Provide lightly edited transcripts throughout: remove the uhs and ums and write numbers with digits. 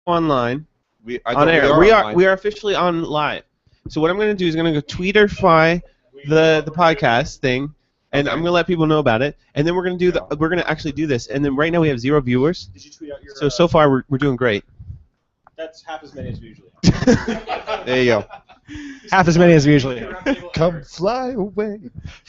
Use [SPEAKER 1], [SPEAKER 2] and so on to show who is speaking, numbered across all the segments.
[SPEAKER 1] online.
[SPEAKER 2] On
[SPEAKER 1] air. We are officially on live. So what I'm going to do is going to go Tweeterify the podcast thing, and I'm going to let people know about it. And then we're going to actually do this. And then right now we have 0 viewers.
[SPEAKER 3] Did you tweet out your?
[SPEAKER 1] So far we're doing great.
[SPEAKER 3] That's half as many as we usually.
[SPEAKER 2] There you go.
[SPEAKER 3] Half as many as we usually.
[SPEAKER 4] Come fly away.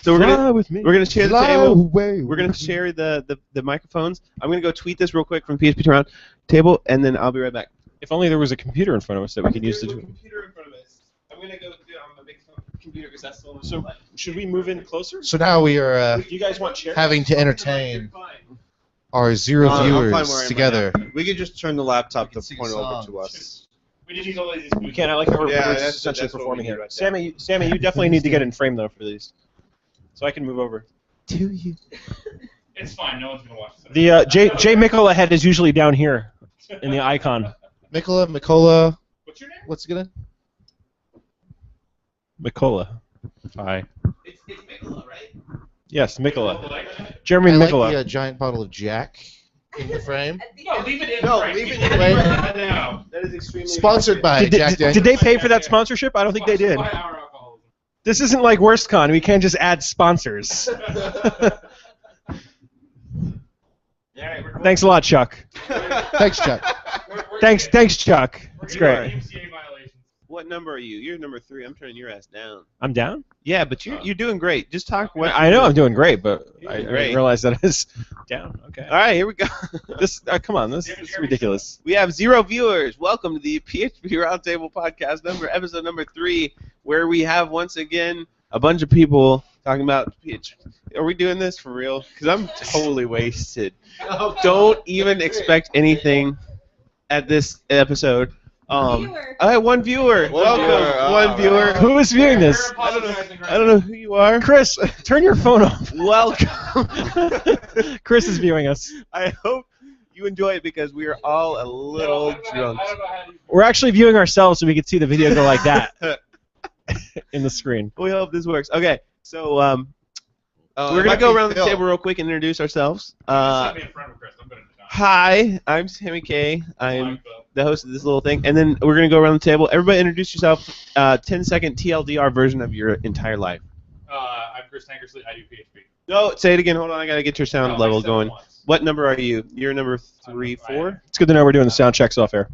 [SPEAKER 1] So we're
[SPEAKER 4] going
[SPEAKER 1] to share the table. We're going to share the microphones. I'm going to go tweet this real quick from PHP Town table, and then I'll be right back.
[SPEAKER 3] If only there was a computer in front of us that we could use to do.
[SPEAKER 1] Computer in front of us. I'm going to go do it on my big computer because that's the one.
[SPEAKER 3] So should we move in closer?
[SPEAKER 4] So now we are
[SPEAKER 3] Do you guys want chairs?
[SPEAKER 4] having to entertain our 0 viewers together.
[SPEAKER 2] We could just turn the laptop to
[SPEAKER 4] sing
[SPEAKER 2] point over
[SPEAKER 4] songs.
[SPEAKER 2] to us.
[SPEAKER 3] We just use all these. We can't. I like how we're essentially
[SPEAKER 2] that's what
[SPEAKER 3] performing
[SPEAKER 2] we do
[SPEAKER 3] here.
[SPEAKER 2] right there.
[SPEAKER 3] Sammy, you definitely need to get in frame though for these, so I can move over.
[SPEAKER 4] To you.
[SPEAKER 5] It's fine. No one's gonna watch this.
[SPEAKER 3] The Jay Mikola head is usually down here in the icon.
[SPEAKER 4] Mikola.
[SPEAKER 5] What's your name?
[SPEAKER 4] What's it gonna?
[SPEAKER 3] Mikola.
[SPEAKER 5] Hi.
[SPEAKER 1] It's Mikola, right?
[SPEAKER 3] Yes, Mikola. Jeremy
[SPEAKER 4] I like
[SPEAKER 3] Mikola.
[SPEAKER 4] the giant bottle of Jack in the frame.
[SPEAKER 5] No, leave it in.
[SPEAKER 1] No,
[SPEAKER 5] right.
[SPEAKER 1] leave it
[SPEAKER 5] Keep
[SPEAKER 1] in.
[SPEAKER 5] right now.
[SPEAKER 1] That is extremely
[SPEAKER 4] Sponsored by Jack Daniels.
[SPEAKER 3] Did they pay for that sponsorship? I don't think they did.
[SPEAKER 5] Why our alcoholism?
[SPEAKER 3] This isn't like WurstCon. We can't just add sponsors. Thanks a lot, Chuck.
[SPEAKER 4] Thanks, Chuck.
[SPEAKER 3] Thanks, Chuck. It's great.
[SPEAKER 5] DMCA violations.
[SPEAKER 1] What number are you? You're number 3. I'm turning your ass down.
[SPEAKER 3] I'm down?
[SPEAKER 1] Yeah, but you're doing great. Just talk.
[SPEAKER 3] I know I'm doing great, but I
[SPEAKER 1] doing great.
[SPEAKER 3] realize that it's down. Okay.
[SPEAKER 1] All right, here we go.
[SPEAKER 3] Come on, this is ridiculous.
[SPEAKER 1] We have 0 viewers. Welcome to the PHP Roundtable podcast episode number 3, where we have once again a bunch of people talking about PHP. Are we doing this for real? Because I'm totally wasted. Don't even expect anything at this episode. I have 1 viewer. Welcome, 1 viewer.
[SPEAKER 3] Who is viewing this?
[SPEAKER 1] I don't know who you are.
[SPEAKER 3] Chris, turn your phone off.
[SPEAKER 1] Welcome.
[SPEAKER 3] Chris is viewing us.
[SPEAKER 1] I hope you enjoy it because we are all a little drunk.
[SPEAKER 3] We're actually viewing ourselves so we can see the video go like that in the screen.
[SPEAKER 1] We hope this works. Okay, so we're going to go around the table real quick and introduce ourselves. Hi, I'm Sammy K. I'm the host of this little thing. And then we're going to go around the table. Everybody introduce yourself. 10-second TLDR version of your entire life.
[SPEAKER 5] I'm Chris Tankersley. I do PHP.
[SPEAKER 1] No, say it again. Hold on. I got to get your sound level going. What number are you? You're number 3, 4?
[SPEAKER 3] It's good to know we're doing the sound checks off air.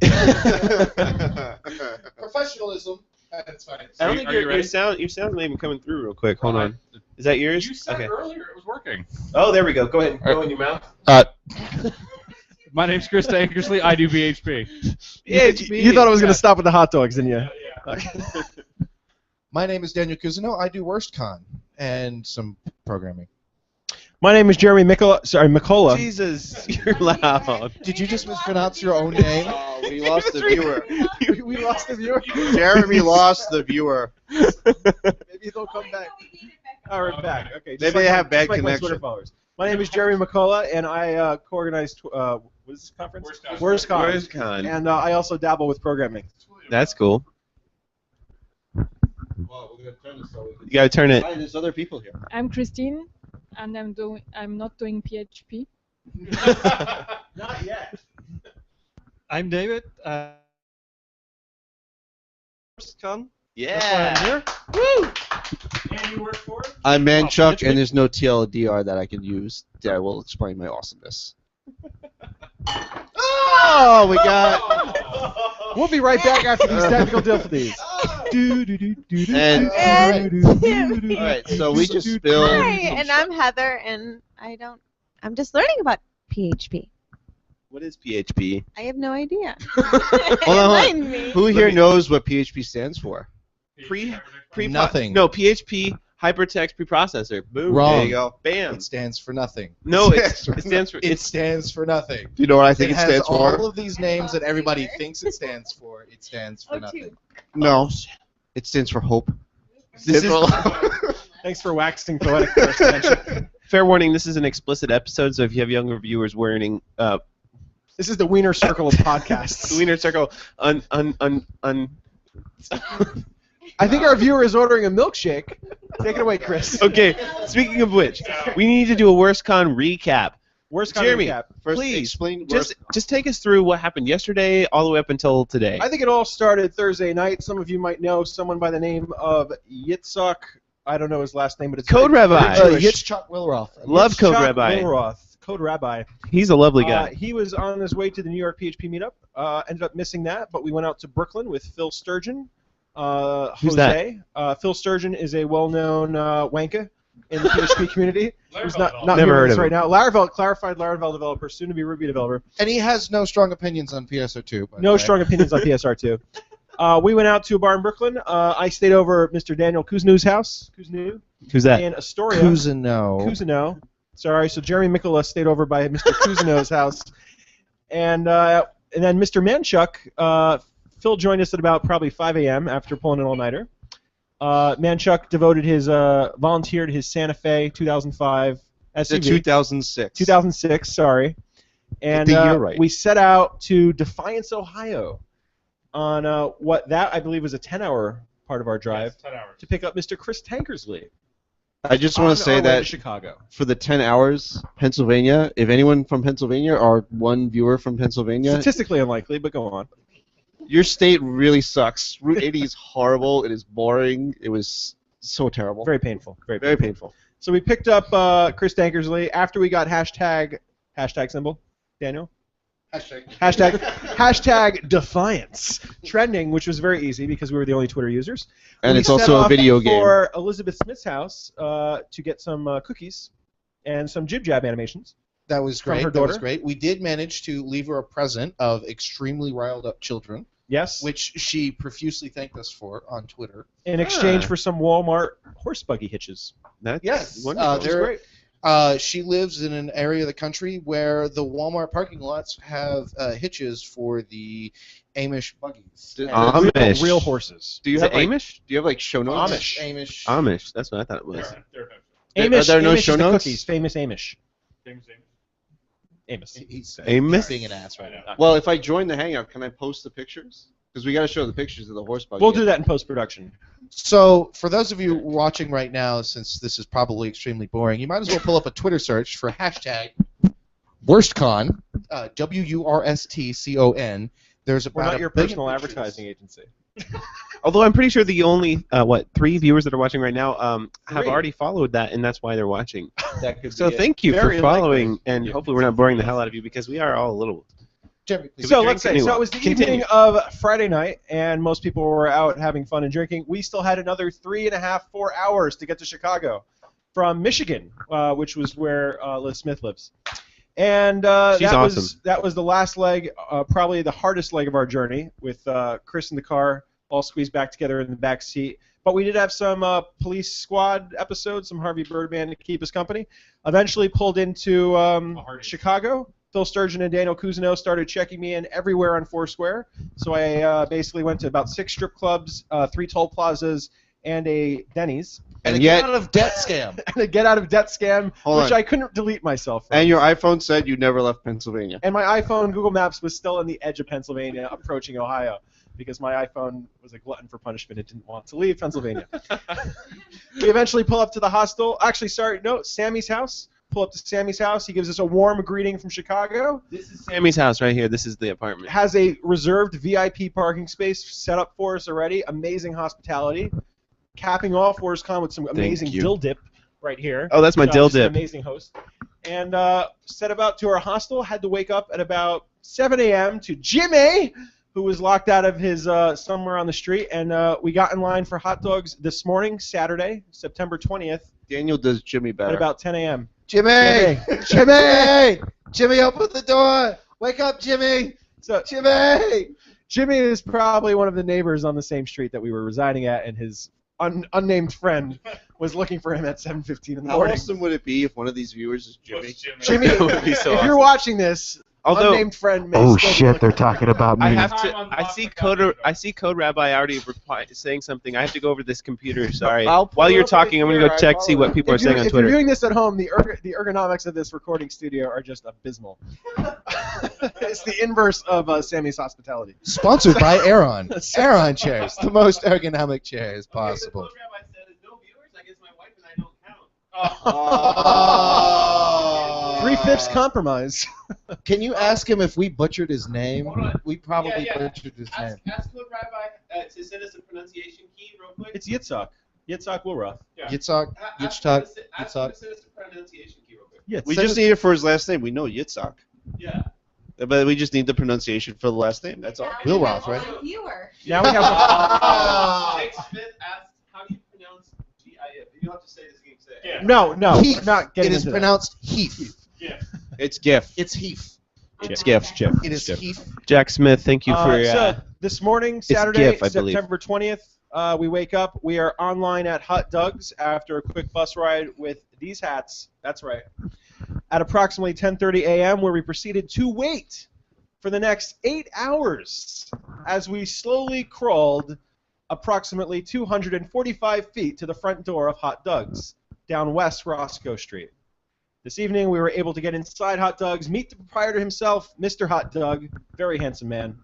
[SPEAKER 4] Professionalism at its finest.
[SPEAKER 1] I don't think your sound's not even coming through real quick. Hold on. Is that yours?
[SPEAKER 5] You said earlier it was working.
[SPEAKER 1] Oh, there we go. Go ahead. Go in your mouth.
[SPEAKER 5] My name's Chris Tankersley. I do PHP.
[SPEAKER 3] You thought I was going to stop with the hot dogs, didn't you?
[SPEAKER 5] Yeah.
[SPEAKER 4] My name is Daniel Cousineau. I do WurstCon and some programming.
[SPEAKER 3] My name is Jeremy Mikola.
[SPEAKER 1] Jesus, you're loud.
[SPEAKER 4] Did you just mispronounce your own name?
[SPEAKER 2] Oh, we lost the viewer.
[SPEAKER 3] We lost the viewer.
[SPEAKER 2] Jeremy lost the viewer.
[SPEAKER 3] Maybe they'll come back. All right, back. Okay.
[SPEAKER 2] Maybe they have bad
[SPEAKER 3] my
[SPEAKER 2] connection.
[SPEAKER 3] Twitter followers. My name is Jeremy Mikola, and I co-organized what is this conference? WurstCon.
[SPEAKER 1] WurstCon.
[SPEAKER 3] And I also dabble with programming.
[SPEAKER 1] That's cool.
[SPEAKER 2] Well, we're gonna turn this so
[SPEAKER 1] You gotta turn it.
[SPEAKER 2] There's other people here.
[SPEAKER 6] I'm Christine, and I'm not doing PHP.
[SPEAKER 3] Not yet.
[SPEAKER 7] I'm David. WurstCon.
[SPEAKER 1] Yeah.
[SPEAKER 3] Woo!
[SPEAKER 5] And you work for it?
[SPEAKER 2] I'm Manchuck, and there's no TLDR that I can use that will explain my awesomeness. Oh, we got.
[SPEAKER 3] We'll be right back after these technical difficulties.
[SPEAKER 2] And
[SPEAKER 8] Timmy.
[SPEAKER 2] all right, so we just spilled.
[SPEAKER 8] Hi, and I'm Heather, and I'm just learning about PHP.
[SPEAKER 1] What is PHP?
[SPEAKER 8] I have no idea.
[SPEAKER 2] Hold on.
[SPEAKER 8] Enlighten me.
[SPEAKER 2] Who here knows what PHP stands for?
[SPEAKER 1] Pre
[SPEAKER 4] Nothing.
[SPEAKER 1] No, PHP hypertext preprocessor. Boom.
[SPEAKER 4] Wrong.
[SPEAKER 1] There you go. Bam.
[SPEAKER 4] It stands for nothing.
[SPEAKER 1] No, it stands for.
[SPEAKER 4] It stands for nothing.
[SPEAKER 2] Do you know what I think it
[SPEAKER 4] has
[SPEAKER 2] stands for?
[SPEAKER 4] all of these names that everybody thinks it stands for. It stands for nothing.
[SPEAKER 2] No. It stands for hope.
[SPEAKER 1] This is,
[SPEAKER 3] Thanks for waxing poetic for our attention.
[SPEAKER 1] fair warning. This is an explicit episode, so if you have younger viewers wearing
[SPEAKER 3] This is the Wiener Circle of podcasts.
[SPEAKER 1] Wiener Circle
[SPEAKER 3] I think our viewer is ordering a milkshake. Take it away, Chris.
[SPEAKER 1] Okay, speaking of which, we need to do a WurstCon recap.
[SPEAKER 3] WurstCon
[SPEAKER 1] Jeremy,
[SPEAKER 3] recap.
[SPEAKER 2] First,
[SPEAKER 1] please,
[SPEAKER 2] explain.
[SPEAKER 1] just take us through what happened yesterday all the way up until today.
[SPEAKER 3] I think it all started Thursday night. Some of you might know someone by the name of Yitzhak. I don't know his last name, but it's
[SPEAKER 1] Code
[SPEAKER 3] very-
[SPEAKER 1] Rabbi.
[SPEAKER 3] very Jewish.
[SPEAKER 4] Yitzchak Wilroth.
[SPEAKER 1] Love Code
[SPEAKER 3] Yitzchak
[SPEAKER 1] Rabbi.
[SPEAKER 3] Wilroth, Code Rabbi.
[SPEAKER 1] He's a lovely guy.
[SPEAKER 3] He was on his way to the New York PHP meetup. Ended up missing that, but we went out to Brooklyn with Phil Sturgeon.
[SPEAKER 1] Who's
[SPEAKER 3] Jose. Phil Sturgeon is a well-known wanker in the PHP community. Who's not
[SPEAKER 1] Never
[SPEAKER 3] here with
[SPEAKER 1] heard
[SPEAKER 3] us
[SPEAKER 1] of
[SPEAKER 3] right
[SPEAKER 1] him.
[SPEAKER 3] now. Laravel, clarified Laravel developer, soon to be Ruby developer.
[SPEAKER 4] And he has no strong opinions on PSO2. by the
[SPEAKER 3] No
[SPEAKER 4] way.
[SPEAKER 3] strong opinions on PSR2. We went out to a bar in Brooklyn. I stayed over at Mr. Daniel Kuznu's house. Kuznu
[SPEAKER 1] Who's that?
[SPEAKER 3] in Astoria.
[SPEAKER 4] Cousineau.
[SPEAKER 3] Sorry, so Jeremy Mikola stayed over by Mr. Kuzno's house. And then Mr. Manchuk, Phil joined us at about probably 5 a.m. after pulling an all-nighter. Manchuk devoted volunteered his Santa Fe 2005
[SPEAKER 2] The
[SPEAKER 3] SUV.
[SPEAKER 2] 2006.
[SPEAKER 3] 2006, sorry. And
[SPEAKER 2] the year right.
[SPEAKER 3] we set out to Defiance, Ohio on what that I believe was a 10-hour part of our drive
[SPEAKER 5] 10 hours.
[SPEAKER 3] to pick up Mr. Chris Tankersley.
[SPEAKER 2] I just
[SPEAKER 3] on
[SPEAKER 2] want to say
[SPEAKER 3] our way to
[SPEAKER 2] that
[SPEAKER 3] Chicago.
[SPEAKER 2] for the 10 hours, Pennsylvania, if anyone from Pennsylvania or one viewer from Pennsylvania,
[SPEAKER 3] Statistically unlikely, but go on.
[SPEAKER 2] your state really sucks. Route 80 is horrible. It is boring. It was so terrible.
[SPEAKER 3] Very painful. Very
[SPEAKER 2] Very
[SPEAKER 3] painful.
[SPEAKER 2] painful.
[SPEAKER 3] So we picked up Chris Tankersley after we got hashtag symbol, Daniel? Hashtag Defiance trending, which was very easy because we were the only Twitter users.
[SPEAKER 2] And
[SPEAKER 3] We
[SPEAKER 2] it's
[SPEAKER 3] set
[SPEAKER 2] also a
[SPEAKER 3] off
[SPEAKER 2] video game.
[SPEAKER 3] for Elizabeth Smith's house to get some cookies and some jib jab animations.
[SPEAKER 4] That was
[SPEAKER 3] From
[SPEAKER 4] great.
[SPEAKER 3] her
[SPEAKER 4] That was
[SPEAKER 3] daughter?
[SPEAKER 4] great. We did manage to leave her a present of extremely riled up children,
[SPEAKER 3] Yes.
[SPEAKER 4] which she profusely thanked us for on Twitter.
[SPEAKER 3] In exchange for some Walmart horse buggy hitches.
[SPEAKER 1] That's
[SPEAKER 4] Yes,
[SPEAKER 1] wonderful.
[SPEAKER 3] Which is
[SPEAKER 4] They're-
[SPEAKER 3] great.
[SPEAKER 4] She lives in an area of the country where the Walmart parking lots have hitches for the Amish buggies.
[SPEAKER 2] Did-
[SPEAKER 4] And
[SPEAKER 1] Amish.
[SPEAKER 3] Real horses.
[SPEAKER 2] Do you
[SPEAKER 1] Is
[SPEAKER 2] have
[SPEAKER 1] it
[SPEAKER 2] like,
[SPEAKER 1] Amish?
[SPEAKER 2] Do you have like show notes?
[SPEAKER 4] Amish.
[SPEAKER 1] Amish. That's what I thought it was.
[SPEAKER 2] Are
[SPEAKER 3] Amish,
[SPEAKER 2] there no
[SPEAKER 3] Amish
[SPEAKER 2] show
[SPEAKER 3] is the
[SPEAKER 2] notes?
[SPEAKER 3] cookies. Famous Amish. Amos.
[SPEAKER 4] He's
[SPEAKER 1] Amos?
[SPEAKER 4] being an ass right now.
[SPEAKER 2] Well, if I join the Hangout, can I post the pictures? Because we got to show the pictures of the horse buggy.
[SPEAKER 3] We'll do that in post-production.
[SPEAKER 4] So, for those of you watching right now, since this is probably extremely boring, you might as well pull up a Twitter search for hashtag WurstCon, WurstCon. There's
[SPEAKER 3] We're
[SPEAKER 4] about
[SPEAKER 3] not
[SPEAKER 4] a
[SPEAKER 3] your
[SPEAKER 4] billion
[SPEAKER 3] personal
[SPEAKER 4] pictures.
[SPEAKER 3] advertising agency.
[SPEAKER 1] Although I'm pretty sure the only 3 viewers that are watching right now have
[SPEAKER 3] 3.
[SPEAKER 1] already followed that, and that's why they're watching.
[SPEAKER 3] That could
[SPEAKER 1] So
[SPEAKER 3] be it.
[SPEAKER 1] thank you
[SPEAKER 3] Very
[SPEAKER 1] for following,
[SPEAKER 3] likely.
[SPEAKER 1] and hopefully we're not boring the hell out of you because we are all a little.
[SPEAKER 4] Jeremy, please.
[SPEAKER 3] So
[SPEAKER 1] drink
[SPEAKER 3] let's say,
[SPEAKER 1] anyway.
[SPEAKER 3] so it was the
[SPEAKER 1] Continue.
[SPEAKER 3] evening of Friday night, and most people were out having fun and drinking. We still had another 4 hours to get to Chicago from Michigan, which was where Liz Smith lives. And
[SPEAKER 1] She's awesome.
[SPEAKER 3] that was the last leg, probably the hardest leg of our journey, with Chris in the car, all squeezed back together in the back seat. But we did have some police squad episodes, some Harvey Birdman to keep us company. Eventually pulled into Chicago. Phil Sturgeon and Daniel Cousineau started checking me in everywhere on Foursquare. So I basically went to about 6 strip clubs, 3 toll plazas, and a Denny's.
[SPEAKER 4] And
[SPEAKER 2] And
[SPEAKER 4] a
[SPEAKER 2] yet-
[SPEAKER 4] get out of debt scam.
[SPEAKER 3] And a get out of debt scam,
[SPEAKER 2] Hold
[SPEAKER 3] which
[SPEAKER 2] on.
[SPEAKER 3] I couldn't delete myself from.
[SPEAKER 2] And your iPhone said you never left Pennsylvania.
[SPEAKER 3] And my iPhone Google Maps was still on the edge of Pennsylvania, approaching Ohio, because my iPhone was a glutton for punishment. It didn't want to leave Pennsylvania. We eventually pull up to the hostel. Actually, sorry, no, Sammy's house. Pull up to Sammy's house. He gives us a warm greeting from Chicago.
[SPEAKER 1] This is Sammy's house right here. This is the apartment.
[SPEAKER 3] Has a reserved VIP parking space set up for us already. Amazing hospitality. Capping off WurstCon with some amazing
[SPEAKER 2] you.
[SPEAKER 3] dill dip right here.
[SPEAKER 1] Oh, that's my dill
[SPEAKER 3] Just an
[SPEAKER 1] dip.
[SPEAKER 3] amazing host. And set about to our hostel. Had to wake up at about 7 a.m. to Jimmy, who was locked out of his somewhere on the street. And we got in line for hot dogs this morning, Saturday, September 20th,
[SPEAKER 2] Daniel does Jimmy
[SPEAKER 3] at
[SPEAKER 2] better.
[SPEAKER 3] about 10 a.m.
[SPEAKER 4] Jimmy! Jimmy! Jimmy, open the door! Wake up, Jimmy!
[SPEAKER 3] So
[SPEAKER 4] Jimmy!
[SPEAKER 3] Jimmy is probably one of the neighbors on the same street that we were residing at, and his unnamed friend was looking for him at 7:15 in the
[SPEAKER 2] How
[SPEAKER 3] morning.
[SPEAKER 2] awesome would it be if one of these viewers is Jimmy?
[SPEAKER 3] Jimmy,
[SPEAKER 1] That would be so
[SPEAKER 3] if
[SPEAKER 1] awesome.
[SPEAKER 3] you're watching this,
[SPEAKER 1] Although
[SPEAKER 3] unnamed friend may still be looking-
[SPEAKER 9] about
[SPEAKER 1] I have to. I see Code Rabbi already saying something. I have to go over to this computer. Sorry.
[SPEAKER 2] I'll pull
[SPEAKER 1] While
[SPEAKER 2] it
[SPEAKER 1] you're
[SPEAKER 2] up
[SPEAKER 1] talking, I'm
[SPEAKER 2] right
[SPEAKER 1] gonna go
[SPEAKER 2] here.
[SPEAKER 1] check, see what people are
[SPEAKER 3] If you're,
[SPEAKER 1] saying on
[SPEAKER 3] if you're
[SPEAKER 1] Twitter.
[SPEAKER 3] viewing this at home, the ergonomics of this recording studio are just abysmal. It's the inverse of Sammy's hospitality.
[SPEAKER 4] Sponsored by Aeron. Aeron chairs, the most ergonomic chairs possible.
[SPEAKER 3] 3/5 compromise.
[SPEAKER 4] Can you ask him if we butchered his name?
[SPEAKER 1] Hold on.
[SPEAKER 4] We probably
[SPEAKER 1] Yeah.
[SPEAKER 4] butchered his name.
[SPEAKER 1] Ask Code Rabbi to send us a pronunciation key real quick.
[SPEAKER 3] It's Yitzhak. Yitzhak Woolroth.
[SPEAKER 4] Yitzhak,
[SPEAKER 1] Ask
[SPEAKER 4] Yitzhak,
[SPEAKER 1] him to send us a pronunciation key real quick.
[SPEAKER 2] We
[SPEAKER 3] Send
[SPEAKER 2] just
[SPEAKER 3] us-
[SPEAKER 2] need it for his last name. We know Yitzhak.
[SPEAKER 1] Yeah.
[SPEAKER 2] But we just need the pronunciation for the last name. That's all.
[SPEAKER 4] Wilroth, right?
[SPEAKER 3] Now we have.
[SPEAKER 1] Nick Smith asked, how do you pronounce G-I-F? You don't have to say this again. Say it.
[SPEAKER 3] No,
[SPEAKER 4] Heath.
[SPEAKER 3] we're not getting
[SPEAKER 4] It is
[SPEAKER 3] into that.
[SPEAKER 4] pronounced Heath.
[SPEAKER 2] It's GIF.
[SPEAKER 4] It's Heath.
[SPEAKER 2] It's GIF.
[SPEAKER 4] It is Heath.
[SPEAKER 1] Jack Smith, thank you for
[SPEAKER 3] So this morning, Saturday,
[SPEAKER 1] GIF, I believe.
[SPEAKER 3] September 20th, we wake up. We are online at Hot Doug's after a quick bus ride with these hats. That's right. At approximately 10:30 a.m., where we proceeded to wait for the next 8 hours as we slowly crawled approximately 245 feet to the front door of Hot Doug's down West Roscoe Street. This evening, we were able to get inside Hot Doug's, meet the proprietor himself, Mr. Hot Doug, very handsome man,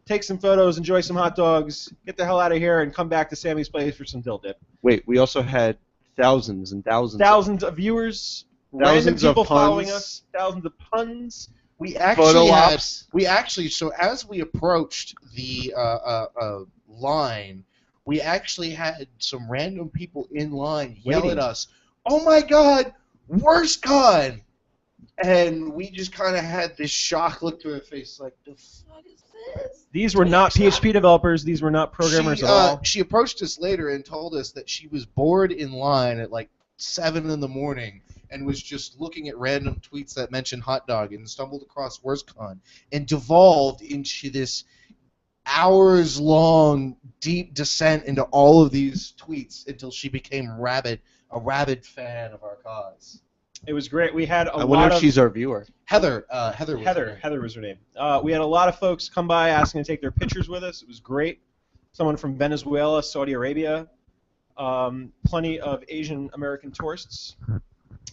[SPEAKER 3] take some photos, enjoy some hot dogs, get the hell out of here, and come back to Sammy's place for some dill dip.
[SPEAKER 2] Wait, we also had thousands and thousands.
[SPEAKER 3] Thousands of viewers, random
[SPEAKER 2] Thousands of
[SPEAKER 3] people following
[SPEAKER 2] puns.
[SPEAKER 3] us, thousands of puns.
[SPEAKER 4] We
[SPEAKER 2] Photo
[SPEAKER 4] actually had.
[SPEAKER 2] ops.
[SPEAKER 4] We actually. So as we approached the line, we actually had some random people in line yell
[SPEAKER 3] Waiting.
[SPEAKER 4] at us, "Oh my God, WurstCon!" And we just kind of had this shocked look to our face, like, "The fuck is this?"
[SPEAKER 3] These were not PHP developers. These were not programmers
[SPEAKER 4] she,
[SPEAKER 3] at all.
[SPEAKER 4] She approached us later and told us that she was bored in line at like 7 in the morning and was just looking at random tweets that mentioned hot dog and stumbled across WurstCon and devolved into this hours-long deep descent into all of these tweets until she became a rabid fan of our cause.
[SPEAKER 3] It was great. We had
[SPEAKER 2] I wonder
[SPEAKER 3] lot
[SPEAKER 2] if
[SPEAKER 3] of
[SPEAKER 2] she's our viewer.
[SPEAKER 4] Heather was her name.
[SPEAKER 3] Heather was her name. We had a lot of folks come by asking to take their pictures with us. It was great. Someone from Venezuela, Saudi Arabia, plenty of Asian American tourists.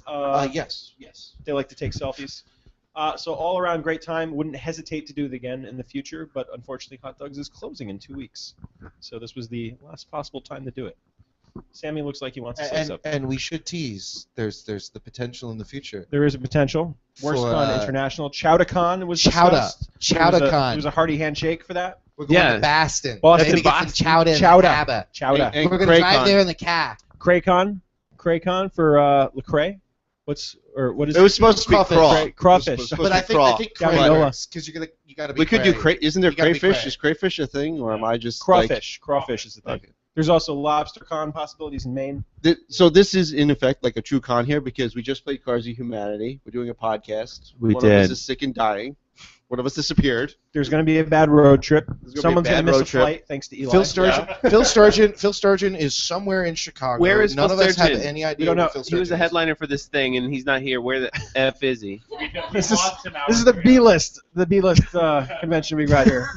[SPEAKER 4] Yes.
[SPEAKER 3] They like to take selfies. So all around great time. Wouldn't hesitate to do it again in the future, but unfortunately Hot Doug's is closing in 2 weeks. So this was the last possible time to do it. Sammy looks like he wants to say something.
[SPEAKER 4] And we should tease. There's the potential in the future.
[SPEAKER 3] There is a potential.
[SPEAKER 4] For,
[SPEAKER 3] WurstCon International. ChowdaCon was
[SPEAKER 4] Chowda.
[SPEAKER 3] discussed.
[SPEAKER 4] ChowdaCon.
[SPEAKER 3] It was a hearty handshake for that.
[SPEAKER 4] We're going
[SPEAKER 1] Yeah.
[SPEAKER 4] to Boston.
[SPEAKER 3] Boston.
[SPEAKER 4] Maybe get some chowda. in
[SPEAKER 3] Chowda.
[SPEAKER 4] the Abba.
[SPEAKER 3] Chowda.
[SPEAKER 2] And
[SPEAKER 4] We're going to drive
[SPEAKER 2] Craycon.
[SPEAKER 4] there in the car.
[SPEAKER 3] Craycon for Lecrae. What is
[SPEAKER 2] It was supposed to be
[SPEAKER 4] Crawfish.
[SPEAKER 2] craw.
[SPEAKER 3] Crawfish.
[SPEAKER 2] It was supposed
[SPEAKER 4] But
[SPEAKER 2] to
[SPEAKER 4] I
[SPEAKER 2] be
[SPEAKER 4] think
[SPEAKER 2] craw.
[SPEAKER 3] Gavinola.
[SPEAKER 4] because you got to be.
[SPEAKER 2] We could do
[SPEAKER 4] cray.
[SPEAKER 2] Isn't there
[SPEAKER 4] You gotta be
[SPEAKER 2] crayfish?
[SPEAKER 4] cray.
[SPEAKER 2] Is crayfish a thing, or am I just
[SPEAKER 3] Crawfish. Crawfish is the thing.
[SPEAKER 2] Okay.
[SPEAKER 3] There's also LobsterCon possibilities in Maine.
[SPEAKER 2] So this is in effect like a true con here because we just played Cars of Humanity. We're doing a podcast.
[SPEAKER 1] We
[SPEAKER 2] One of
[SPEAKER 1] did.
[SPEAKER 2] us is sick and dying. One of us disappeared.
[SPEAKER 3] There's going to be a bad road trip.
[SPEAKER 2] There's gonna
[SPEAKER 3] Someone's
[SPEAKER 2] be a
[SPEAKER 3] going
[SPEAKER 2] bad
[SPEAKER 3] to miss
[SPEAKER 2] road
[SPEAKER 3] a
[SPEAKER 2] trip.
[SPEAKER 3] flight thanks to Eli.
[SPEAKER 4] Phil Sturgeon is somewhere in Chicago.
[SPEAKER 1] Where is
[SPEAKER 4] None
[SPEAKER 1] Phil
[SPEAKER 4] of us have
[SPEAKER 1] Sturgeon?
[SPEAKER 4] any idea.
[SPEAKER 3] We don't
[SPEAKER 4] where
[SPEAKER 3] know.
[SPEAKER 4] Phil
[SPEAKER 1] He was the
[SPEAKER 4] Sturgeon is.
[SPEAKER 1] headliner for this thing, and he's not here. Where the F is he?
[SPEAKER 3] This is the B-list. The B-list convention we got here.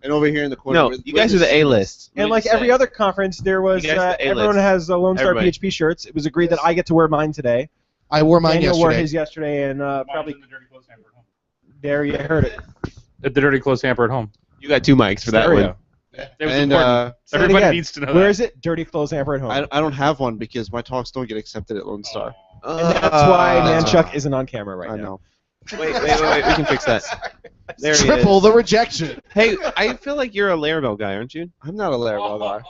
[SPEAKER 2] And over here in the corner.
[SPEAKER 1] No,
[SPEAKER 2] with-
[SPEAKER 1] you guys are
[SPEAKER 2] with
[SPEAKER 1] the A-list.
[SPEAKER 3] And like every other conference, there was
[SPEAKER 1] You guys the A-list.
[SPEAKER 3] everyone has Lone Star
[SPEAKER 1] Everybody.
[SPEAKER 3] PHP shirts. It was agreed that I get to wear mine today.
[SPEAKER 4] I wore mine
[SPEAKER 3] Daniel
[SPEAKER 4] yesterday.
[SPEAKER 3] wore his yesterday, and probably there you heard it.
[SPEAKER 5] At the dirty clothes hamper at home.
[SPEAKER 1] You got two mics for that
[SPEAKER 3] Stereo.
[SPEAKER 1] one.
[SPEAKER 5] That was
[SPEAKER 2] And
[SPEAKER 5] important.
[SPEAKER 3] Say it
[SPEAKER 5] Everybody
[SPEAKER 3] again.
[SPEAKER 5] needs to know
[SPEAKER 3] Where
[SPEAKER 5] that.
[SPEAKER 3] is it? Dirty Clothes Hamper at home.
[SPEAKER 2] I don't have one because my talks don't get accepted at Lone Star.
[SPEAKER 3] and that's why
[SPEAKER 4] That's
[SPEAKER 3] Manchuck isn't on camera right
[SPEAKER 2] I
[SPEAKER 3] now.
[SPEAKER 2] know.
[SPEAKER 1] Wait. We can fix that. There he
[SPEAKER 4] Triple
[SPEAKER 1] is.
[SPEAKER 4] the rejection.
[SPEAKER 1] Hey, I feel like you're a Laravel guy, aren't you?
[SPEAKER 2] I'm not a Laravel guy.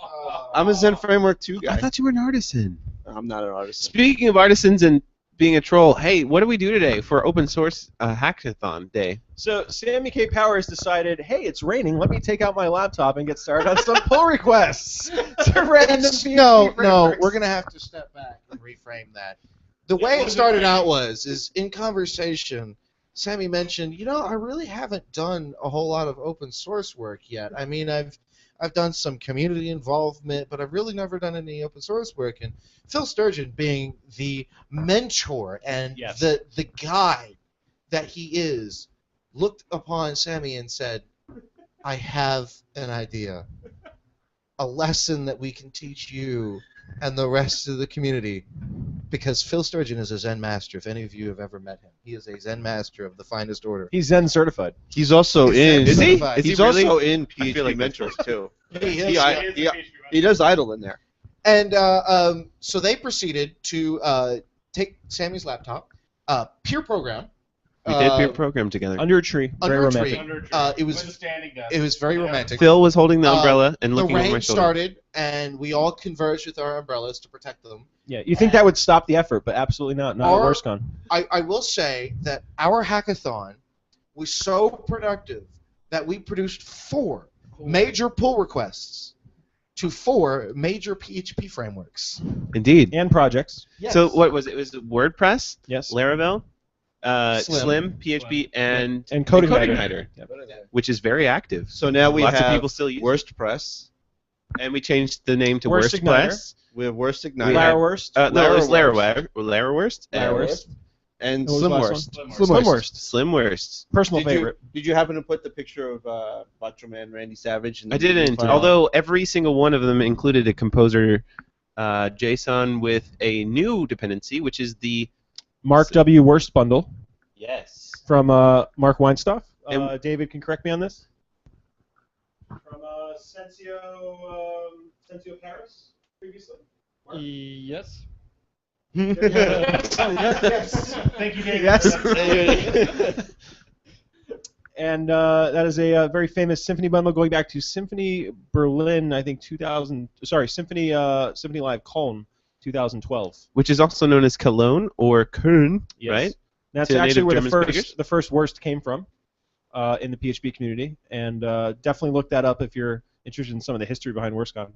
[SPEAKER 2] I'm a Zen Framework 2
[SPEAKER 1] I
[SPEAKER 2] guy.
[SPEAKER 1] thought you were an artisan.
[SPEAKER 2] I'm not an artist.
[SPEAKER 1] Speaking of artisans and being a troll, hey, what do we do today for open source hackathon day?
[SPEAKER 3] So Sammy K. Powers decided, hey, it's raining. Let me take out my laptop and get started on some pull requests to random PHP
[SPEAKER 4] No,
[SPEAKER 3] frameworks.
[SPEAKER 4] we're gonna have to step back and reframe that. The way it started out is in conversation, Sammy mentioned, I really haven't done a whole lot of open source work yet. I mean, I've done some community involvement, but I've really never done any open source work. And Phil Sturgeon, being the mentor and
[SPEAKER 3] Yes.
[SPEAKER 4] the guide that he is, looked upon Sammy and said, I have an idea. A lesson that we can teach you and the rest of the community. Because Phil Sturgeon is a Zen master, if any of you have ever met him. He is a Zen master of the finest order.
[SPEAKER 3] He's Zen certified.
[SPEAKER 2] He's also in.
[SPEAKER 1] Is he?
[SPEAKER 4] Certified.
[SPEAKER 1] Is he
[SPEAKER 2] He's
[SPEAKER 1] really?
[SPEAKER 2] also in
[SPEAKER 1] I feel
[SPEAKER 2] PHP
[SPEAKER 1] like
[SPEAKER 2] Mentors too.
[SPEAKER 4] He
[SPEAKER 2] He does idle in there.
[SPEAKER 4] And so they proceeded to take Sammy's laptop, peer program.
[SPEAKER 1] We did peer program together.
[SPEAKER 3] Under a tree. Very
[SPEAKER 4] Under a
[SPEAKER 3] romantic.
[SPEAKER 4] tree.
[SPEAKER 5] Under a tree.
[SPEAKER 4] It
[SPEAKER 5] With a
[SPEAKER 4] was
[SPEAKER 5] standing desk.
[SPEAKER 4] it was very romantic.
[SPEAKER 1] Phil was holding the umbrella and
[SPEAKER 4] The
[SPEAKER 1] looking over my
[SPEAKER 4] rain
[SPEAKER 1] shoulder.
[SPEAKER 4] started, and we all converged with our umbrellas to protect them.
[SPEAKER 3] Yeah, you think that would stop the effort, but absolutely not. Not
[SPEAKER 4] Our-
[SPEAKER 3] at WurstCon.
[SPEAKER 4] I will say that our hackathon was so productive that we produced 4 major pull requests to 4 major PHP frameworks.
[SPEAKER 1] Indeed.
[SPEAKER 3] And projects.
[SPEAKER 4] Yes.
[SPEAKER 1] So what was it? It was WordPress,
[SPEAKER 3] Yes.
[SPEAKER 1] Laravel,
[SPEAKER 4] Slim.
[SPEAKER 1] Slim, PHP, and
[SPEAKER 3] CodingNighter.
[SPEAKER 1] which is very active.
[SPEAKER 2] So now we
[SPEAKER 1] Lots
[SPEAKER 2] have
[SPEAKER 1] of people still use it.
[SPEAKER 2] WurstPress.
[SPEAKER 1] And we changed the name to
[SPEAKER 3] WurstIgniter.
[SPEAKER 1] WurstPress.
[SPEAKER 2] We have WurstIgniter.
[SPEAKER 1] We have-
[SPEAKER 3] Larwurst.
[SPEAKER 1] No, it was
[SPEAKER 2] Larwurst.
[SPEAKER 1] Larwurst.
[SPEAKER 3] Larwurst.
[SPEAKER 2] And
[SPEAKER 3] What was the last
[SPEAKER 2] SlimWurst.
[SPEAKER 3] one?
[SPEAKER 5] Slimwurst.
[SPEAKER 3] Slimwurst.
[SPEAKER 1] Slimwurst.
[SPEAKER 3] Personal
[SPEAKER 2] Did
[SPEAKER 3] favorite.
[SPEAKER 2] Did you happen to put the picture of Macho Man Randy Savage? In the
[SPEAKER 1] I didn't,
[SPEAKER 2] file?
[SPEAKER 1] although every single one of them included a composer JSON with a new dependency, which is the
[SPEAKER 3] Mark W. Wurst bundle
[SPEAKER 1] yes.
[SPEAKER 3] from Mark Weinstoff.
[SPEAKER 1] And-
[SPEAKER 3] David can correct me on this. From Sensio Paris previously.
[SPEAKER 5] Yes.
[SPEAKER 3] Yes.
[SPEAKER 5] Thank you, David.
[SPEAKER 3] Yes. And that is a very famous symphony bundle going back to Symphony Berlin, I think 2000. Sorry, Symphony Live Cologne, 2012.
[SPEAKER 1] Which is also known as Cologne or Köln, right?
[SPEAKER 3] That's
[SPEAKER 1] To
[SPEAKER 3] actually
[SPEAKER 1] native
[SPEAKER 3] where
[SPEAKER 1] German speakers?
[SPEAKER 3] the first worst came from in the PHP community, and definitely look that up if you're interested in some of the history behind WurstCon.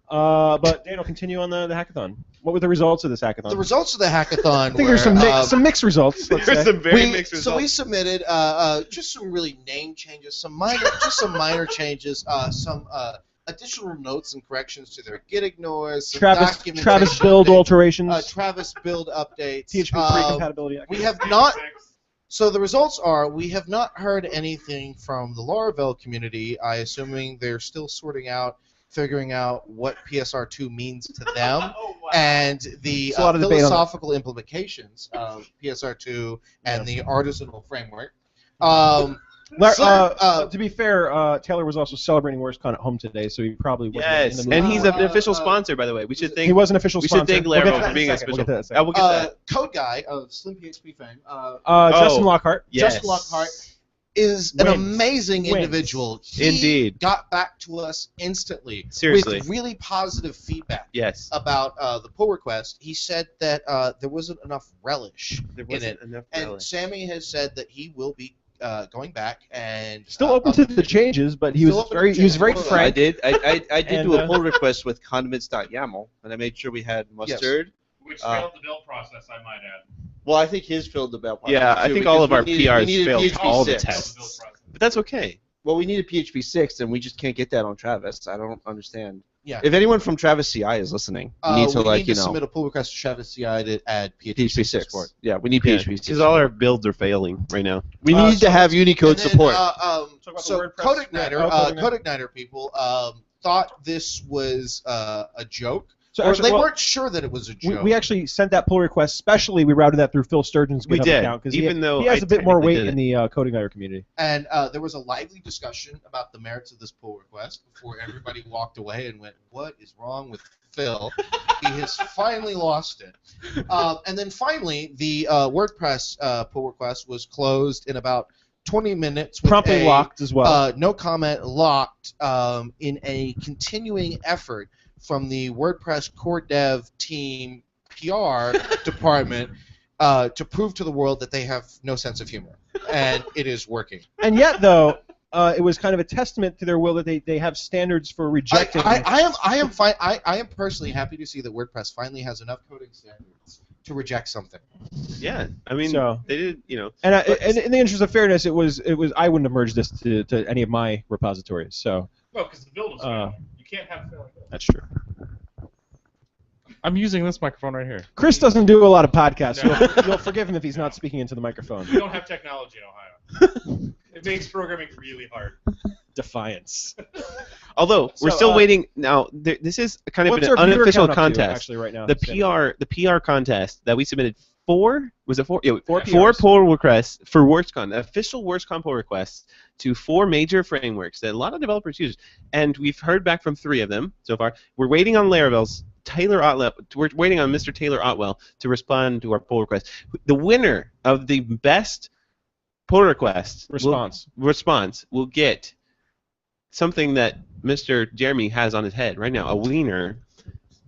[SPEAKER 3] But Daniel, continue on the hackathon. What were the results of this hackathon?
[SPEAKER 4] The results of the hackathon
[SPEAKER 3] I think there's some mixed results. Let's
[SPEAKER 1] There's
[SPEAKER 3] say.
[SPEAKER 1] some very mixed
[SPEAKER 4] So we
[SPEAKER 1] results.
[SPEAKER 4] submitted just some really name changes, some minor changes, some additional notes and corrections to their Git ignores, some
[SPEAKER 3] Travis
[SPEAKER 4] documentation
[SPEAKER 3] build
[SPEAKER 4] updates,
[SPEAKER 3] alterations,
[SPEAKER 4] Travis build updates.
[SPEAKER 3] PHP3 compatibility.
[SPEAKER 4] We have not. So the results are we have not heard anything from the Laravel community. I assuming they're still figuring out what PSR2 means to them, and the
[SPEAKER 3] There's a lot of debate on that.
[SPEAKER 4] philosophical implications of PSR2 and the artisanal framework.
[SPEAKER 3] To be fair, Taylor was also celebrating WurstCon at home today, so he probably wasn't in
[SPEAKER 1] Yes,
[SPEAKER 3] the mood.
[SPEAKER 1] and he's an official sponsor, by the way. We should thank.
[SPEAKER 3] He was an official
[SPEAKER 1] We
[SPEAKER 3] sponsor.
[SPEAKER 1] should thank
[SPEAKER 3] We'll get to
[SPEAKER 1] Laravel
[SPEAKER 3] that
[SPEAKER 1] for being
[SPEAKER 3] in
[SPEAKER 1] a
[SPEAKER 3] second.
[SPEAKER 1] special.
[SPEAKER 3] We'll get to that in a
[SPEAKER 1] We'll get that.
[SPEAKER 4] Code guy of Slim PHP fame,
[SPEAKER 3] Justin Lockhart.
[SPEAKER 1] Yes.
[SPEAKER 4] Justin Lockhart, is an
[SPEAKER 3] Wins.
[SPEAKER 4] amazing
[SPEAKER 3] Wins.
[SPEAKER 4] individual. He
[SPEAKER 1] Indeed.
[SPEAKER 4] got back to us instantly
[SPEAKER 1] Seriously.
[SPEAKER 4] with really positive feedback
[SPEAKER 1] Yes.
[SPEAKER 4] about the pull request. He said that there wasn't enough relish
[SPEAKER 1] There
[SPEAKER 4] in
[SPEAKER 1] wasn't
[SPEAKER 4] it,
[SPEAKER 1] enough
[SPEAKER 4] and
[SPEAKER 1] relish.
[SPEAKER 4] Sammy has said that he will be going back and
[SPEAKER 3] Still open to the changes, but he was
[SPEAKER 4] Still open to
[SPEAKER 3] very
[SPEAKER 4] changes.
[SPEAKER 3] very
[SPEAKER 4] I
[SPEAKER 2] I
[SPEAKER 3] frank.
[SPEAKER 2] did. I did
[SPEAKER 3] And,
[SPEAKER 2] do a pull request with condiments.yaml, and I made sure we had mustard.
[SPEAKER 5] Which failed the build process, I might add.
[SPEAKER 2] Well, I think his filled the bell.
[SPEAKER 1] Yeah, I
[SPEAKER 2] too,
[SPEAKER 1] think
[SPEAKER 2] because
[SPEAKER 1] all of
[SPEAKER 2] we
[SPEAKER 1] our
[SPEAKER 2] needed-
[SPEAKER 1] PRs
[SPEAKER 2] we needed
[SPEAKER 1] failed
[SPEAKER 2] PHP
[SPEAKER 1] all the
[SPEAKER 2] 6.
[SPEAKER 1] tests.
[SPEAKER 5] Build process.
[SPEAKER 1] But that's okay.
[SPEAKER 2] Well, we needed PHP 6, and we just can't get that on Travis. I don't understand.
[SPEAKER 4] Yeah.
[SPEAKER 2] If anyone from Travis CI is listening, we need to
[SPEAKER 4] we need to submit a pull request to Travis CI to add
[SPEAKER 2] PHP 6
[SPEAKER 4] support.
[SPEAKER 2] Yeah, we need PHP 6.
[SPEAKER 1] Because all our builds are failing right now.
[SPEAKER 2] We need to have Unicode
[SPEAKER 4] And then,
[SPEAKER 2] support.
[SPEAKER 3] about the
[SPEAKER 4] So
[SPEAKER 3] WordPress.
[SPEAKER 4] CodeIgniter,
[SPEAKER 3] Yeah,
[SPEAKER 4] CodeIgniter people thought this was a joke,
[SPEAKER 3] So
[SPEAKER 4] or
[SPEAKER 3] actually,
[SPEAKER 4] they
[SPEAKER 3] well,
[SPEAKER 4] weren't sure that it was a joke.
[SPEAKER 3] we actually sent that pull request specially. We routed that through Phil Sturgeon's
[SPEAKER 1] We
[SPEAKER 3] GitHub
[SPEAKER 1] did,
[SPEAKER 3] account because
[SPEAKER 1] even though
[SPEAKER 3] he has
[SPEAKER 1] I
[SPEAKER 3] a bit more
[SPEAKER 1] technically
[SPEAKER 3] weight
[SPEAKER 1] did
[SPEAKER 3] in the CodeIgniter community.
[SPEAKER 4] And there was a lively discussion about the merits of this pull request before everybody walked away and went, "What is wrong with Phil? He has finally lost it." And then finally, the WordPress pull request was closed in about 20 minutes. With
[SPEAKER 3] Promptly locked as well.
[SPEAKER 4] No comment locked in a continuing effort from the WordPress core dev team PR department to prove to the world that they have no sense of humor. And it is working.
[SPEAKER 3] And yet, though, it was kind of a testament to their will that they have standards for rejecting.
[SPEAKER 4] I am personally happy to see that WordPress finally has enough coding standards to reject something.
[SPEAKER 1] Yeah, I mean,
[SPEAKER 3] So-
[SPEAKER 1] they did,
[SPEAKER 3] And in the interest of fairness, it was I wouldn't have merged this to any of my repositories. So
[SPEAKER 5] Well, because the build was failing. You can't have failing build.
[SPEAKER 3] that's true.
[SPEAKER 5] I'm using this microphone right here.
[SPEAKER 3] Chris doesn't do a lot of podcasts.
[SPEAKER 5] No.
[SPEAKER 3] So you'll forgive him if he's not speaking into the microphone.
[SPEAKER 5] We don't have technology in Ohio. It makes programming really hard.
[SPEAKER 3] Defiance.
[SPEAKER 1] Although we're
[SPEAKER 3] So,
[SPEAKER 1] still waiting now. This is kind of
[SPEAKER 3] What's
[SPEAKER 1] an
[SPEAKER 3] our viewer
[SPEAKER 1] unofficial
[SPEAKER 3] count up to,
[SPEAKER 1] contest.
[SPEAKER 3] actually, right now?
[SPEAKER 1] The PR contest that we submitted four. Was it four? Yeah,
[SPEAKER 3] Four
[SPEAKER 1] four
[SPEAKER 3] PRs.
[SPEAKER 1] pull requests for WurstCon, official WurstCon pull requests to 4 major frameworks that a lot of developers use, and we've heard back from 3 of them so far. We're waiting on Laravel's Taylor Otwell. We're waiting on Mr. Taylor Otwell to respond to our poll request. The winner of the best poll request response will get something that Mr. Jeremy has on his head right now, a wiener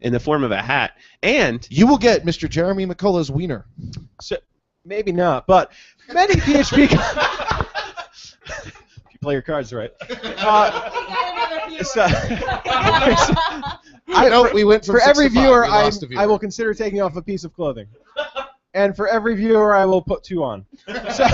[SPEAKER 1] in the form of a hat. And
[SPEAKER 4] You will get Mr. Jeremy McCullough's wiener.
[SPEAKER 3] So, maybe not, but many PHP. If you play your cards right. So,
[SPEAKER 4] We went from
[SPEAKER 3] for
[SPEAKER 4] 6
[SPEAKER 3] every
[SPEAKER 4] to 5.
[SPEAKER 3] viewer,
[SPEAKER 4] We lost a viewer.
[SPEAKER 3] I will consider taking off a piece of clothing. And for every viewer, I will put 2 on. So,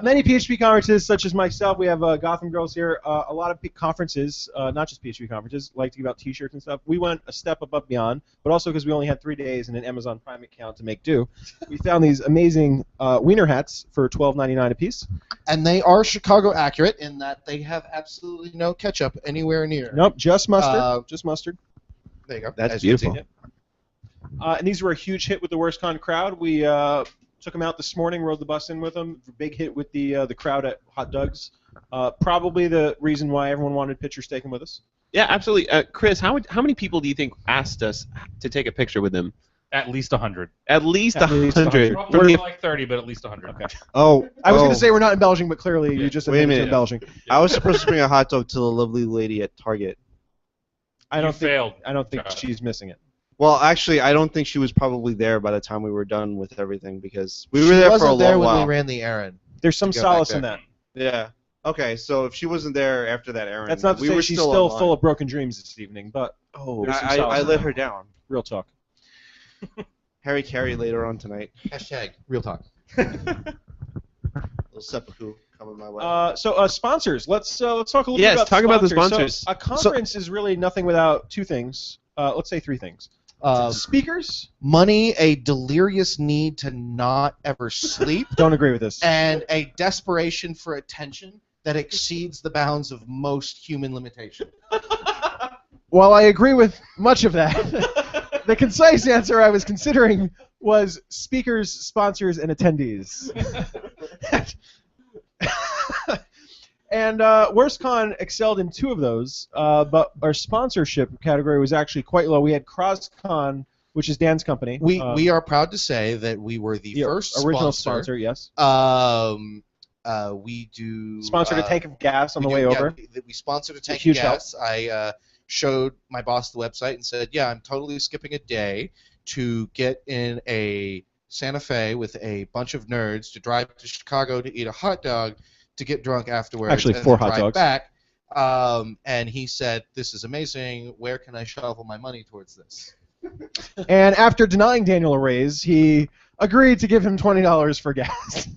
[SPEAKER 3] many PHP conferences, such as myself, we have Gotham Girls here. A lot of conferences, not just PHP conferences, like to give out T-shirts and stuff. We went a step above beyond, but also because we only had 3 days and an Amazon Prime account to make do, we found these amazing wiener hats for $12.99 a piece.
[SPEAKER 4] And they are Chicago accurate in that they have absolutely no ketchup anywhere near.
[SPEAKER 3] Nope, just mustard. Just mustard.
[SPEAKER 4] There you go.
[SPEAKER 1] That's
[SPEAKER 4] As you can
[SPEAKER 1] beautiful.
[SPEAKER 4] see.
[SPEAKER 3] And these were a huge hit with the WurstCon crowd. We took them out this morning, rode the bus in with them. Big hit with the crowd at Hot Doug's. Probably the reason why everyone wanted pictures taken with us.
[SPEAKER 1] yeah, absolutely. Chris, how many people do you think asked us to take a picture with them?
[SPEAKER 5] At least 100.
[SPEAKER 1] At least
[SPEAKER 3] At least
[SPEAKER 1] 100.
[SPEAKER 3] 100.
[SPEAKER 5] Probably more like 30, but at least 100.
[SPEAKER 3] Okay.
[SPEAKER 2] Oh,
[SPEAKER 3] I was going to say we're not embellishing, but clearly you just
[SPEAKER 2] Wait a
[SPEAKER 3] admitted to
[SPEAKER 2] minute.
[SPEAKER 3] embellishing.
[SPEAKER 2] I was supposed to bring a hot dog to the lovely lady at Target.
[SPEAKER 3] I don't
[SPEAKER 5] failed.
[SPEAKER 3] think
[SPEAKER 5] Josh.
[SPEAKER 3] she's missing it.
[SPEAKER 2] Well, actually, I don't think she was probably there by the time we were done with everything because we were
[SPEAKER 4] She
[SPEAKER 2] there for a
[SPEAKER 4] wasn't there
[SPEAKER 2] long
[SPEAKER 4] when
[SPEAKER 2] while.
[SPEAKER 4] we ran the errand.
[SPEAKER 3] There's some
[SPEAKER 4] Go back
[SPEAKER 3] solace
[SPEAKER 4] there.
[SPEAKER 3] in that.
[SPEAKER 2] Yeah. Okay, so if she wasn't there after that errand,
[SPEAKER 3] That's not to
[SPEAKER 2] we
[SPEAKER 3] say
[SPEAKER 2] were
[SPEAKER 3] she's
[SPEAKER 2] still
[SPEAKER 3] still
[SPEAKER 2] online.
[SPEAKER 3] full of broken dreams this evening, but there's some
[SPEAKER 2] I
[SPEAKER 3] solace in
[SPEAKER 2] let
[SPEAKER 3] that.
[SPEAKER 2] her down.
[SPEAKER 3] Real talk.
[SPEAKER 2] Harry Carey later on tonight.
[SPEAKER 4] Hashtag real talk.
[SPEAKER 2] Little seppuku coming my way.
[SPEAKER 3] So sponsors. Let's talk a little
[SPEAKER 1] Yes,
[SPEAKER 3] bit about
[SPEAKER 1] talk about the
[SPEAKER 3] sponsors.
[SPEAKER 1] sponsors.
[SPEAKER 3] So, a conference is really nothing without 2 things. Let's say 3 things. Speakers.
[SPEAKER 4] Money, a delirious need to not ever sleep,
[SPEAKER 3] Don't agree with this.
[SPEAKER 4] and a desperation for attention that exceeds the bounds of most human limitation.
[SPEAKER 3] While I agree with much of that, the concise answer I was considering was speakers, sponsors, and attendees. And WurstCon excelled in 2 of those, but our sponsorship category was actually quite low. We had CrossCon, which is Dan's company.
[SPEAKER 4] We are proud to say that we were the first
[SPEAKER 3] original sponsor. Yes.
[SPEAKER 4] We do
[SPEAKER 3] Sponsored a tank of gas on the
[SPEAKER 4] we
[SPEAKER 3] way
[SPEAKER 4] do-
[SPEAKER 3] over.
[SPEAKER 4] Yeah, we sponsored a tank of
[SPEAKER 3] huge help.
[SPEAKER 4] gas. I showed my boss the website and said, "Yeah, I'm totally skipping a day to get in a Santa Fe with a bunch of nerds to drive to Chicago to eat a hot dog, to get drunk afterwards,
[SPEAKER 3] Actually,
[SPEAKER 4] and
[SPEAKER 3] 4
[SPEAKER 4] then
[SPEAKER 3] hot
[SPEAKER 4] drive
[SPEAKER 3] dogs.
[SPEAKER 4] back." And he said, "This is amazing. Where can I shovel my money towards this?"
[SPEAKER 3] And after denying Daniel a raise, he agreed to give him $20 for gas.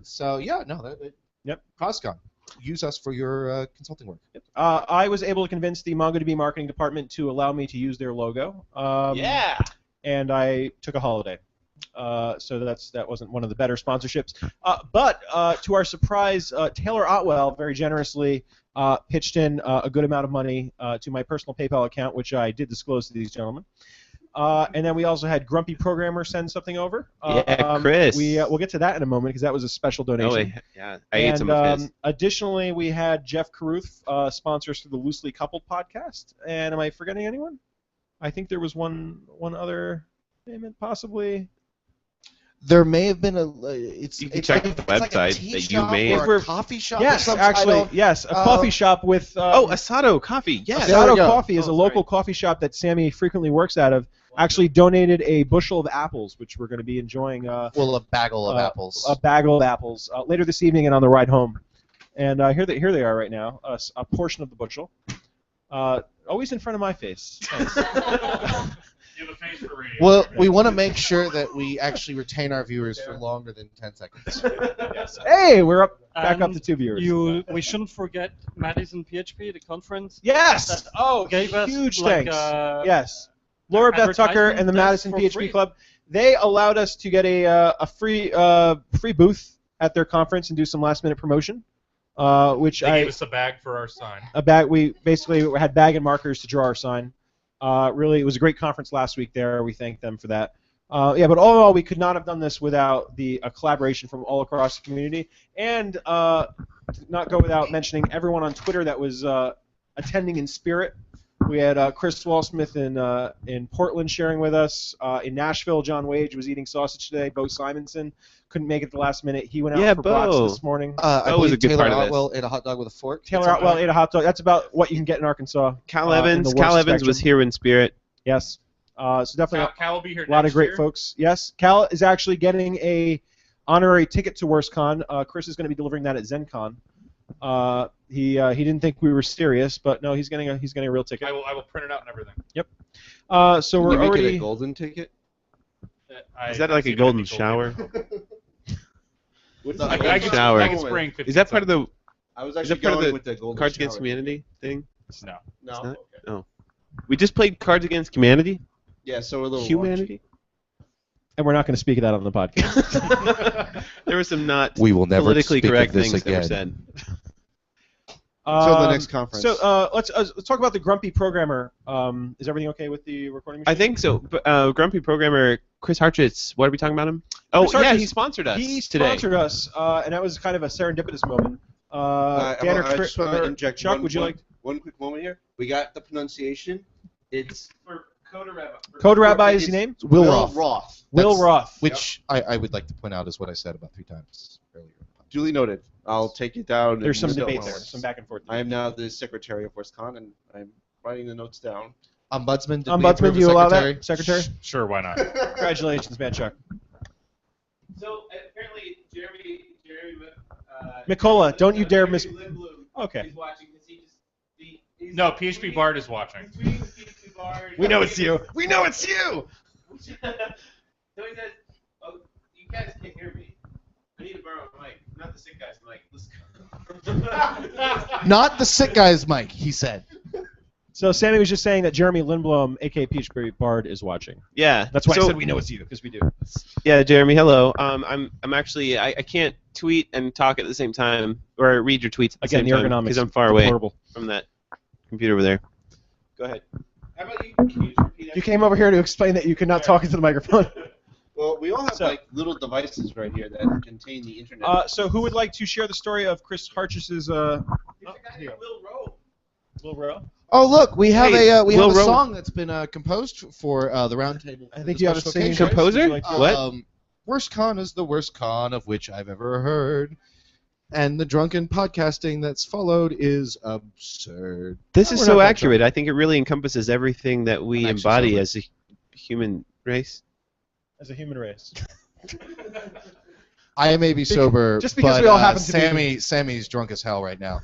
[SPEAKER 4] So yeah, no,
[SPEAKER 3] Yep.
[SPEAKER 4] CrossCon, use us for your consulting work.
[SPEAKER 3] I was able to convince the MongoDB marketing department to allow me to use their logo.
[SPEAKER 1] Yeah.
[SPEAKER 3] And I took a holiday. So that wasn't one of the better sponsorships. But to our surprise, Taylor Otwell very generously pitched in a good amount of money to my personal PayPal account, which I did disclose to these gentlemen. And then we also had Grumpy Programmer send something over.
[SPEAKER 1] Chris.
[SPEAKER 3] We'll get to that in a moment because that was a special donation.
[SPEAKER 1] I ate some of his.
[SPEAKER 3] Additionally, we had Jeff Carruth sponsor us through the Loosely Coupled podcast. And am I forgetting anyone? I think there was one other payment possibly.
[SPEAKER 4] There may have been
[SPEAKER 1] You can check the website that you may
[SPEAKER 4] or
[SPEAKER 1] have.
[SPEAKER 4] a coffee shop.
[SPEAKER 3] Yes,
[SPEAKER 4] or some
[SPEAKER 3] actually,
[SPEAKER 4] title.
[SPEAKER 3] yes, a coffee shop with.
[SPEAKER 1] Asado Coffee. Yes.
[SPEAKER 4] There we
[SPEAKER 3] Asado
[SPEAKER 4] go.
[SPEAKER 3] Coffee is a local coffee shop that Sammy frequently works out of. Actually, donated a bushel of apples, which we're going to be enjoying.
[SPEAKER 4] Well, a bagel of apples.
[SPEAKER 3] A bagel of apples later this evening and on the ride home. And here they are right now. A portion of the bushel. Always in front of my face.
[SPEAKER 5] You have a face for radio.
[SPEAKER 4] Well, we want to make sure that we actually retain our viewers for longer than 10 seconds.
[SPEAKER 3] Hey, we're back up to 2 viewers.
[SPEAKER 7] We shouldn't forget Madison PHP, the conference.
[SPEAKER 3] Yes. Oh,
[SPEAKER 7] Gave us
[SPEAKER 3] huge
[SPEAKER 7] like,
[SPEAKER 3] thanks. Yes. Laura Beth Tucker and the
[SPEAKER 7] advertisement
[SPEAKER 3] Madison
[SPEAKER 7] for
[SPEAKER 3] PHP
[SPEAKER 7] free.
[SPEAKER 3] Club. They allowed us to get a free booth at their conference and do some last minute promotion. Which
[SPEAKER 5] They gave us a bag for our sign.
[SPEAKER 3] we basically had bag and markers to draw our sign. Really, it was a great conference last week there. We thank them for that. But all in all, we could not have done this without a collaboration from all across the community, and not go without mentioning everyone on Twitter that was attending in spirit. We had Chris Wallsmith in Portland sharing with us. In Nashville, John Wage was eating sausage today. Bo Simonson couldn't make it at the last minute. He went out for brats this morning.
[SPEAKER 4] I
[SPEAKER 1] That was a
[SPEAKER 4] believe
[SPEAKER 1] good
[SPEAKER 4] Taylor
[SPEAKER 1] part of this.
[SPEAKER 4] Otwell ate a hot dog with a fork.
[SPEAKER 3] Taylor Otwell ate a hot dog. That's about what you can get in Arkansas.
[SPEAKER 1] Cal
[SPEAKER 3] in
[SPEAKER 1] Evans.
[SPEAKER 3] the
[SPEAKER 1] Cal
[SPEAKER 3] worst
[SPEAKER 1] Evans was
[SPEAKER 3] spectrum.
[SPEAKER 1] here in spirit.
[SPEAKER 3] Yes. So definitely
[SPEAKER 5] Cal will be here
[SPEAKER 3] a lot of
[SPEAKER 5] next
[SPEAKER 3] great
[SPEAKER 5] year.
[SPEAKER 3] folks. Yes. Cal is actually getting a honorary ticket to WurstCon. Chris is going to be delivering that at ZenCon. He didn't think we were serious, but no, he's getting a real ticket.
[SPEAKER 5] I will print it out and everything.
[SPEAKER 3] So
[SPEAKER 2] Can
[SPEAKER 3] we're
[SPEAKER 2] you make
[SPEAKER 3] already
[SPEAKER 2] it a golden ticket?
[SPEAKER 1] Is that like a golden shower?
[SPEAKER 2] What's
[SPEAKER 5] I,
[SPEAKER 2] the
[SPEAKER 5] I,
[SPEAKER 2] golden
[SPEAKER 5] could,
[SPEAKER 1] shower?
[SPEAKER 5] I could spring 50
[SPEAKER 1] Is that part of the
[SPEAKER 2] I was
[SPEAKER 1] Is
[SPEAKER 2] actually
[SPEAKER 1] that part of
[SPEAKER 2] going
[SPEAKER 1] the
[SPEAKER 2] with the golden
[SPEAKER 1] Cards Against
[SPEAKER 2] shower.
[SPEAKER 1] Humanity thing?
[SPEAKER 5] No.
[SPEAKER 2] No.
[SPEAKER 1] It's not?
[SPEAKER 2] Okay.
[SPEAKER 1] We just played Cards Against Humanity.
[SPEAKER 2] Yeah, so a little
[SPEAKER 1] Humanity.
[SPEAKER 3] and we're not going to speak of that on the podcast.
[SPEAKER 1] There were some not
[SPEAKER 4] We will never
[SPEAKER 1] politically
[SPEAKER 4] speak
[SPEAKER 1] correct
[SPEAKER 4] of this
[SPEAKER 1] things that were
[SPEAKER 4] again.
[SPEAKER 1] said.
[SPEAKER 2] Until the next conference.
[SPEAKER 3] So let's talk about the grumpy programmer. Is everything okay with the recording machine?
[SPEAKER 1] I think so. But, Grumpy programmer Chris Hartritz. What are we talking about him? Oh,
[SPEAKER 3] Chris
[SPEAKER 1] yeah,
[SPEAKER 3] Hartritz.
[SPEAKER 1] he sponsored us
[SPEAKER 3] He
[SPEAKER 1] today.
[SPEAKER 3] sponsored us, and that was kind of a serendipitous moment.
[SPEAKER 2] I
[SPEAKER 3] Dan or
[SPEAKER 2] just want to inject
[SPEAKER 3] Chuck,
[SPEAKER 2] one,
[SPEAKER 3] would you like
[SPEAKER 2] one quick moment here? We got the pronunciation. It's
[SPEAKER 3] Code Rabbi is your name?
[SPEAKER 4] Will Roth.
[SPEAKER 2] Roth.
[SPEAKER 3] Will
[SPEAKER 4] That's-
[SPEAKER 3] Roth.
[SPEAKER 4] Which I would like to point out is what I said about 3 times earlier.
[SPEAKER 2] Duly noted. I'll take it down.
[SPEAKER 3] There's some
[SPEAKER 2] and
[SPEAKER 3] debate
[SPEAKER 2] notes.
[SPEAKER 3] there, some back and forth.
[SPEAKER 2] I am now the secretary of WurstCon, and I'm writing the notes down.
[SPEAKER 4] Ombudsman, did we
[SPEAKER 3] Ombudsman,
[SPEAKER 4] approve
[SPEAKER 3] do you
[SPEAKER 4] a
[SPEAKER 3] allow
[SPEAKER 4] secretary?
[SPEAKER 3] that, Secretary?
[SPEAKER 5] Sure, why not?
[SPEAKER 3] Congratulations, man, Chuck.
[SPEAKER 1] So apparently Jeremy
[SPEAKER 3] Mikola, don't you dare miss. Okay.
[SPEAKER 1] He's watching because
[SPEAKER 5] No, PHP Bard is watching.
[SPEAKER 3] We know it's you. We know it's you.
[SPEAKER 1] So he says, "Oh, you guys can't hear me. I need to borrow a mic, not the sick guy's mic. Let's go."
[SPEAKER 4] Not the sick guy's mic, he said.
[SPEAKER 3] So Sammy was just saying that Jeremy Lindblom, aka Peachtree Bard, is watching.
[SPEAKER 1] Yeah,
[SPEAKER 3] That's why
[SPEAKER 1] so,
[SPEAKER 3] I said we know it's you, because we do.
[SPEAKER 1] Yeah, Jeremy, hello. I'm actually I can't tweet and talk at the same time or read your tweets at the
[SPEAKER 3] Again,
[SPEAKER 1] same
[SPEAKER 3] the
[SPEAKER 1] time
[SPEAKER 3] ergonomics.
[SPEAKER 1] because I'm far away
[SPEAKER 3] Deplorable.
[SPEAKER 1] from that computer over there. Go ahead. How about you? Can you just repeat
[SPEAKER 3] You came over here to explain that you could not talk into the microphone.
[SPEAKER 2] Well, we all have
[SPEAKER 3] So-
[SPEAKER 2] like little devices right here that contain the internet.
[SPEAKER 3] So who would like to share the story of Chris Hartris's Will Rowe?
[SPEAKER 4] Oh, look, we have
[SPEAKER 1] Hey,
[SPEAKER 4] a
[SPEAKER 1] Will Rowe-
[SPEAKER 4] song that's been composed for the roundtable.
[SPEAKER 3] I think you have a singing
[SPEAKER 4] occasion.
[SPEAKER 3] voice.
[SPEAKER 1] Composer?
[SPEAKER 3] Would you like to-
[SPEAKER 1] What?
[SPEAKER 4] Worst con is the worst con of which I've ever heard. And the drunken podcasting that's followed is absurd.
[SPEAKER 1] This
[SPEAKER 3] No,
[SPEAKER 1] is
[SPEAKER 3] we're
[SPEAKER 1] so
[SPEAKER 3] not that
[SPEAKER 1] accurate. I think it really encompasses everything that we
[SPEAKER 4] I'm actually
[SPEAKER 1] embody
[SPEAKER 4] sober.
[SPEAKER 1] as a human race.
[SPEAKER 3] As a human race.
[SPEAKER 4] I may be sober,
[SPEAKER 3] just because
[SPEAKER 4] but
[SPEAKER 3] we all happen to be-
[SPEAKER 4] Sammy's drunk as hell right now.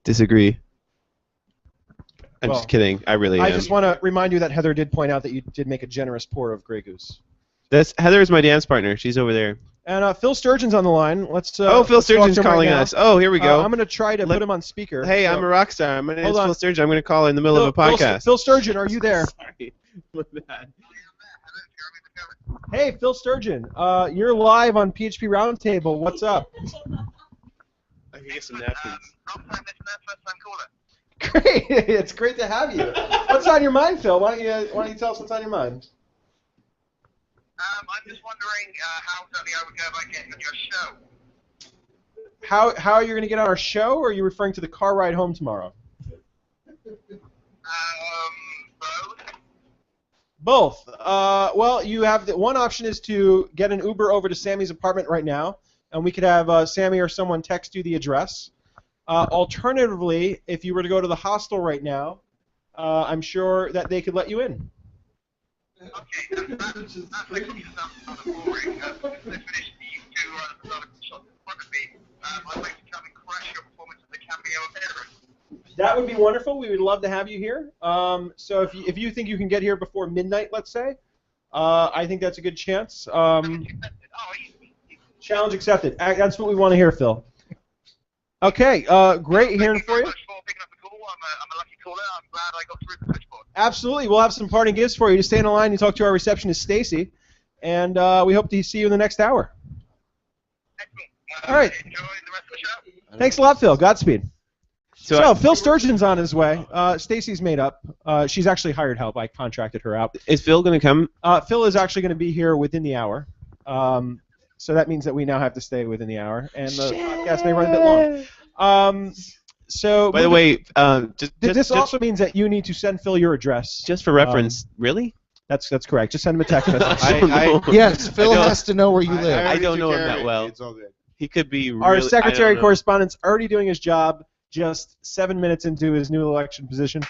[SPEAKER 1] Disagree. I'm
[SPEAKER 3] Well,
[SPEAKER 1] just kidding. I really
[SPEAKER 3] I
[SPEAKER 1] am.
[SPEAKER 3] just want to remind you that Heather did point out that you did make a generous pour of Grey Goose.
[SPEAKER 1] Heather is my dance partner. She's over there.
[SPEAKER 3] And Phil Sturgeon's on the line. Let's.
[SPEAKER 1] Phil
[SPEAKER 3] let's talk
[SPEAKER 1] Sturgeon's
[SPEAKER 3] to him right
[SPEAKER 1] calling
[SPEAKER 3] now.
[SPEAKER 1] us. Oh, here we go.
[SPEAKER 3] I'm going to try to
[SPEAKER 1] Let-
[SPEAKER 3] put him on speaker.
[SPEAKER 1] Hey,
[SPEAKER 3] So-
[SPEAKER 1] I'm a rock star. My name
[SPEAKER 3] Hold
[SPEAKER 1] is
[SPEAKER 3] on.
[SPEAKER 1] Phil Sturgeon. I'm going to call in the middle of a podcast.
[SPEAKER 3] Phil Sturgeon, are you there?
[SPEAKER 1] Sorry. My bad.
[SPEAKER 3] Hey, Phil Sturgeon, you're live on PHP Roundtable. What's up?
[SPEAKER 1] I can get some napkins.
[SPEAKER 3] Great, it's great to have you. What's on your mind, Phil? Why don't you tell us what's on your mind?
[SPEAKER 9] I'm just wondering how exactly I would go about getting on your show.
[SPEAKER 3] How are you going to get on our show, or are you referring to the car ride home tomorrow?
[SPEAKER 9] Both.
[SPEAKER 3] Both. Well, you have one option is to get an Uber over to Sammy's apartment right now, and we could have Sammy or someone text you the address. Alternatively, if you were to go to the hostel right now, I'm sure that they could let you in.
[SPEAKER 9] Okay, that's actually sounds rather boring. Just to finish you two another shot in front of me, I'd like to come and crash your performance of the cameo appearance.
[SPEAKER 3] That would be wonderful. We would love to have you here. So if you think you can get here before midnight, let's say, I think that's a good chance. Challenge accepted. That's what we want to hear, Phil. Okay, great hearing for you.
[SPEAKER 9] Thank you very much for picking up the call. I'm a lucky caller. I'm glad I got through the switchboard.
[SPEAKER 3] Absolutely. We'll have some parting gifts for you. Just stay on the line and talk to our receptionist, Stacy, and we hope to see you in the next hour.
[SPEAKER 9] Excellent.
[SPEAKER 3] All right.
[SPEAKER 9] Enjoy the rest of the show.
[SPEAKER 3] Thanks a lot, Phil. Godspeed.
[SPEAKER 1] So
[SPEAKER 3] So Phil Sturgeon's on his way. Stacy's made up. She's actually hired help. I contracted her out.
[SPEAKER 1] is Phil going to come?
[SPEAKER 3] Phil is actually going to be here within the hour. So that means that we now have to stay within the hour, and the podcast may run a bit long. So
[SPEAKER 1] By the way,
[SPEAKER 3] this also means that you need to send Phil your address.
[SPEAKER 1] just for reference, really?
[SPEAKER 3] That's correct. Just send him a text message.
[SPEAKER 4] Yes, Phil
[SPEAKER 1] don't-
[SPEAKER 4] has to know where you live.
[SPEAKER 1] I don't know him that well.
[SPEAKER 2] It's all good.
[SPEAKER 1] He could be really,
[SPEAKER 3] Our secretary
[SPEAKER 1] I don't know.
[SPEAKER 3] correspondent's already doing his job just 7 minutes into his new election position.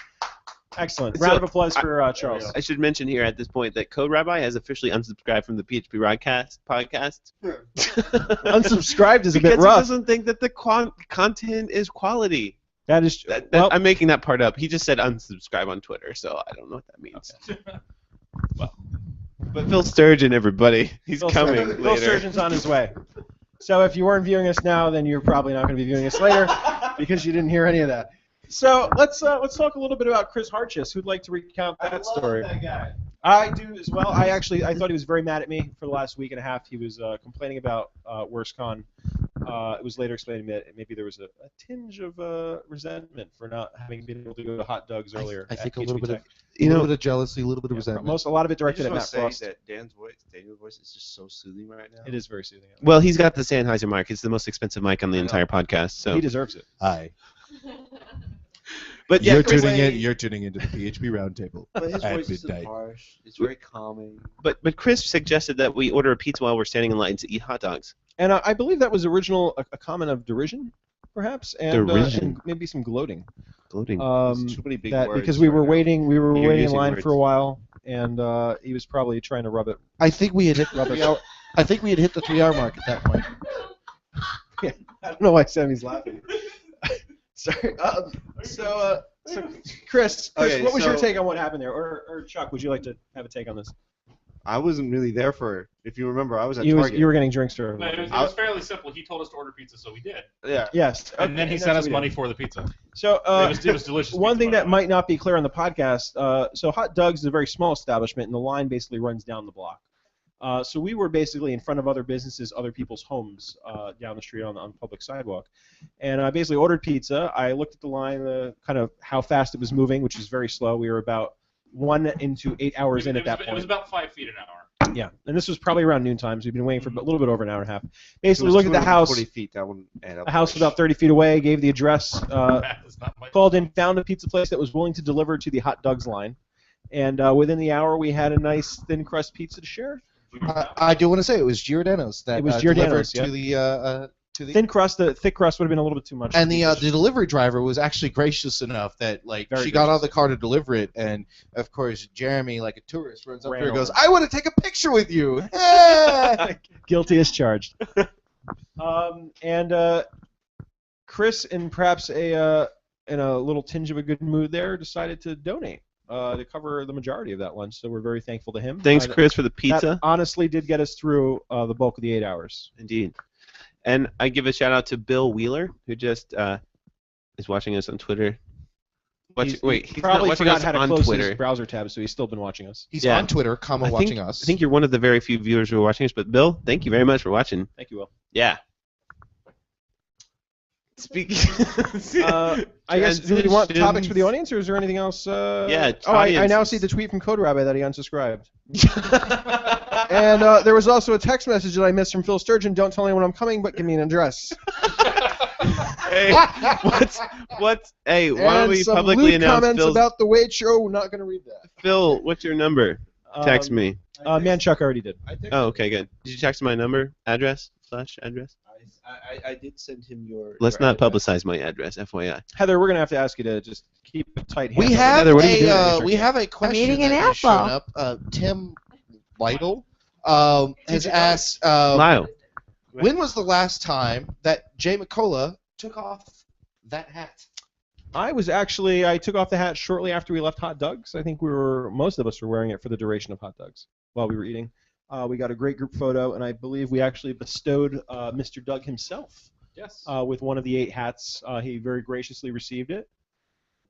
[SPEAKER 3] Excellent.
[SPEAKER 1] So,
[SPEAKER 3] Round of applause for Charles.
[SPEAKER 1] I should mention here at this point that Code Rabbi has officially unsubscribed from the PHP podcast.
[SPEAKER 3] Unsubscribed is a bit
[SPEAKER 1] Because
[SPEAKER 3] rough.
[SPEAKER 1] he doesn't think that the content is quality.
[SPEAKER 3] That is
[SPEAKER 1] That, I'm making that part up. He just said unsubscribe on Twitter, so I don't know what that means. But Phil Sturgeon, everybody, he's coming
[SPEAKER 3] Phil
[SPEAKER 1] later.
[SPEAKER 3] Sturgeon's on his way. So if you weren't viewing us now, then you're probably not going to be viewing us later because you didn't hear any of that. So let's talk a little bit about Chris Hartchis. Who'd like to recount that story?
[SPEAKER 1] that guy.
[SPEAKER 3] I do as well. I thought he was very mad at me for the last week and a half. He was complaining about WurstCon. It was later explained to me that maybe there was a tinge of resentment for not having been able to go to Hot Dogs earlier.
[SPEAKER 4] I think
[SPEAKER 3] at
[SPEAKER 4] a little
[SPEAKER 3] PHP
[SPEAKER 4] bit of
[SPEAKER 3] Tech.
[SPEAKER 4] a little bit of jealousy, a little bit of
[SPEAKER 3] Yeah,
[SPEAKER 4] resentment.
[SPEAKER 3] a lot of it directed at
[SPEAKER 2] I
[SPEAKER 3] Matt
[SPEAKER 2] just want
[SPEAKER 3] Frost.
[SPEAKER 2] to say that Daniel's voice is just so soothing right now.
[SPEAKER 3] It is very soothing.
[SPEAKER 1] Well, he's got the Sennheiser mic. It's the most expensive mic on the entire podcast. So,
[SPEAKER 3] He deserves it.
[SPEAKER 4] Hi.
[SPEAKER 1] but yeah,
[SPEAKER 2] You're
[SPEAKER 1] Chris,
[SPEAKER 2] tuning into the PHP Roundtable.
[SPEAKER 1] But his
[SPEAKER 2] at
[SPEAKER 1] voice
[SPEAKER 2] midnight.
[SPEAKER 1] harsh.
[SPEAKER 2] It's very calming.
[SPEAKER 1] But Chris suggested that we order a pizza while we're standing in line to eat hot dogs.
[SPEAKER 3] And I believe that was a comment of derision, perhaps, and
[SPEAKER 1] Derision.
[SPEAKER 3] maybe some gloating.
[SPEAKER 1] Gloating.
[SPEAKER 2] Too many big words
[SPEAKER 3] Because we were
[SPEAKER 2] right now.
[SPEAKER 3] waiting
[SPEAKER 1] You're
[SPEAKER 3] in
[SPEAKER 1] using
[SPEAKER 3] line
[SPEAKER 1] words.
[SPEAKER 3] for a while, and he was probably trying to rub it.
[SPEAKER 4] I think we had hit
[SPEAKER 3] Rub it.
[SPEAKER 4] I think we had hit the 3-hour mark at that point.
[SPEAKER 3] I don't know why Sammy's laughing. Sorry. So Chris,
[SPEAKER 2] Okay,
[SPEAKER 3] what was your
[SPEAKER 2] so-
[SPEAKER 3] take on what happened there? Or Chuck, would you like to have a take on this?
[SPEAKER 2] I wasn't really there for. If you remember, I was at
[SPEAKER 3] You
[SPEAKER 2] Target.
[SPEAKER 3] were getting drinks to
[SPEAKER 5] No, it
[SPEAKER 3] everyone.
[SPEAKER 5] was fairly simple. He told us to order pizza, so we did.
[SPEAKER 2] Yeah.
[SPEAKER 3] Yes.
[SPEAKER 5] And then he
[SPEAKER 3] that's
[SPEAKER 5] sent
[SPEAKER 3] what
[SPEAKER 5] us
[SPEAKER 3] we
[SPEAKER 5] money
[SPEAKER 3] did.
[SPEAKER 5] for the pizza.
[SPEAKER 3] So
[SPEAKER 5] It was delicious.
[SPEAKER 3] one
[SPEAKER 5] pizza,
[SPEAKER 3] thing
[SPEAKER 5] by
[SPEAKER 3] that
[SPEAKER 5] the way.
[SPEAKER 3] might not be clear on the podcast, so Hot Doug's is a very small establishment, and the line basically runs down the block. So we were basically in front of other businesses, other people's homes down the street on the public sidewalk. And I basically ordered pizza. I looked at the line, kind of how fast it was moving, which is very slow. We were about 1 into 8 hours in at that
[SPEAKER 5] It was
[SPEAKER 3] point.
[SPEAKER 5] about 5 feet an hour.
[SPEAKER 3] Yeah, and this was probably around noontime, so we've been waiting for a little bit over an hour and a half.
[SPEAKER 2] It
[SPEAKER 3] Basically,
[SPEAKER 2] was
[SPEAKER 3] looked at the house.
[SPEAKER 2] 240 feet. That wouldn't add up.
[SPEAKER 3] A house about 30 feet away, gave the address,
[SPEAKER 5] Math is not my
[SPEAKER 3] called in, found a pizza place that was willing to deliver to the Hot Doug's line. And within the hour, we had a nice thin crust pizza to share.
[SPEAKER 4] I do want to say it was Giordano's that
[SPEAKER 3] It was
[SPEAKER 4] delivered
[SPEAKER 3] Giordano's,
[SPEAKER 4] to the
[SPEAKER 3] Thin crust, the thick crust would have been a little bit too much.
[SPEAKER 4] and the delivery driver was actually gracious enough that
[SPEAKER 3] Very
[SPEAKER 4] she got out of
[SPEAKER 3] gracious.
[SPEAKER 4] the car to deliver it, and of course Jeremy, like a tourist, runs up
[SPEAKER 3] Ran
[SPEAKER 4] there and goes,
[SPEAKER 3] over.
[SPEAKER 4] "I want to take a picture with you." Hey!
[SPEAKER 3] Guilty as charged. And Chris, in perhaps in a little tinge of a good mood there, decided to donate to cover the majority of that lunch. So we're very thankful to him.
[SPEAKER 1] Thanks, Chris, for the pizza.
[SPEAKER 3] That honestly did get us through the bulk of the 8 hours.
[SPEAKER 1] Indeed. And I give a shout out to Bill Wheeler, who just is watching us on Twitter. He's
[SPEAKER 3] Probably
[SPEAKER 1] not watching
[SPEAKER 3] forgot
[SPEAKER 1] us
[SPEAKER 3] how to
[SPEAKER 1] on
[SPEAKER 3] close
[SPEAKER 1] Twitter.
[SPEAKER 3] his browser tab, so he's still been watching us.
[SPEAKER 4] He's
[SPEAKER 1] Yeah.
[SPEAKER 4] on Twitter, watching us.
[SPEAKER 1] I think you're one of the very few viewers who are watching us. But Bill, thank you very much for watching.
[SPEAKER 3] Thank you, Will.
[SPEAKER 1] Yeah. Speaking.
[SPEAKER 3] I guess, do we want topics for
[SPEAKER 1] Transitions.
[SPEAKER 3] the audience, or is there anything else?
[SPEAKER 1] Yeah,
[SPEAKER 3] Oh, I now
[SPEAKER 1] audiences.
[SPEAKER 3] see the tweet from Code Rabbi that he unsubscribed. And there was also a text message that I missed from Phil Sturgeon. Don't tell anyone I'm coming, but give me an address.
[SPEAKER 1] Hey, what's? Hey, why don't
[SPEAKER 3] And
[SPEAKER 1] we
[SPEAKER 3] some
[SPEAKER 1] publicly
[SPEAKER 3] lewd
[SPEAKER 1] announce
[SPEAKER 3] comments
[SPEAKER 1] Phil's?
[SPEAKER 3] about the Wade Show. Not going to read that.
[SPEAKER 1] Phil, what's your number? Text me.
[SPEAKER 3] Man, Chuck already did.
[SPEAKER 1] Oh, okay, good. Did you text my number, address, /address?
[SPEAKER 2] I did send him your.
[SPEAKER 1] Let's not publicize my address, FYI.
[SPEAKER 3] Heather, we're going to have to ask you to just keep a tight hand.
[SPEAKER 4] We
[SPEAKER 3] on
[SPEAKER 4] have
[SPEAKER 3] Heather, what are you doing?
[SPEAKER 4] a we have a question
[SPEAKER 8] eating an
[SPEAKER 4] that has shown
[SPEAKER 8] apple.
[SPEAKER 4] up. Tim Lytle has asked,
[SPEAKER 1] Lyle.
[SPEAKER 4] when was the last time that Jay McCullough took off that hat?
[SPEAKER 3] I took off the hat shortly after we left Hot Doug's. I think most of us were wearing it for the duration of Hot Doug's while we were eating. We got a great group photo, and I believe we actually bestowed Mr. Doug himself
[SPEAKER 5] Yes.
[SPEAKER 3] with one of the 8 hats. He very graciously received it.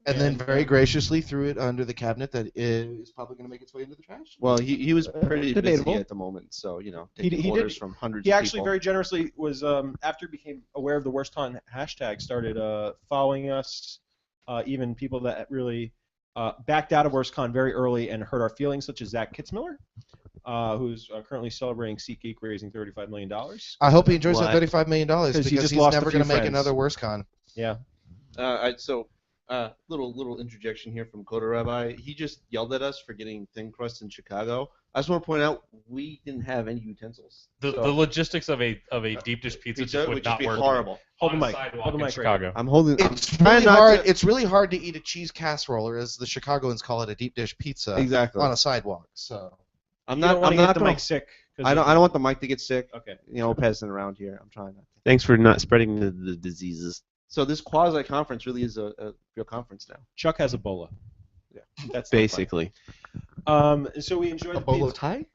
[SPEAKER 4] And then very graciously threw it under the cabinet that is probably going to make its way into the trash.
[SPEAKER 2] Well, he was pretty
[SPEAKER 3] debatable.
[SPEAKER 2] busy at the moment, so
[SPEAKER 3] He
[SPEAKER 2] taking
[SPEAKER 3] did-
[SPEAKER 2] orders from hundreds
[SPEAKER 3] He
[SPEAKER 2] of
[SPEAKER 3] actually
[SPEAKER 2] people.
[SPEAKER 3] very generously was, after he became aware of the WurstCon hashtag, started following us, even people that really backed out of WurstCon very early and hurt our feelings, such as Zach Kitzmiller, who's currently celebrating SeatGeek, raising $35 million.
[SPEAKER 4] I hope he enjoys
[SPEAKER 1] What?
[SPEAKER 4] that $35 million
[SPEAKER 3] 'Cause he
[SPEAKER 4] because
[SPEAKER 3] just
[SPEAKER 4] he's
[SPEAKER 3] lost a
[SPEAKER 4] never
[SPEAKER 3] few
[SPEAKER 4] going to make
[SPEAKER 3] friends.
[SPEAKER 4] another WurstCon.
[SPEAKER 3] Yeah.
[SPEAKER 2] Little interjection here from Coda Rabbi. He just yelled at us for getting thin crust in Chicago. I just want to point out we didn't have any utensils.
[SPEAKER 5] The logistics of a deep dish pizza just would not
[SPEAKER 2] be
[SPEAKER 5] work.
[SPEAKER 2] horrible.
[SPEAKER 3] Hold the
[SPEAKER 5] on a
[SPEAKER 3] mic.
[SPEAKER 5] sidewalk
[SPEAKER 3] Hold the
[SPEAKER 5] in
[SPEAKER 3] mic.
[SPEAKER 5] Chicago.
[SPEAKER 2] I'm holding.
[SPEAKER 4] It's
[SPEAKER 2] I'm
[SPEAKER 4] really
[SPEAKER 2] trying not
[SPEAKER 4] hard.
[SPEAKER 2] to-
[SPEAKER 4] It's really hard to eat a cheese casserole, or as the Chicagoans call it, a deep dish pizza,
[SPEAKER 2] Exactly.
[SPEAKER 4] on a sidewalk. So
[SPEAKER 2] I'm
[SPEAKER 3] You don't
[SPEAKER 2] not.
[SPEAKER 3] want
[SPEAKER 2] I'm
[SPEAKER 3] to get
[SPEAKER 2] not
[SPEAKER 3] the
[SPEAKER 2] gonna.
[SPEAKER 3] mic sick. 'cause
[SPEAKER 2] I don't want the mic to get sick.
[SPEAKER 3] Okay.
[SPEAKER 2] You know, passing around here. I'm trying not to.
[SPEAKER 1] Thanks for not spreading the diseases.
[SPEAKER 2] So this quasi conference really is a real conference now.
[SPEAKER 3] Chuck has Ebola.
[SPEAKER 2] Yeah.
[SPEAKER 3] That's not
[SPEAKER 1] Basically.
[SPEAKER 3] funny. So we enjoyed
[SPEAKER 4] a
[SPEAKER 3] the
[SPEAKER 4] bolo
[SPEAKER 3] pizza.
[SPEAKER 4] tie.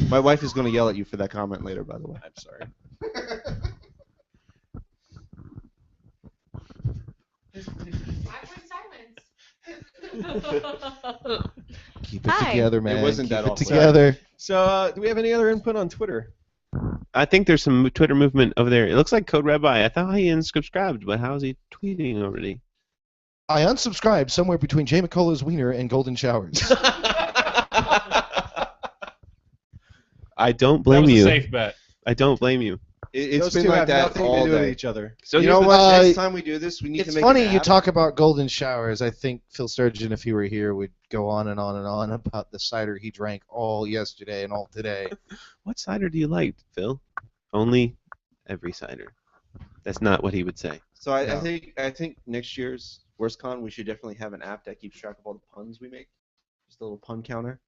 [SPEAKER 2] My wife is going to yell at you for that comment later, by the way.
[SPEAKER 3] I'm sorry.
[SPEAKER 4] Keep it
[SPEAKER 8] Hi.
[SPEAKER 4] together, man.
[SPEAKER 2] It wasn't
[SPEAKER 4] Keep
[SPEAKER 2] that
[SPEAKER 4] it
[SPEAKER 2] awful.
[SPEAKER 4] together.
[SPEAKER 3] So do we have any other input on Twitter?
[SPEAKER 1] I think there's some Twitter movement over there. It looks like Code Rabbi. I thought he unsubscribed, but how is he tweeting already?
[SPEAKER 4] I unsubscribed somewhere between Jay McCullough's wiener and golden showers.
[SPEAKER 1] I don't
[SPEAKER 5] That
[SPEAKER 1] blame
[SPEAKER 5] was a
[SPEAKER 1] you.
[SPEAKER 5] safe bet.
[SPEAKER 1] I don't blame you.
[SPEAKER 2] It's
[SPEAKER 3] Those
[SPEAKER 2] been
[SPEAKER 3] two
[SPEAKER 2] like
[SPEAKER 3] have
[SPEAKER 2] that
[SPEAKER 3] nothing
[SPEAKER 2] all
[SPEAKER 3] to do with
[SPEAKER 2] day.
[SPEAKER 3] each other.
[SPEAKER 1] So
[SPEAKER 2] You know
[SPEAKER 1] here's
[SPEAKER 2] what?
[SPEAKER 4] Uh,
[SPEAKER 2] Next time we do this, we need
[SPEAKER 4] It's
[SPEAKER 2] to make
[SPEAKER 4] funny
[SPEAKER 2] it
[SPEAKER 4] you
[SPEAKER 2] happen.
[SPEAKER 4] talk about golden showers. I think Phil Sturgeon, if he were here, would go on and on and on about the cider he drank all yesterday and all today.
[SPEAKER 1] What cider do you like, Phil? Only every cider. That's not what he would say.
[SPEAKER 2] So I
[SPEAKER 4] No.
[SPEAKER 2] think next year's WurstCon we should definitely have an app that keeps track of all the puns we make. Just a little pun counter.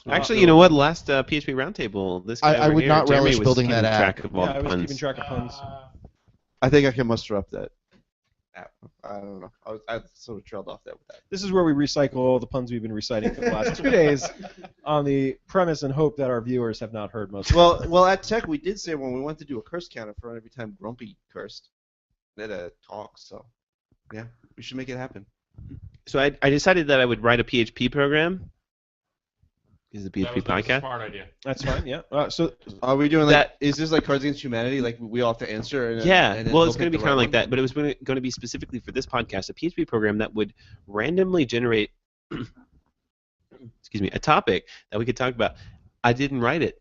[SPEAKER 1] Actually, you know what? Last PHP Roundtable, this guy
[SPEAKER 4] I
[SPEAKER 1] over
[SPEAKER 4] would
[SPEAKER 1] here,
[SPEAKER 4] not
[SPEAKER 1] Jeremy,
[SPEAKER 4] relish
[SPEAKER 1] was
[SPEAKER 4] building
[SPEAKER 1] keeping
[SPEAKER 4] that app.
[SPEAKER 1] track of all
[SPEAKER 3] Yeah,
[SPEAKER 1] the
[SPEAKER 3] I was
[SPEAKER 1] puns.
[SPEAKER 3] keeping track of puns.
[SPEAKER 2] I think I can muster up that app. I don't know. I sort of trailed off that with that.
[SPEAKER 3] This is where we recycle all the puns we've been reciting for the last 2 days on the premise and hope that our viewers have not heard most of it.
[SPEAKER 2] Well, at Tech we did say when we went to do a curse counter for every time Grumpy cursed, they had a talk. So yeah, we should make it happen.
[SPEAKER 1] So I decided that I would write a PHP program. Is the PHP
[SPEAKER 5] That was a
[SPEAKER 1] podcast?
[SPEAKER 5] smart idea.
[SPEAKER 3] That's fine, yeah. So
[SPEAKER 2] Are we doing like?
[SPEAKER 1] That-
[SPEAKER 2] Is this like Cards Against Humanity? Like we all have to answer? And
[SPEAKER 1] Yeah,
[SPEAKER 2] and then
[SPEAKER 1] well,
[SPEAKER 2] they'll
[SPEAKER 1] it's going
[SPEAKER 2] pick
[SPEAKER 1] to be
[SPEAKER 2] the
[SPEAKER 1] kind of
[SPEAKER 2] right
[SPEAKER 1] like
[SPEAKER 2] one?
[SPEAKER 1] that, but it was going to be specifically for this podcast, a PHP program that would randomly generate, excuse me, a topic that we could talk about. I didn't write it,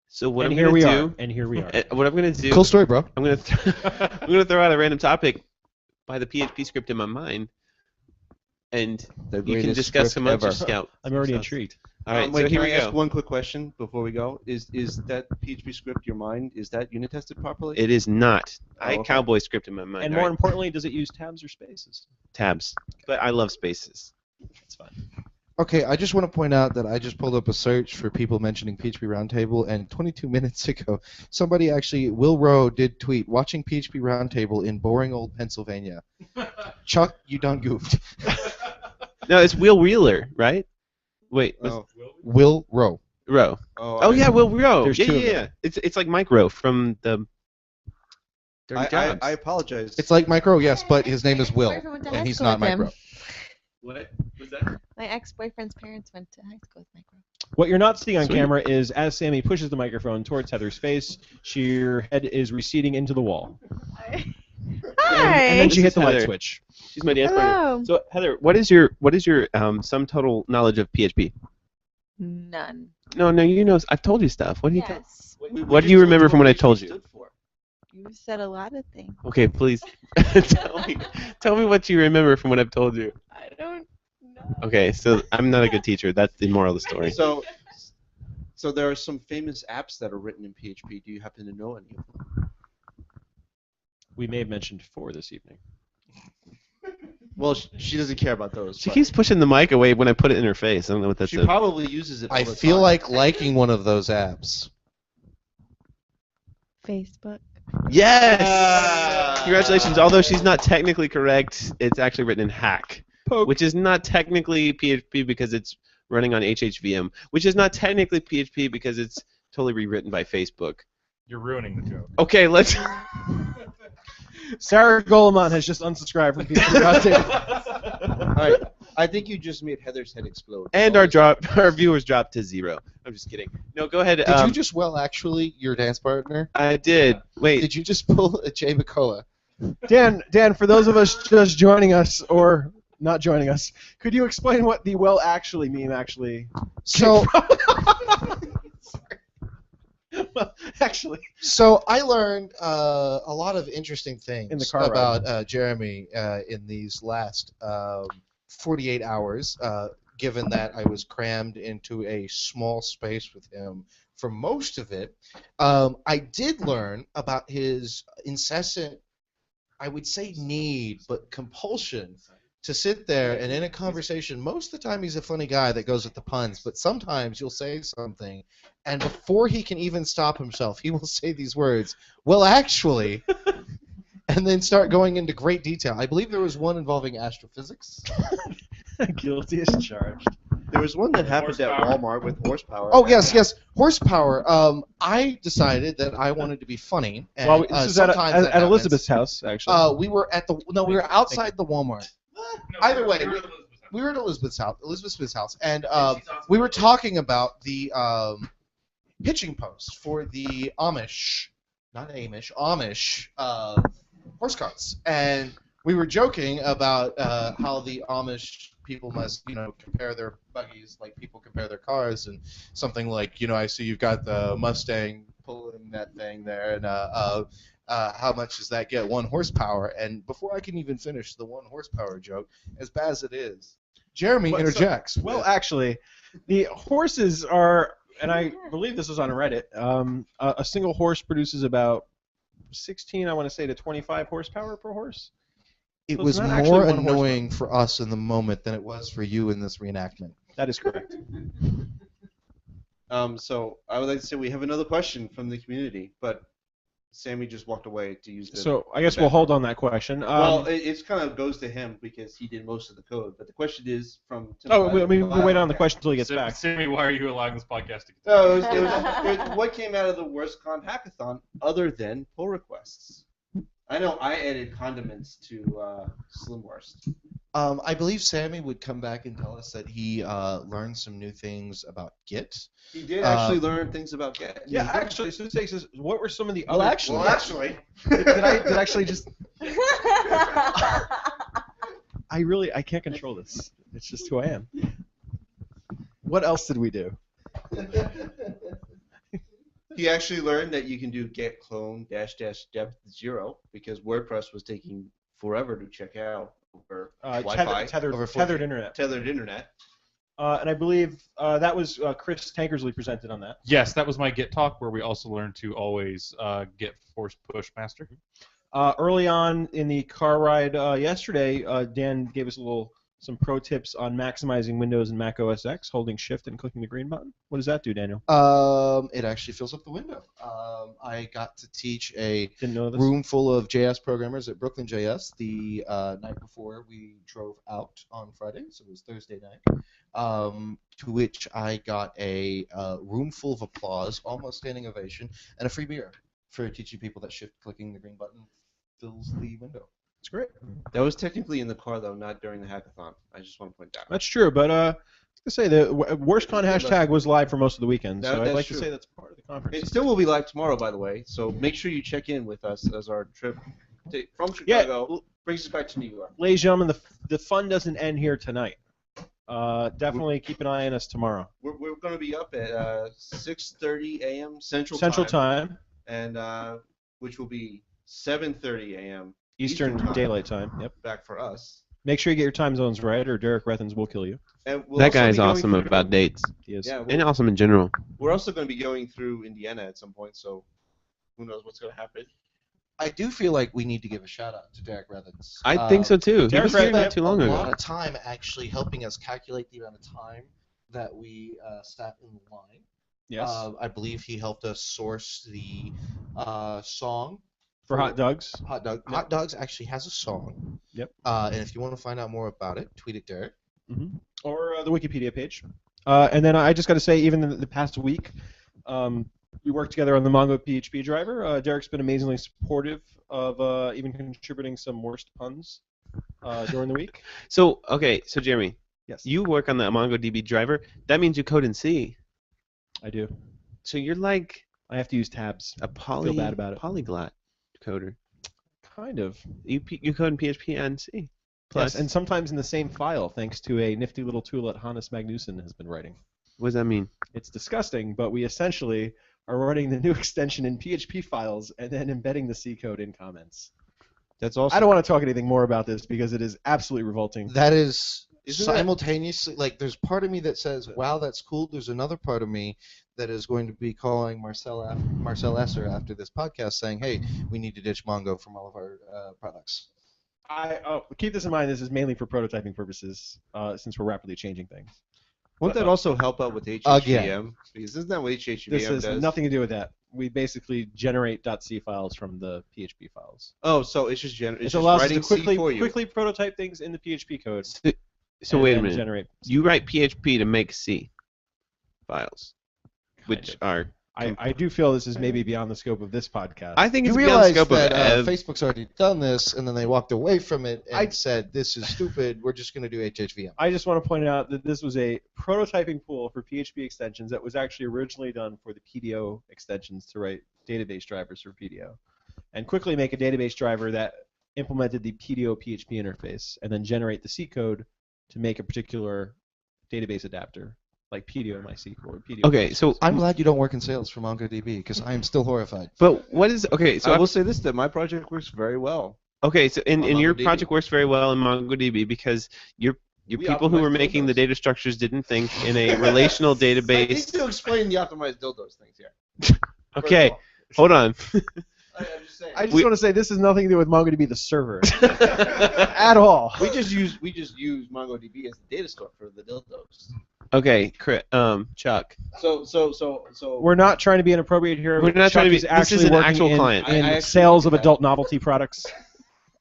[SPEAKER 1] so what
[SPEAKER 3] and
[SPEAKER 1] I'm
[SPEAKER 3] here
[SPEAKER 1] going
[SPEAKER 3] we
[SPEAKER 1] to
[SPEAKER 3] are.
[SPEAKER 1] do,
[SPEAKER 3] And here we are.
[SPEAKER 1] what I'm going to do,
[SPEAKER 4] Cool story, bro.
[SPEAKER 1] I'm going to throw out a random topic by the PHP script in my mind, and
[SPEAKER 2] The
[SPEAKER 1] you can
[SPEAKER 2] greatest
[SPEAKER 1] discuss
[SPEAKER 2] script
[SPEAKER 1] amongst
[SPEAKER 2] ever.
[SPEAKER 1] your scout.
[SPEAKER 3] I'm already
[SPEAKER 1] So-
[SPEAKER 3] intrigued.
[SPEAKER 1] All right,
[SPEAKER 2] Wait,
[SPEAKER 1] so here
[SPEAKER 2] can
[SPEAKER 1] we
[SPEAKER 2] I ask
[SPEAKER 1] go.
[SPEAKER 2] one quick question before we go? Is that PHP script your mind? Is that unit tested properly?
[SPEAKER 1] It is not. I
[SPEAKER 2] okay.
[SPEAKER 1] cowboy script in my mind.
[SPEAKER 3] And
[SPEAKER 1] All
[SPEAKER 3] more
[SPEAKER 1] right,
[SPEAKER 3] importantly, does it use tabs or spaces?
[SPEAKER 1] tabs, but I love spaces.
[SPEAKER 3] That's fine.
[SPEAKER 4] Okay, I just want to point out that I just pulled up a search for people mentioning PHP Roundtable, and 22 minutes ago, somebody actually, Will Rowe did tweet, watching PHP Roundtable in boring old Pennsylvania. Chuck, you done goofed.
[SPEAKER 1] No, it's Will Wheeler, right? Wait, was
[SPEAKER 2] Oh.
[SPEAKER 4] Will Rowe.
[SPEAKER 1] Rowe.
[SPEAKER 2] Oh,
[SPEAKER 1] Yeah, Will Rowe.
[SPEAKER 3] There's
[SPEAKER 1] Yeah,
[SPEAKER 3] two of
[SPEAKER 1] yeah,
[SPEAKER 3] them.
[SPEAKER 1] yeah. It's like Mike Rowe from the Dirty Jobs.
[SPEAKER 2] I apologize.
[SPEAKER 4] It's like Mike Rowe, yes, but his name is Will,
[SPEAKER 8] Boyfriend went to high
[SPEAKER 4] and he's
[SPEAKER 8] school
[SPEAKER 4] not
[SPEAKER 8] with
[SPEAKER 4] Mike
[SPEAKER 8] him.
[SPEAKER 4] Rowe.
[SPEAKER 1] What was that?
[SPEAKER 8] My ex-boyfriend's parents went to high school with Mike Rowe.
[SPEAKER 3] What you're not seeing on
[SPEAKER 1] Sweet.
[SPEAKER 3] camera is as Sammy pushes the microphone towards Heather's face, her head is receding into the wall.
[SPEAKER 8] Hi.
[SPEAKER 3] And then she
[SPEAKER 1] This
[SPEAKER 3] hit
[SPEAKER 1] is
[SPEAKER 3] the light
[SPEAKER 1] Heather.
[SPEAKER 3] switch.
[SPEAKER 1] She's my dance partner.
[SPEAKER 8] Hello.
[SPEAKER 1] So Heather, what is your sum total knowledge of PHP?
[SPEAKER 8] None.
[SPEAKER 1] No, you know, I've told you stuff. What do you tell?
[SPEAKER 8] Yes.
[SPEAKER 1] What do you remember from what I told you?
[SPEAKER 8] You said a lot of things.
[SPEAKER 1] Okay, please tell me what you remember from what I've told you.
[SPEAKER 8] I don't know.
[SPEAKER 1] Okay, so I'm not a good teacher. That's the moral of the story.
[SPEAKER 2] So there are some famous apps that are written in PHP. Do you happen to know any of them?
[SPEAKER 3] We may have mentioned 4 this evening.
[SPEAKER 2] Well, she doesn't care about those.
[SPEAKER 1] She
[SPEAKER 2] but
[SPEAKER 1] keeps pushing the mic away when I put it in her face. I don't know what that's.
[SPEAKER 2] she probably uses it.
[SPEAKER 4] I
[SPEAKER 2] all the
[SPEAKER 4] feel
[SPEAKER 2] time.
[SPEAKER 4] like liking one of those apps.
[SPEAKER 8] Facebook.
[SPEAKER 1] Yes! Congratulations. Although she's not technically correct, it's actually written in Hack, which is not technically PHP because it's running on HHVM, which is not technically PHP because it's totally rewritten by Facebook.
[SPEAKER 5] You're ruining the joke.
[SPEAKER 1] Okay, let's.
[SPEAKER 3] Sarah Golemon has just unsubscribed from PHP Roundtable.
[SPEAKER 2] All right. I think you just made Heather's head explode.
[SPEAKER 1] And our viewers dropped to 0. I'm just kidding. No, go ahead.
[SPEAKER 4] Did you just actually your dance partner?
[SPEAKER 1] I did. Wait.
[SPEAKER 4] Did you just pull a Jay McCullough?
[SPEAKER 3] Dan, for those of us just joining us or not joining us, could you explain what the well actually meme actually?
[SPEAKER 4] So
[SPEAKER 3] Actually.
[SPEAKER 4] So I learned a lot of interesting things
[SPEAKER 3] In the car
[SPEAKER 4] about Jeremy in these last 48 hours, given that I was crammed into a small space with him for most of it. I did learn about his incessant, I would say need, but compulsion to sit there and in a conversation, most of the time he's a funny guy that goes with the puns, but sometimes you'll say something, and before he can even stop himself, he will say these words, well, actually, and then start going into great detail. I believe there was one involving astrophysics.
[SPEAKER 3] Guilty as charged.
[SPEAKER 2] There was one that happened at
[SPEAKER 5] Horsepower.
[SPEAKER 2] Walmart with horsepower.
[SPEAKER 4] Oh, yes, horsepower. I decided that I wanted to be funny. And,
[SPEAKER 3] Well, this is
[SPEAKER 4] sometimes that
[SPEAKER 3] at
[SPEAKER 4] happens.
[SPEAKER 3] Elizabeth's house, actually.
[SPEAKER 4] We were outside the Walmart. Either way, we were at Elizabeth's Smith's house, and we were talking about the hitching post for the Amish horse carts, and we were joking about how the Amish people must, compare their buggies like people compare their cars, and something like, I see you've got the Mustang pulling that thing there, and how much does that get? 1 horsepower. And before I can even finish the 1 horsepower joke, as bad as it is, Jeremy interjects.
[SPEAKER 3] Well, actually, the horses are, and I believe this was on Reddit, a single horse produces about 16, I want to say, to 25 horsepower per horse.
[SPEAKER 4] It
[SPEAKER 3] So
[SPEAKER 4] was
[SPEAKER 3] it's not actually
[SPEAKER 4] more
[SPEAKER 3] 1 horsepower.
[SPEAKER 4] annoying for us in the moment than it was for you in this reenactment.
[SPEAKER 3] That is correct.
[SPEAKER 2] So I would like to say we have another question from the community, but Sammy just walked away to use the.
[SPEAKER 3] So I guess we'll hold on that question.
[SPEAKER 2] Well, it kind of goes to him because he did most of the code, but the question is from.
[SPEAKER 3] we'll wait on the question until he gets back.
[SPEAKER 5] Sammy, why are you allowing this podcast to continue?
[SPEAKER 2] No, it was what came out of the WurstCon hackathon other than pull requests. I know I added condiments to Slim Worst.
[SPEAKER 4] I believe Sammy would come back and tell us that he learned some new things about Git.
[SPEAKER 2] He did actually learn things about Git.
[SPEAKER 3] Yeah, actually, so this is what were some of the
[SPEAKER 2] Well,
[SPEAKER 3] other...
[SPEAKER 2] actually.
[SPEAKER 3] Did I actually just... I can't control this. It's just who I am. What else did we do?
[SPEAKER 2] He actually learned that you can do get clone --depth0 because WordPress was taking forever to check out over Wi-Fi,
[SPEAKER 3] tethered internet.
[SPEAKER 2] tethered internet.
[SPEAKER 3] And I believe that was Chris Tankersley presented on that.
[SPEAKER 5] Yes, that was my Git talk where we also learned to always Git force push master.
[SPEAKER 3] Early on in the car ride yesterday, Dan gave us some pro tips on maximizing Windows and Mac OS X, holding Shift and clicking the green button. What does that do, Daniel?
[SPEAKER 4] It actually fills up the window. I got to teach a
[SPEAKER 3] Didn't know this.
[SPEAKER 4] room full of JS programmers at Brooklyn JS the night before we drove out on Friday, so it was Thursday night, to which I got a room full of applause, almost standing ovation, and a free beer for teaching people that Shift clicking the green button fills the window.
[SPEAKER 3] It's great.
[SPEAKER 2] That was technically in the car though, not during the hackathon. I just want to point that out.
[SPEAKER 3] That's true, but I was going to say the WurstCon hashtag was live for most of the weekend, so I'd
[SPEAKER 2] That's
[SPEAKER 3] like
[SPEAKER 2] true.
[SPEAKER 3] to say that's part of the conference.
[SPEAKER 2] It still will be live tomorrow, by the way. So make sure you check in with us as our trip from
[SPEAKER 3] Yeah,
[SPEAKER 2] Chicago brings us back to New York.
[SPEAKER 3] ladies and gentlemen, the fun doesn't end here tonight. Definitely keep an eye on us tomorrow.
[SPEAKER 2] We're going to be up at 6:30 a.m. Central
[SPEAKER 3] Time,
[SPEAKER 2] and which will be 7:30 a.m.
[SPEAKER 3] Eastern
[SPEAKER 2] Time.
[SPEAKER 3] Daylight Time. Yep.
[SPEAKER 2] back for us.
[SPEAKER 3] Make sure you get your time zones right, or Derek Rethens will kill you.
[SPEAKER 2] And we'll
[SPEAKER 1] That
[SPEAKER 2] also
[SPEAKER 1] guy's
[SPEAKER 2] be going
[SPEAKER 1] awesome
[SPEAKER 2] through-
[SPEAKER 1] about dates.
[SPEAKER 3] He is.
[SPEAKER 2] Yeah,
[SPEAKER 1] And awesome in general.
[SPEAKER 2] we're also going to be going through Indiana at some point, so who knows what's going to happen.
[SPEAKER 4] I do feel like we need to give a shout out to Derek Rethens.
[SPEAKER 1] I think so too. He
[SPEAKER 3] Derek
[SPEAKER 1] was here
[SPEAKER 3] Redmond-
[SPEAKER 1] not too long
[SPEAKER 4] a
[SPEAKER 1] ago.
[SPEAKER 4] lot of time actually helping us calculate the amount of time that we sat in the line.
[SPEAKER 3] Yes.
[SPEAKER 4] I believe he helped us source the song
[SPEAKER 3] For hot dogs.
[SPEAKER 4] Hot Dogs actually has a song.
[SPEAKER 3] Yep.
[SPEAKER 4] And if you want to find out more about it, tweet at Derek.
[SPEAKER 3] Or the Wikipedia page. And then I just got to say, even in the past week, we worked together on the Mongo PHP driver. Derek's been amazingly supportive of even contributing some worst puns during the week.
[SPEAKER 1] So Jeremy,
[SPEAKER 3] Yes.
[SPEAKER 1] you work on the MongoDB driver. That means you code in C.
[SPEAKER 3] I do.
[SPEAKER 1] So you're like
[SPEAKER 3] I have to use tabs.
[SPEAKER 1] a
[SPEAKER 3] Feel bad about it.
[SPEAKER 1] polyglot coder.
[SPEAKER 3] Kind of.
[SPEAKER 1] You code in PHP and C. Plus,
[SPEAKER 3] Yes, and sometimes in the same file, thanks to a nifty little tool that Hannes Magnussen has been writing.
[SPEAKER 1] what does that mean?
[SPEAKER 3] It's disgusting, but we essentially are running the new extension in PHP files and then embedding the C code in comments.
[SPEAKER 2] That's awesome.
[SPEAKER 3] I don't want to talk anything more about this because it is absolutely revolting.
[SPEAKER 4] That is
[SPEAKER 2] Isn't that-
[SPEAKER 4] simultaneously like there's part of me that says, "Wow, that's cool." There's another part of me that is going to be calling Marcel Esser after this podcast, saying, "Hey, we need to ditch Mongo from all of our products."
[SPEAKER 3] Keep this in mind. This is mainly for prototyping purposes, since we're rapidly changing things.
[SPEAKER 2] Won't that also help out with HHVM? Because isn't that what HHVM
[SPEAKER 3] This has
[SPEAKER 2] does?
[SPEAKER 3] nothing to do with that. We basically generate .c files from the PHP files.
[SPEAKER 2] Oh, so it's just
[SPEAKER 3] It
[SPEAKER 2] just
[SPEAKER 3] allows us
[SPEAKER 2] writing
[SPEAKER 3] to
[SPEAKER 2] C for you.
[SPEAKER 3] quickly prototype things in the PHP code.
[SPEAKER 1] So
[SPEAKER 3] and
[SPEAKER 1] wait a
[SPEAKER 3] then
[SPEAKER 1] minute.
[SPEAKER 3] Generate.
[SPEAKER 1] You write PHP to make C files, which
[SPEAKER 3] Kind
[SPEAKER 1] are.
[SPEAKER 3] I do feel this is maybe beyond the scope of this podcast.
[SPEAKER 1] I think
[SPEAKER 4] You
[SPEAKER 1] it's beyond the
[SPEAKER 4] realize
[SPEAKER 1] scope of
[SPEAKER 4] that Facebook's already done this, and then they walked away from it and
[SPEAKER 3] I-
[SPEAKER 4] said, "This is stupid. We're just going to do HHVM."
[SPEAKER 3] I just want to point out that this was a prototyping tool for PHP extensions that was actually originally done for the PDO extensions to write database drivers for PDO, and quickly make a database driver that implemented the PDO PHP interface, and then generate the C code to make a particular database adapter, like PDO MySQL or PDO.
[SPEAKER 1] Okay, so
[SPEAKER 4] I'm glad you don't work in sales for MongoDB because I am still horrified.
[SPEAKER 1] but what is okay? So
[SPEAKER 2] So I will say this: that my project works very well.
[SPEAKER 1] okay, so and your
[SPEAKER 2] MongoDB.
[SPEAKER 1] project works very well in MongoDB because your
[SPEAKER 2] We
[SPEAKER 1] people who were
[SPEAKER 2] optimized
[SPEAKER 1] making the
[SPEAKER 2] dildos.
[SPEAKER 1] data structures didn't think in a relational
[SPEAKER 2] I need
[SPEAKER 1] database.
[SPEAKER 2] to explain the optimized dildos things here.
[SPEAKER 1] Okay, hold on.
[SPEAKER 2] I'm just saying.
[SPEAKER 3] I just want to say this has nothing to do with MongoDB, the server, at all.
[SPEAKER 2] we just use MongoDB as the data store for the dildos.
[SPEAKER 1] Okay, Chuck.
[SPEAKER 2] So
[SPEAKER 3] We're not trying to be inappropriate here.
[SPEAKER 1] We're not
[SPEAKER 3] Chuck
[SPEAKER 1] trying to be-
[SPEAKER 3] is
[SPEAKER 1] this
[SPEAKER 3] actually
[SPEAKER 1] is an
[SPEAKER 3] working
[SPEAKER 1] actual
[SPEAKER 3] in,
[SPEAKER 1] client.
[SPEAKER 3] in
[SPEAKER 2] I actually
[SPEAKER 3] sales of
[SPEAKER 2] do that.
[SPEAKER 3] adult novelty products.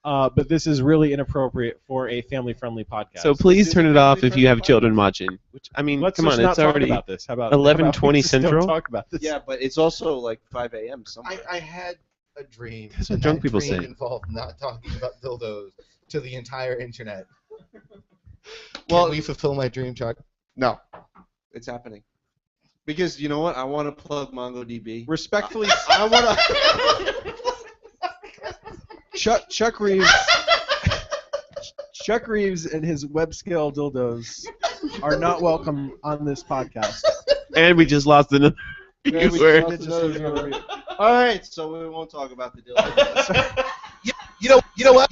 [SPEAKER 3] But this is really inappropriate for a family-friendly podcast.
[SPEAKER 1] So please turn it off if you have children watching. Which I mean,
[SPEAKER 3] let's
[SPEAKER 1] come
[SPEAKER 3] just
[SPEAKER 1] on,
[SPEAKER 3] not
[SPEAKER 1] it's
[SPEAKER 3] talk
[SPEAKER 1] already
[SPEAKER 3] about this. How about
[SPEAKER 1] 11:20
[SPEAKER 3] we just don't
[SPEAKER 1] Central?
[SPEAKER 3] talk about this.
[SPEAKER 2] yeah, but it's also like 5 a.m. somewhere.
[SPEAKER 4] I had a dream.
[SPEAKER 1] That's what
[SPEAKER 4] and
[SPEAKER 1] drunk
[SPEAKER 4] that
[SPEAKER 1] people
[SPEAKER 4] dream
[SPEAKER 1] say.
[SPEAKER 4] involved not talking about dildos to the entire internet.
[SPEAKER 2] Well-
[SPEAKER 4] Can we fulfill my dream, Chuck?
[SPEAKER 2] No, it's happening. Because you know what? I want to plug MongoDB.
[SPEAKER 3] Respectfully,
[SPEAKER 2] I want to.
[SPEAKER 3] Chuck Reeves. Chuck Reeves and his web scale dildos are not welcome on this podcast.
[SPEAKER 1] and we just lost another viewer.
[SPEAKER 2] All right, so we won't talk about the dildos.
[SPEAKER 4] You know what?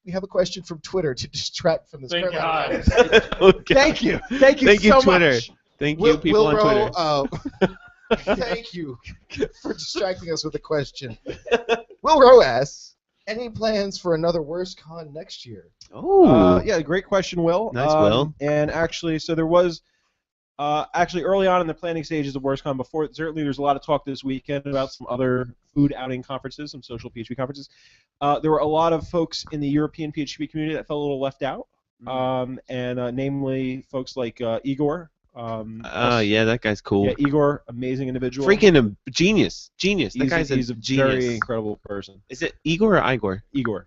[SPEAKER 4] We have a question from Twitter to distract from this.
[SPEAKER 7] Thank
[SPEAKER 4] program.
[SPEAKER 7] God.
[SPEAKER 1] Okay.
[SPEAKER 3] Thank you
[SPEAKER 1] Thank you,
[SPEAKER 3] so
[SPEAKER 1] Twitter.
[SPEAKER 3] much.
[SPEAKER 1] Thank you, people on Twitter.
[SPEAKER 4] Thank you for distracting us with a question. Will Rowe asks, any plans for another WurstCon next year?
[SPEAKER 1] Oh,
[SPEAKER 3] Yeah, great question, Will.
[SPEAKER 1] Nice, Will.
[SPEAKER 3] And actually, so there was actually early on in the planning stages of WurstCon, before certainly there's a lot of talk this weekend about some other food outing conferences, some social PHP conferences. There were a lot of folks in the European PHP community that felt a little left out, and namely folks like Igor.
[SPEAKER 1] yeah, that guy's cool.
[SPEAKER 3] Yeah, Igor, amazing individual.
[SPEAKER 1] Freaking a genius. That guy's
[SPEAKER 3] he's a
[SPEAKER 1] genius.
[SPEAKER 3] very incredible person.
[SPEAKER 1] Is it Igor or Igor?
[SPEAKER 3] Igor.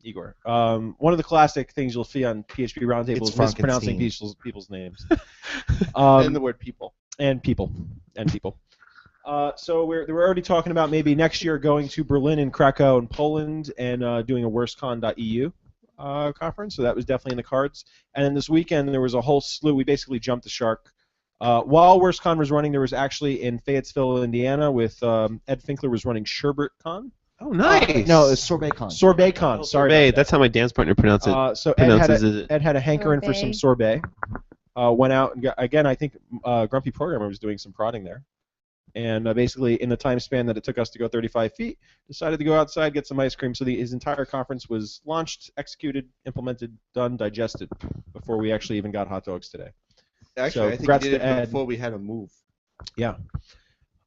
[SPEAKER 1] Igor.
[SPEAKER 3] One of the classic things you'll see on PHP Roundtable
[SPEAKER 4] It's
[SPEAKER 3] is mispronouncing
[SPEAKER 4] Frankenstein.
[SPEAKER 3] people's names.
[SPEAKER 2] And the word people.
[SPEAKER 3] And people. So we're already talking about maybe next year going to Berlin and Krakow and Poland and doing a WurstCon.eu conference. So that was definitely in the cards. And then this weekend there was a whole slew. We basically jumped the shark. While WurstCon was running, there was actually in Fayetteville, Indiana, with Ed Finkler was running SherbetCon.
[SPEAKER 1] Oh, nice.
[SPEAKER 4] No, it's SorbetCon.
[SPEAKER 3] SorbetCon. Sorry.
[SPEAKER 1] Sorbet.
[SPEAKER 3] about
[SPEAKER 1] That's how my dance partner pronounces it.
[SPEAKER 3] that. So
[SPEAKER 1] pronounces it.
[SPEAKER 3] Ed had a hankering for some sorbet. Went out and again. I think Grumpy Programmer was doing some prodding there, and basically in the time span that it took us to go 35 feet, decided to go outside, get some ice cream. So his entire conference was launched, executed, implemented, done, digested before we actually even got hot dogs today.
[SPEAKER 2] Actually,
[SPEAKER 3] So,
[SPEAKER 2] I think
[SPEAKER 3] congrats
[SPEAKER 2] he did
[SPEAKER 3] to
[SPEAKER 2] it
[SPEAKER 3] Ed.
[SPEAKER 2] before we had to move.
[SPEAKER 3] Yeah.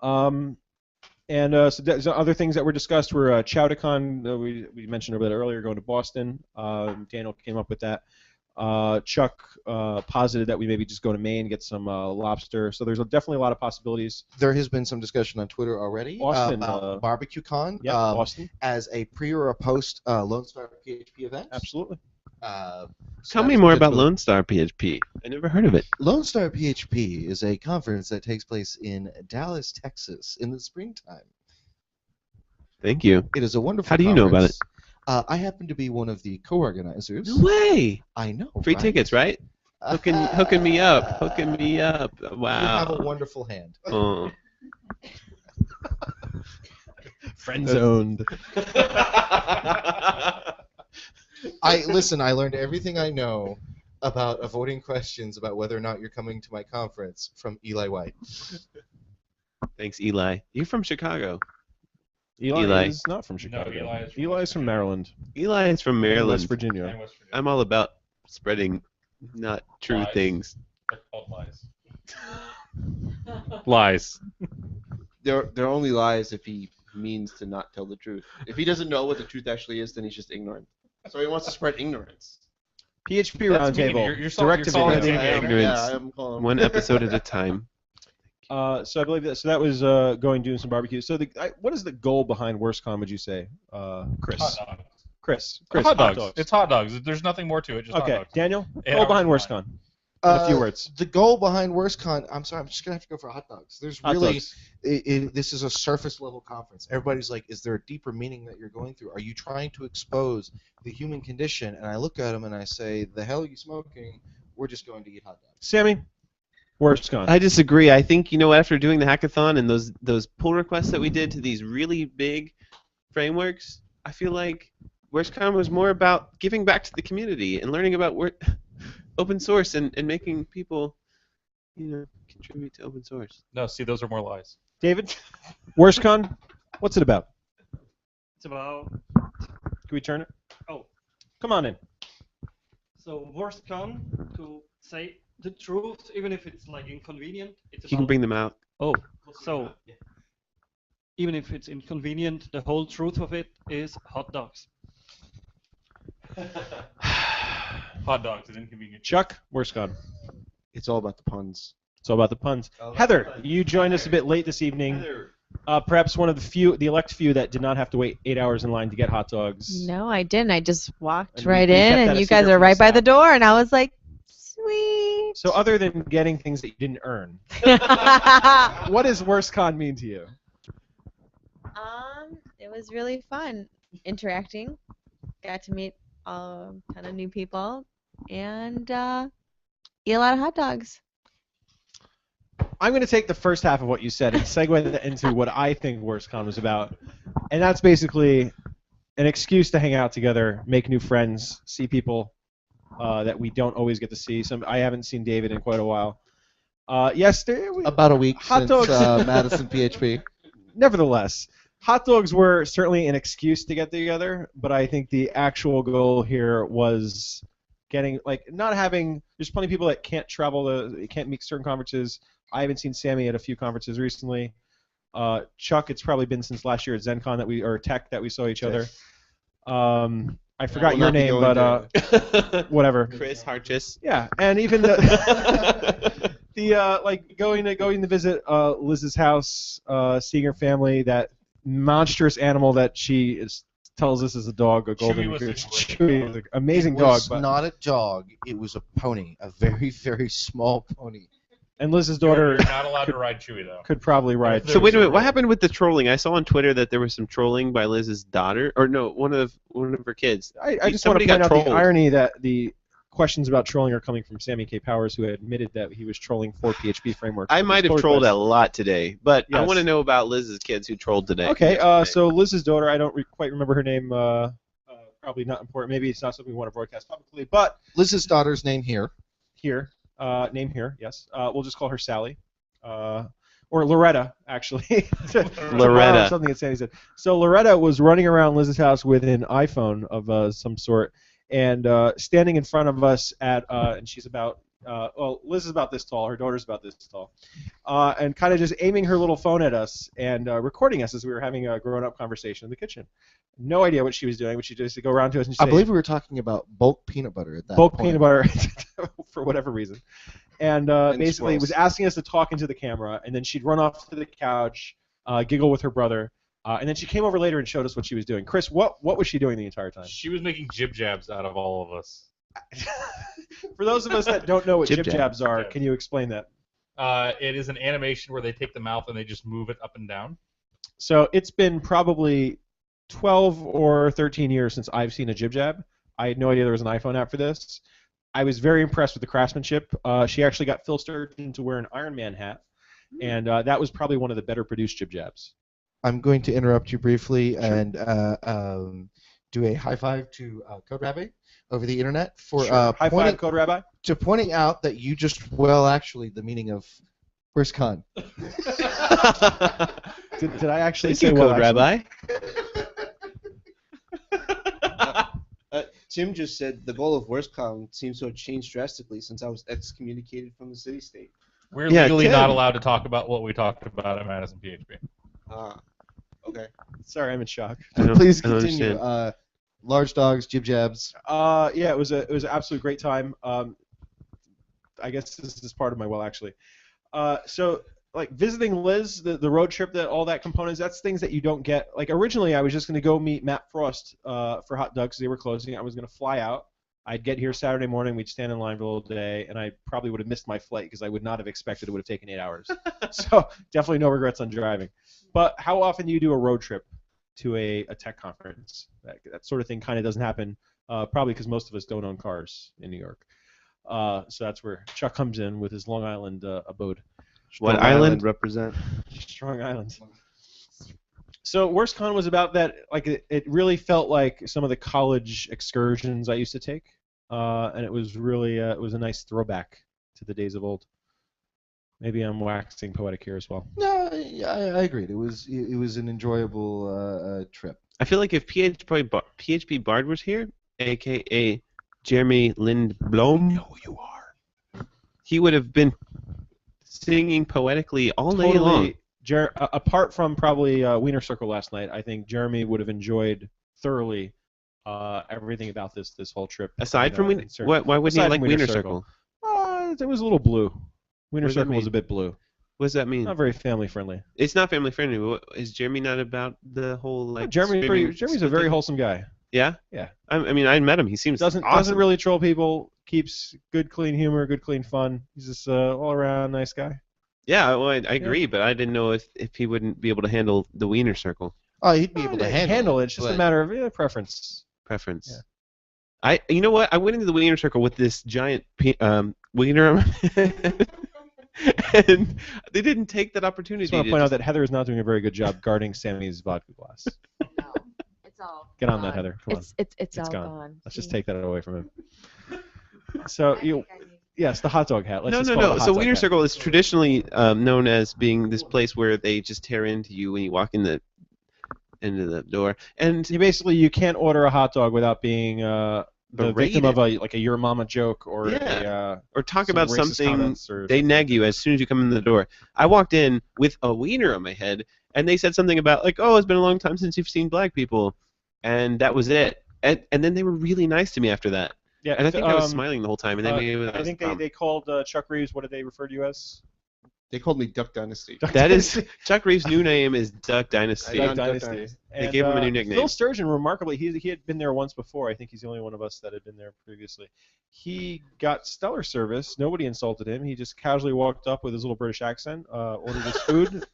[SPEAKER 3] So there's other things that were discussed were Chowdacon, we mentioned a bit earlier, going to Boston. Daniel came up with that. Chuck posited that we maybe just go to Maine, get some lobster. So there's definitely a lot of possibilities.
[SPEAKER 4] There has been some discussion on Twitter already
[SPEAKER 3] Austin,
[SPEAKER 4] about BarbecueCon
[SPEAKER 3] Yeah, Boston.
[SPEAKER 4] as a pre or a post Lone Star PHP event.
[SPEAKER 3] Absolutely.
[SPEAKER 1] Tell me more about Lone Star PHP. I never heard of it.
[SPEAKER 4] Lone Star PHP is a conference that takes place in Dallas, Texas in the springtime.
[SPEAKER 1] Thank you.
[SPEAKER 4] It is a wonderful
[SPEAKER 1] How do you know about it?
[SPEAKER 4] conference. I happen to be one of the co-organizers.
[SPEAKER 1] No way.
[SPEAKER 4] I know.
[SPEAKER 1] Free
[SPEAKER 4] right?
[SPEAKER 1] tickets, right? hooking me up. Wow.
[SPEAKER 4] You have a wonderful hand.
[SPEAKER 1] Oh.
[SPEAKER 3] Friend zoned.
[SPEAKER 4] I learned everything I know about avoiding questions about whether or not you're coming to my conference from Eli White.
[SPEAKER 1] Thanks, Eli. You're from Chicago.
[SPEAKER 3] Eli
[SPEAKER 1] Eli.
[SPEAKER 3] is not from Chicago.
[SPEAKER 5] No, Eli is from
[SPEAKER 3] Eli is from Maryland.
[SPEAKER 1] Eli is from
[SPEAKER 3] West
[SPEAKER 1] Maryland.
[SPEAKER 3] Virginia.
[SPEAKER 5] And West Virginia.
[SPEAKER 1] I'm all about spreading not true
[SPEAKER 5] Lies.
[SPEAKER 1] things.
[SPEAKER 5] They're called lies. Lies.
[SPEAKER 2] They're only lies if he means to not tell the truth. If he doesn't know what the truth actually is, then he's just ignorant. So he wants to spread ignorance.
[SPEAKER 3] PHP
[SPEAKER 5] That's mean.
[SPEAKER 3] Roundtable.
[SPEAKER 5] You're
[SPEAKER 3] Direct to
[SPEAKER 5] calling
[SPEAKER 3] video.
[SPEAKER 5] it
[SPEAKER 1] Ignorance.
[SPEAKER 5] ignorance.
[SPEAKER 2] Yeah, I'm calling him.
[SPEAKER 1] One episode at a time.
[SPEAKER 3] So I believe that was going doing some barbecue. So what is the goal behind WurstCon? Would you say, Chris?
[SPEAKER 5] Hot dogs.
[SPEAKER 3] Chris.
[SPEAKER 5] Hot dogs. It's hot dogs. There's nothing more to it. Just hot
[SPEAKER 3] Okay,
[SPEAKER 5] dogs.
[SPEAKER 3] Daniel.
[SPEAKER 5] 8
[SPEAKER 3] Goal
[SPEAKER 5] hours
[SPEAKER 3] behind
[SPEAKER 5] of
[SPEAKER 3] WurstCon. In a few words.
[SPEAKER 4] The goal behind WurstCon, I'm sorry, I'm just going to have to go for hot dogs. There's
[SPEAKER 3] Hot
[SPEAKER 4] really,
[SPEAKER 3] dogs.
[SPEAKER 4] this is a surface level conference. Everybody's like, is there a deeper meaning that you're going through? Are you trying to expose the human condition? And I look at them and I say, the hell are you smoking? We're just going to eat hot dogs.
[SPEAKER 3] Sammy. WurstCon.
[SPEAKER 1] I disagree. I think, after doing the hackathon and those pull requests that we did to these really big frameworks, I feel like WurstCon was more about giving back to the community and learning about open source and making people, contribute to open source.
[SPEAKER 5] No, see, those are more lies.
[SPEAKER 3] David. WurstCon. What's it about?
[SPEAKER 7] It's about
[SPEAKER 3] Can we turn it?
[SPEAKER 7] Oh.
[SPEAKER 3] Come on in.
[SPEAKER 7] so WurstCon, to say the truth, even if it's like inconvenient. It's
[SPEAKER 1] You can
[SPEAKER 7] about
[SPEAKER 1] bring them out.
[SPEAKER 7] so even if it's inconvenient, the whole truth of it is hot dogs.
[SPEAKER 5] Hot dogs is inconvenient.
[SPEAKER 3] Chuck. WurstCon.
[SPEAKER 2] It's all about the puns.
[SPEAKER 3] It's all about the puns. Heather, you joined us a bit late this evening. Perhaps one of the elect few that did not have to wait 8 hours in line to get hot dogs.
[SPEAKER 8] No, I didn't. I just walked
[SPEAKER 3] And
[SPEAKER 8] right
[SPEAKER 3] you kept
[SPEAKER 8] in,
[SPEAKER 3] that
[SPEAKER 8] and
[SPEAKER 3] a
[SPEAKER 8] you guys
[SPEAKER 3] secret
[SPEAKER 8] are
[SPEAKER 3] from
[SPEAKER 8] right
[SPEAKER 3] the
[SPEAKER 8] by the
[SPEAKER 3] staff.
[SPEAKER 8] door, and I was like, sweet.
[SPEAKER 3] So other than getting things that you didn't earn, what does WurstCon mean to you?
[SPEAKER 8] It was really fun interacting. Got to meet a ton of new people and eat a lot of hot dogs.
[SPEAKER 3] I'm going to take the first half of what you said and segue that into what I think WurstCon was about, and that's basically an excuse to hang out together, make new friends, see people that we don't always get to see. I haven't seen David in quite a while. Yes,
[SPEAKER 4] About a week
[SPEAKER 3] Hot
[SPEAKER 4] since
[SPEAKER 3] dogs.
[SPEAKER 4] Madison PHP.
[SPEAKER 3] Nevertheless, hot dogs were certainly an excuse to get together, but I think the actual goal here was getting, not having, there's plenty of people that can't travel, can't meet certain conferences. I haven't seen Sammy at a few conferences recently. Chuck, it's probably been since last year at ZenCon or Tech that we saw each other. I forgot
[SPEAKER 2] will
[SPEAKER 3] your
[SPEAKER 2] not be
[SPEAKER 3] name,
[SPEAKER 2] going
[SPEAKER 3] but whatever.
[SPEAKER 1] Chris Harchis.
[SPEAKER 3] Yeah, and even going to visit Liz's house, seeing her family, that monstrous animal that she tells us is a dog, a golden
[SPEAKER 5] was
[SPEAKER 3] goose.
[SPEAKER 5] terrific.
[SPEAKER 3] Chewy is an amazing
[SPEAKER 4] It
[SPEAKER 3] dog,
[SPEAKER 4] was
[SPEAKER 3] but
[SPEAKER 4] not a dog. It was a pony, a very, very small pony.
[SPEAKER 3] and Liz's daughter
[SPEAKER 5] You're not allowed to ride Chewy, though.
[SPEAKER 3] could probably ride.
[SPEAKER 5] There
[SPEAKER 1] So wait
[SPEAKER 5] was
[SPEAKER 1] a
[SPEAKER 5] a
[SPEAKER 1] minute, what
[SPEAKER 5] rule.
[SPEAKER 1] happened with the trolling? I saw on Twitter that there was some trolling by Liz's daughter, or no, one of her kids.
[SPEAKER 3] I just want to
[SPEAKER 1] Somebody
[SPEAKER 3] point
[SPEAKER 1] got
[SPEAKER 3] out the
[SPEAKER 1] trolled.
[SPEAKER 3] irony that the questions about trolling are coming from Sammy K. Powers, who admitted that he was trolling for PHP frameworks.
[SPEAKER 1] I might have trolled a lot today, but I
[SPEAKER 3] Yes.
[SPEAKER 1] want to know about Liz's kids who trolled today.
[SPEAKER 3] Okay, so Liz's daughter, I don't quite remember her name. Probably not important. Maybe it's not something we want to broadcast publicly, but
[SPEAKER 4] Liz's daughter's name here.
[SPEAKER 3] here, name here, yes. We'll just call her Sally, or Loretta, actually.
[SPEAKER 1] Loretta.
[SPEAKER 3] Something that Sandy said. So Loretta was running around Liz's house with an iPhone of some sort, and standing in front of us and she's about, Liz is about this tall, her daughter's about this tall, and kind of just aiming her little phone at us and recording us as we were having a grown-up conversation in the kitchen. No idea what she was doing, but she just go around to us and she'd
[SPEAKER 4] I
[SPEAKER 3] say,
[SPEAKER 4] believe we were talking about bulk peanut butter at that
[SPEAKER 3] bulk
[SPEAKER 4] point.
[SPEAKER 3] peanut butter for whatever reason, and basically
[SPEAKER 2] squirrels.
[SPEAKER 3] was asking us to talk into the camera, and then she'd run off to the couch, giggle with her brother, and then she came over later and showed us what she was doing. Chris, what was she doing the entire time?
[SPEAKER 5] She was making jib jabs out of all of us.
[SPEAKER 3] For those of us that don't know what
[SPEAKER 1] Jib
[SPEAKER 3] jib jabs are,
[SPEAKER 5] jab.
[SPEAKER 3] can you explain that?
[SPEAKER 5] It is an animation where they take the mouth and they just move it up and down.
[SPEAKER 3] So it's been probably 12 or 13 years since I've seen a jib jab. I had no idea there was an iPhone app for this. I was very impressed with the craftsmanship. She actually got Phil Sturgeon to wear an Iron Man hat, and that was probably one of the better produced jib jabs.
[SPEAKER 4] I'm going to interrupt you briefly and do a high five to Code Rabbi over the internet for
[SPEAKER 3] High five, Code Rabbi.
[SPEAKER 4] pointing out that you just actually the meaning of WurstCon.
[SPEAKER 3] Did I actually
[SPEAKER 1] Thank
[SPEAKER 3] say
[SPEAKER 1] you,
[SPEAKER 3] well?
[SPEAKER 1] Code
[SPEAKER 3] Actually?
[SPEAKER 1] Rabbi.
[SPEAKER 2] Tim just said the goal of WurstCon seems to have changed drastically since I was excommunicated from the city-state.
[SPEAKER 5] We're
[SPEAKER 1] Yeah,
[SPEAKER 5] legally
[SPEAKER 1] Tim.
[SPEAKER 5] not allowed to talk about what we talked about at Madison PHP.
[SPEAKER 2] Okay.
[SPEAKER 3] Sorry, I'm in shock.
[SPEAKER 4] Please
[SPEAKER 1] I don't
[SPEAKER 4] continue.
[SPEAKER 1] understand.
[SPEAKER 4] Large dogs, jib jabs.
[SPEAKER 3] Yeah, it was an absolute great time. I guess this is part of my well, actually. So, like, visiting Liz, the road trip, all that components, that's things that you don't get. Like, originally, I was just going to go meet Matt Frost for hot dogs. They were closing. I was going to fly out. I'd get here Saturday morning. We'd stand in line for a little day, and I probably would have missed my flight because I would not have expected it would have taken 8 hours. So, definitely no regrets on driving. But how often do you do a road trip to a tech conference? That sort of thing kind of doesn't happen, probably because most of us don't own cars in New York. So that's where Chuck comes in with his Long Island abode.
[SPEAKER 1] What
[SPEAKER 2] Strong
[SPEAKER 1] island?
[SPEAKER 2] represent?
[SPEAKER 3] Strong Island. So WurstCon was about that. Like it really felt like some of the college excursions I used to take, and it was really it was a nice throwback to the days of old. Maybe I'm waxing poetic here as well.
[SPEAKER 4] No, I agreed. It was an enjoyable trip.
[SPEAKER 1] I feel like if PHP Bard was here, a.k.a. Jeremy Lindblom, know who you are, he would have been singing poetically all day long.
[SPEAKER 3] Apart from probably Wiener Circle last night, I think Jeremy would have enjoyed thoroughly everything about this whole trip.
[SPEAKER 1] Aside from Wiener, why wouldn't he like Wiener Circle?
[SPEAKER 3] It was a little blue. Wiener
[SPEAKER 1] What does that
[SPEAKER 3] Circle was a
[SPEAKER 1] mean?
[SPEAKER 3] bit blue.
[SPEAKER 1] What does that mean?
[SPEAKER 3] Not very family friendly.
[SPEAKER 1] It's not family friendly. Is Jeremy not about the whole like?
[SPEAKER 3] Jeremy's a very wholesome guy.
[SPEAKER 1] Yeah.
[SPEAKER 3] Yeah.
[SPEAKER 1] I mean, I met him. He seems
[SPEAKER 3] doesn't really troll people. Keeps good, clean humor, good, clean fun. He's just all around nice guy.
[SPEAKER 1] Yeah, well, I agree, but I didn't know if he wouldn't be able to handle the Wiener Circle.
[SPEAKER 4] Oh, he'd be able to handle it.
[SPEAKER 3] It's just a matter of preference.
[SPEAKER 1] Preference.
[SPEAKER 3] Yeah.
[SPEAKER 1] You know what? I went into the Wiener Circle with this giant wiener, and they didn't take that opportunity.
[SPEAKER 3] I just want to point out that Heather is not doing a very good job guarding Sammy's vodka glass.
[SPEAKER 8] No, it's all.
[SPEAKER 3] Get on that, Heather. Come on.
[SPEAKER 8] It's all
[SPEAKER 3] gone.
[SPEAKER 8] gone.
[SPEAKER 3] Let's just take that away from him. So yes, the hot dog hat. Let's just call it
[SPEAKER 1] No.
[SPEAKER 3] the hot
[SPEAKER 1] So
[SPEAKER 3] dog
[SPEAKER 1] Wiener
[SPEAKER 3] hat.
[SPEAKER 1] Circle is traditionally known as being this place where they just tear into you when you walk into the door, and
[SPEAKER 3] You can't order a hot dog without being the victim
[SPEAKER 1] berated.
[SPEAKER 3] of a your mama joke or
[SPEAKER 1] or talk
[SPEAKER 3] some
[SPEAKER 1] about
[SPEAKER 3] racist
[SPEAKER 1] something.
[SPEAKER 3] comments or
[SPEAKER 1] They
[SPEAKER 3] something.
[SPEAKER 1] nag you as soon as you come in the door. I walked in with a wiener on my head, and they said something about like, "Oh, it's been a long time since you've seen black people," and that was it. And then they were really nice to me after that.
[SPEAKER 3] Yeah,
[SPEAKER 1] And I think I was smiling the whole time. And then
[SPEAKER 3] I think they called Chuck Reeves. What did they refer to you as?
[SPEAKER 2] They called me Duck Dynasty.
[SPEAKER 1] That is Chuck Reeves' new name is Duck Dynasty.
[SPEAKER 3] Duck Dynasty.
[SPEAKER 1] They gave him a new nickname.
[SPEAKER 3] Phil Sturgeon, remarkably, he had been there once before. I think he's the only one of us that had been there previously. He got stellar service. Nobody insulted him. He just casually walked up with his little British accent, ordered his food.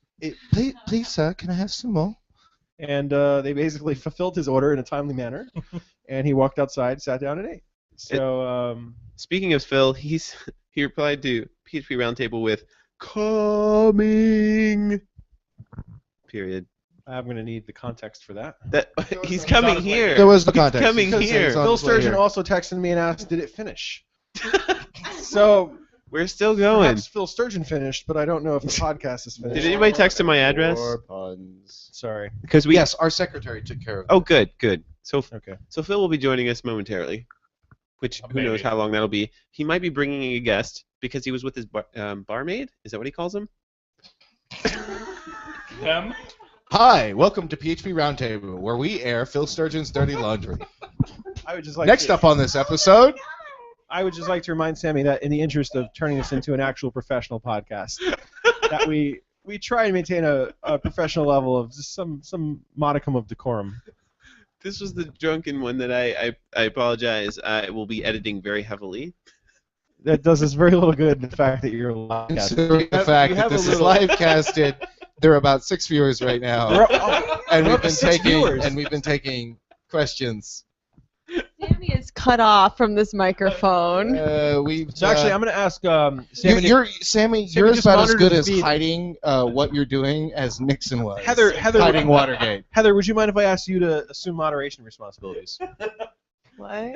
[SPEAKER 4] Please, sir, can I have some more?
[SPEAKER 3] And they basically fulfilled his order in a timely manner. And he walked outside, sat down, and ate. So,
[SPEAKER 1] speaking of Phil, he replied to PHP Roundtable with "coming." Period.
[SPEAKER 3] I'm going to need the context for that.
[SPEAKER 1] He's coming here.
[SPEAKER 4] There was the context.
[SPEAKER 1] He's coming
[SPEAKER 4] You could've said
[SPEAKER 1] here.
[SPEAKER 4] it's on
[SPEAKER 3] Phil
[SPEAKER 4] its way
[SPEAKER 3] Sturgeon
[SPEAKER 4] here.
[SPEAKER 3] also texted me and asked, "Did it finish?" So
[SPEAKER 1] We're still going.
[SPEAKER 3] perhaps Phil Sturgeon finished, but I don't know if the podcast is finished.
[SPEAKER 1] Did anybody text him my address?
[SPEAKER 2] More puns.
[SPEAKER 3] Sorry.
[SPEAKER 1] Because we.
[SPEAKER 4] Yes, our secretary took care of it.
[SPEAKER 1] Oh, good. So
[SPEAKER 3] Okay.
[SPEAKER 1] Phil will be joining us momentarily, which who knows how long that'll be. He might be bringing a guest because he was with his barmaid. Is that what he calls him?
[SPEAKER 5] Them?
[SPEAKER 4] Hi, welcome to PHP Roundtable, where we air Phil Sturgeon's dirty laundry.
[SPEAKER 3] I would just like
[SPEAKER 4] Next up on this episode,
[SPEAKER 3] I would just like to remind Sammy that in the interest of turning this into an actual professional podcast, that we try and maintain a professional level of just some modicum of decorum.
[SPEAKER 1] This was the drunken one that I apologize. I will be editing very heavily.
[SPEAKER 3] That does us very little good, the fact that you're live.
[SPEAKER 4] considering the fact that this is live casted, there are about 6 viewers right now, and we've been taking questions.
[SPEAKER 8] Sammy is cut off from this microphone.
[SPEAKER 3] So actually, I'm going to ask Sammy.
[SPEAKER 4] Sammy,
[SPEAKER 3] Sammy
[SPEAKER 4] you're
[SPEAKER 3] just
[SPEAKER 4] about as
[SPEAKER 3] monitored
[SPEAKER 4] good
[SPEAKER 3] the
[SPEAKER 4] as
[SPEAKER 3] feed.
[SPEAKER 4] hiding what you're doing as Nixon was.
[SPEAKER 3] Heather,
[SPEAKER 4] hiding Watergate.
[SPEAKER 3] Heather, would you mind if I asked you to assume moderation responsibilities?
[SPEAKER 8] What?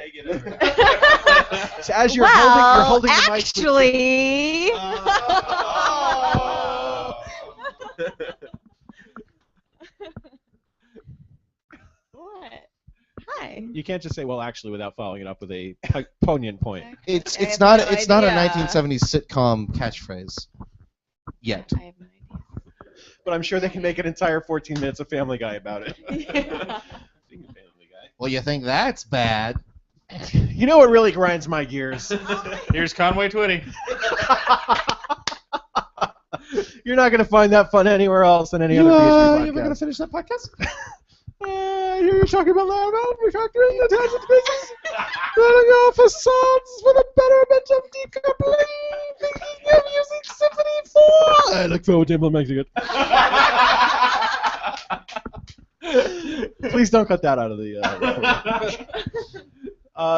[SPEAKER 3] So as you're
[SPEAKER 8] well,
[SPEAKER 3] holding the mic.
[SPEAKER 8] actually. What? Hi.
[SPEAKER 3] You can't just say, "Well, actually," without following it up with a poignant point.
[SPEAKER 4] It's
[SPEAKER 8] I have
[SPEAKER 4] not
[SPEAKER 8] no
[SPEAKER 4] a
[SPEAKER 8] idea.
[SPEAKER 4] 1970s sitcom catchphrase yet.
[SPEAKER 8] I have no
[SPEAKER 3] But I'm sure they can make an entire 14 minutes of Family Guy about it.
[SPEAKER 8] idea.
[SPEAKER 3] Speaking of Family Guy.
[SPEAKER 4] Well, you think that's bad?
[SPEAKER 3] You know what really grinds my gears?
[SPEAKER 5] Here's Conway Twitty.
[SPEAKER 3] You're not going to find that fun anywhere else than any other PhD podcast.
[SPEAKER 4] You ever gonna finish that podcast?
[SPEAKER 3] I hear you talking about loud manufacturing the types of business running off facades for the betterment of decoupling, thinking of using Symphony 4. I look forward to implementing it. Please don't cut that out of the recording.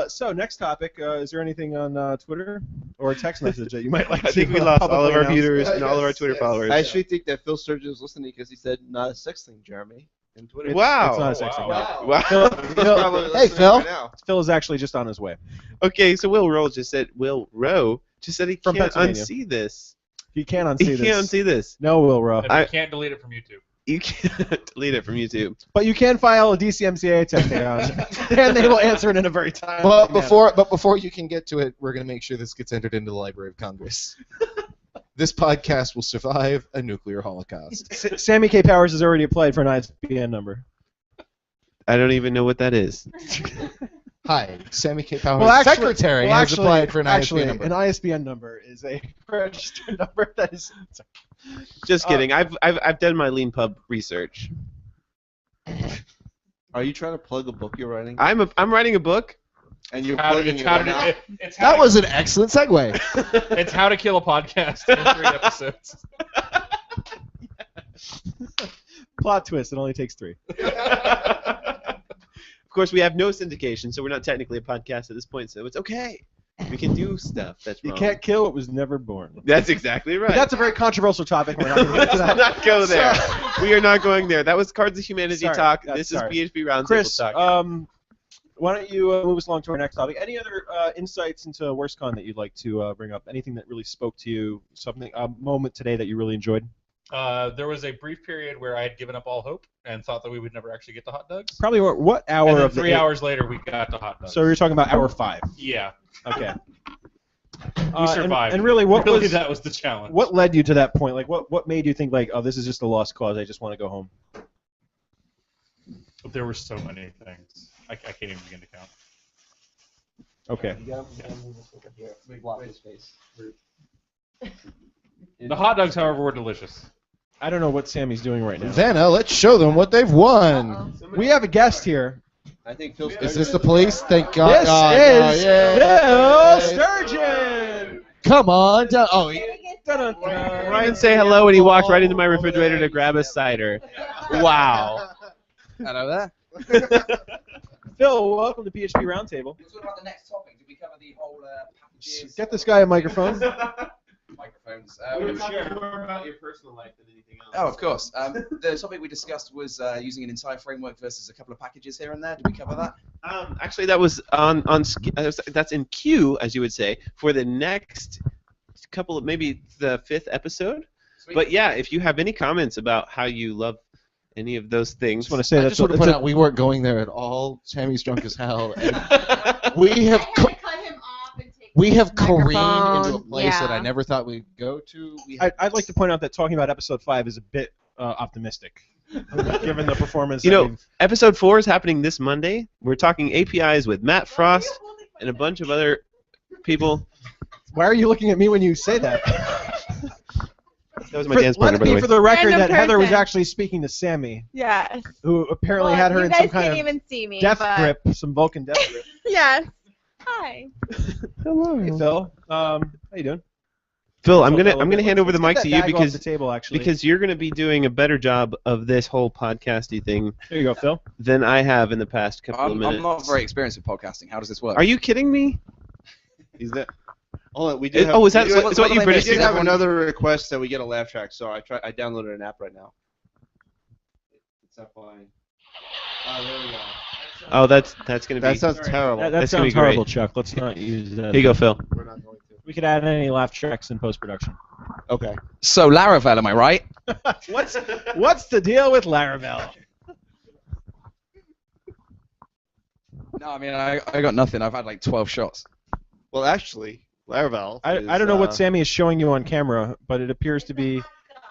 [SPEAKER 3] So next topic, is there anything on Twitter or a text message that you might like to
[SPEAKER 1] I think we lost all of our
[SPEAKER 3] publicly announce?
[SPEAKER 1] viewers and all of our Twitter followers.
[SPEAKER 2] I actually think that Phil Sturgeon was listening because he said not a sex thing, Jeremy, in Twitter.
[SPEAKER 1] Wow.
[SPEAKER 3] It's not a sex thing.
[SPEAKER 5] Wow.
[SPEAKER 1] Wow.
[SPEAKER 3] Phil,
[SPEAKER 2] Probably
[SPEAKER 4] Hey,
[SPEAKER 2] listening
[SPEAKER 4] Phil.
[SPEAKER 2] right now.
[SPEAKER 3] Phil is actually just on his way.
[SPEAKER 1] Okay, so Will Rowe just said he
[SPEAKER 3] From
[SPEAKER 1] can't
[SPEAKER 3] Pennsylvania.
[SPEAKER 1] unsee this.
[SPEAKER 3] He can't unsee
[SPEAKER 1] He
[SPEAKER 3] this.
[SPEAKER 1] can't unsee this.
[SPEAKER 3] No, Will Rowe.
[SPEAKER 5] And
[SPEAKER 1] I-
[SPEAKER 5] you can't delete it from YouTube.
[SPEAKER 1] You can't delete it from YouTube.
[SPEAKER 3] But you can file a DCMCA takedown, and they will answer it in a very timely
[SPEAKER 4] Well,
[SPEAKER 3] manner.
[SPEAKER 4] before you can get to it, we're gonna make sure this gets entered into the Library of Congress. This podcast will survive a nuclear holocaust.
[SPEAKER 3] Sammy K. Powers has already applied for an ISBN number.
[SPEAKER 1] I don't even know what that is.
[SPEAKER 4] Hi, Sammy K. Powers,
[SPEAKER 3] Well, actually-
[SPEAKER 4] secretary,
[SPEAKER 3] well,
[SPEAKER 4] has
[SPEAKER 3] actually-
[SPEAKER 4] applied for an
[SPEAKER 3] actually,
[SPEAKER 4] ISBN number.
[SPEAKER 3] An ISBN number is a registered number that is.
[SPEAKER 1] Just kidding. I've done my lean pub research.
[SPEAKER 2] Are you trying to plug a book you're writing?
[SPEAKER 1] I'm writing a book.
[SPEAKER 2] And you're
[SPEAKER 5] How to,
[SPEAKER 2] plugging
[SPEAKER 5] it's
[SPEAKER 2] it
[SPEAKER 5] how
[SPEAKER 2] right now?
[SPEAKER 5] to, it's how
[SPEAKER 4] That
[SPEAKER 5] to,
[SPEAKER 4] was an excellent segue.
[SPEAKER 5] it's how to kill a podcast in 3 episodes.
[SPEAKER 3] Plot twist, it only takes 3.
[SPEAKER 1] Of course, we have no syndication, so we're not technically a podcast at this point, so it's okay. We can do stuff that's
[SPEAKER 3] You
[SPEAKER 1] wrong.
[SPEAKER 3] can't kill what was never born.
[SPEAKER 1] That's exactly right.
[SPEAKER 3] But that's a very controversial topic. We're not going to get to
[SPEAKER 1] Let's
[SPEAKER 3] that.
[SPEAKER 1] not go there. We are not going there. That was Cards of Humanity
[SPEAKER 3] Sorry.
[SPEAKER 1] talk.
[SPEAKER 3] Yeah,
[SPEAKER 1] This
[SPEAKER 3] sorry.
[SPEAKER 1] is PHP Roundtable
[SPEAKER 3] Chris,
[SPEAKER 1] talk.
[SPEAKER 3] why don't you move us along to our next topic? Any other insights into WurstCon that you'd like to bring up? Anything that really spoke to you? Something, a moment today that you really enjoyed?
[SPEAKER 5] There was a brief period where I had given up all hope and thought that we would never actually get to hot dogs.
[SPEAKER 3] Probably what hour
[SPEAKER 5] And then
[SPEAKER 3] of the
[SPEAKER 5] 3 hours later, we got to hot dogs.
[SPEAKER 3] So you're talking about hour 5.
[SPEAKER 5] Yeah,
[SPEAKER 3] Okay.
[SPEAKER 5] we survived.
[SPEAKER 3] And really, what
[SPEAKER 5] really
[SPEAKER 3] was
[SPEAKER 5] that was the challenge.
[SPEAKER 3] what led you to that point? Like, what made you think like, oh, this is just a lost cause? I just want to go home.
[SPEAKER 5] There were so many things. I can't even begin to count.
[SPEAKER 3] Okay.
[SPEAKER 5] The hot dogs, however, were delicious.
[SPEAKER 3] I don't know what Sammy's doing right now.
[SPEAKER 4] Vanna, let's show them what they've won.
[SPEAKER 3] We have a guest here.
[SPEAKER 2] I think Phil
[SPEAKER 4] Is this the police? Thank God.
[SPEAKER 3] This
[SPEAKER 4] Oh,
[SPEAKER 3] is
[SPEAKER 4] yeah.
[SPEAKER 3] Phil Sturgeon.
[SPEAKER 4] Come on down. Oh,
[SPEAKER 3] Dun-dun-dun.
[SPEAKER 1] Ryan say hello, and he walked right into my refrigerator to grab a cider. Wow.
[SPEAKER 10] Hello there.
[SPEAKER 3] Phil, welcome to PHP Roundtable.
[SPEAKER 10] We'll talk about the next topic. Did we cover the whole packages?
[SPEAKER 3] Get this guy a microphone.
[SPEAKER 10] Microphones.
[SPEAKER 1] Share more about your personal life than anything else.
[SPEAKER 10] Oh, of course. The topic we discussed was using an entire framework versus a couple of packages here and there. Did we cover that?
[SPEAKER 1] Actually, that was that's in queue, as you would say, for the next couple of maybe the 5th episode.
[SPEAKER 10] Sweet.
[SPEAKER 1] But yeah, if you have any comments about how you love any of those things,
[SPEAKER 3] Just want to say
[SPEAKER 4] I
[SPEAKER 3] that's
[SPEAKER 4] just want to point out we weren't going there at all. Sammy's drunk as hell. And we have careened into a place that I never thought we'd go to.
[SPEAKER 3] I'd like to point out that talking about episode 5 is a bit optimistic, given the performance.
[SPEAKER 1] You
[SPEAKER 3] that
[SPEAKER 1] know,
[SPEAKER 3] we've-
[SPEAKER 1] episode 4 is happening this Monday. We're talking APIs with Matt Frost and a bunch of other people.
[SPEAKER 3] why are you looking at me when you say that?
[SPEAKER 1] That was my dance partner,
[SPEAKER 3] Let
[SPEAKER 1] by
[SPEAKER 3] it
[SPEAKER 1] the
[SPEAKER 3] be
[SPEAKER 1] way.
[SPEAKER 3] for the record
[SPEAKER 8] Random
[SPEAKER 3] that Heather was
[SPEAKER 8] person.
[SPEAKER 3] actually speaking to Sammy,
[SPEAKER 8] Yes.
[SPEAKER 3] who apparently
[SPEAKER 8] Well,
[SPEAKER 3] had her
[SPEAKER 8] you
[SPEAKER 3] in
[SPEAKER 8] guys
[SPEAKER 3] some kind
[SPEAKER 8] can't
[SPEAKER 3] of
[SPEAKER 8] even see me,
[SPEAKER 3] death
[SPEAKER 8] but-
[SPEAKER 3] grip, some Vulcan death grip.
[SPEAKER 8] Yes. Hi.
[SPEAKER 3] Hello. Hey, Phil. How you doing?
[SPEAKER 1] Phil, I'm
[SPEAKER 3] So,
[SPEAKER 1] gonna
[SPEAKER 3] Phil,
[SPEAKER 1] I'm gonna hand over the mic
[SPEAKER 3] Let's
[SPEAKER 1] to
[SPEAKER 3] get
[SPEAKER 1] you
[SPEAKER 3] that bag off
[SPEAKER 1] because
[SPEAKER 3] the table, actually.
[SPEAKER 1] because you're gonna be doing a better job of this whole podcasty thing
[SPEAKER 3] There you go, Phil.
[SPEAKER 1] than I have in the past couple of minutes.
[SPEAKER 10] I'm not very experienced with podcasting. How does this work?
[SPEAKER 1] Are you kidding me? Is that?
[SPEAKER 2] Hold on, we
[SPEAKER 1] Is-
[SPEAKER 2] have,
[SPEAKER 1] oh, is that
[SPEAKER 2] we,
[SPEAKER 1] so- so what you
[SPEAKER 2] we
[SPEAKER 1] British
[SPEAKER 2] did
[SPEAKER 1] people
[SPEAKER 2] have
[SPEAKER 1] want?
[SPEAKER 2] another request that we get a laugh track, so I downloaded an app right now. It's not fine. There we go.
[SPEAKER 1] Oh, that's gonna be.
[SPEAKER 2] That sounds terrible.
[SPEAKER 3] That
[SPEAKER 1] That's gonna be
[SPEAKER 3] sounds horrible,
[SPEAKER 1] great.
[SPEAKER 3] Chuck. Let's not use that.
[SPEAKER 1] Here you go, Phil.
[SPEAKER 2] We're not going to.
[SPEAKER 3] We could add any laugh tracks in post-production.
[SPEAKER 2] Okay.
[SPEAKER 10] So Laravel, am I right?
[SPEAKER 3] What's the deal with Laravel?
[SPEAKER 10] No, I mean I got nothing. I've had like 12 shots.
[SPEAKER 2] Well, actually, Laravel.
[SPEAKER 3] I don't know what Sammy is showing you on camera, but it appears to be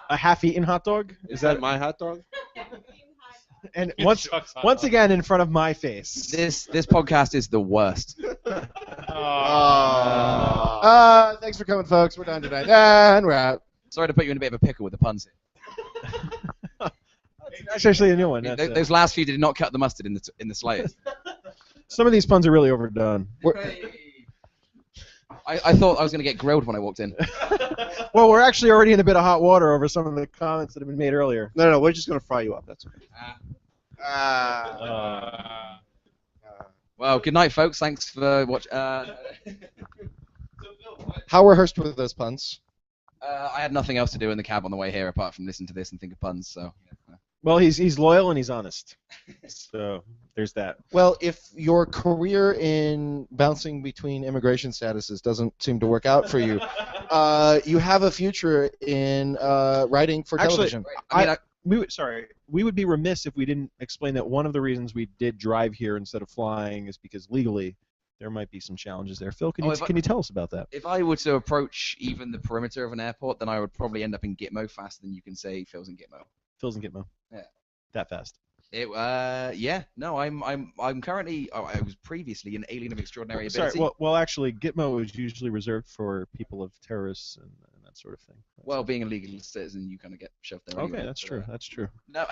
[SPEAKER 3] a half-eaten hot dog.
[SPEAKER 2] Is that my hot dog?
[SPEAKER 3] And
[SPEAKER 5] Chuck's hot
[SPEAKER 3] once
[SPEAKER 5] dog.
[SPEAKER 3] again in front of my face.
[SPEAKER 10] This podcast is the worst.
[SPEAKER 4] Thanks for coming, folks. We're done tonight. And we're out.
[SPEAKER 10] Sorry to put you in a bit of a pickle with the puns here.
[SPEAKER 3] That's actually a new one. That's
[SPEAKER 10] Those last few did not cut the mustard in the slightest.
[SPEAKER 3] Some of these puns are really overdone.
[SPEAKER 10] I thought I was going to get grilled when I walked in.
[SPEAKER 3] Well, we're actually already in a bit of hot water over some of the comments that have been made earlier.
[SPEAKER 2] No, we're just gonna fry you up. That's okay.
[SPEAKER 10] Well, good night, folks. Thanks for watching.
[SPEAKER 4] How rehearsed were those puns?
[SPEAKER 10] I had nothing else to do in the cab on the way here apart from listen to this and think of puns. So.
[SPEAKER 3] Well, he's loyal and he's honest. So there's that.
[SPEAKER 4] Well, if your career in bouncing between immigration statuses doesn't seem to work out for you, you have a future in writing for television.
[SPEAKER 3] We would be remiss if we didn't explain that one of the reasons we did drive here instead of flying is because legally there might be some challenges there. Phil, can you tell us about that?
[SPEAKER 10] If I were to approach even the perimeter of an airport, then I would probably end up in Gitmo faster than you can say Phil's in Gitmo.
[SPEAKER 3] Phil's in Gitmo.
[SPEAKER 10] Yeah.
[SPEAKER 3] That fast.
[SPEAKER 10] Yeah. No, I'm currently. Oh, I was previously an alien of extraordinary ability.
[SPEAKER 3] Sorry. Well, actually, Gitmo is usually reserved for people of terrorists and that sort of thing.
[SPEAKER 10] Well, being a legal citizen, you kind of get shoved there.
[SPEAKER 3] Okay,
[SPEAKER 10] anyway,
[SPEAKER 3] that's true. That's true.
[SPEAKER 10] No.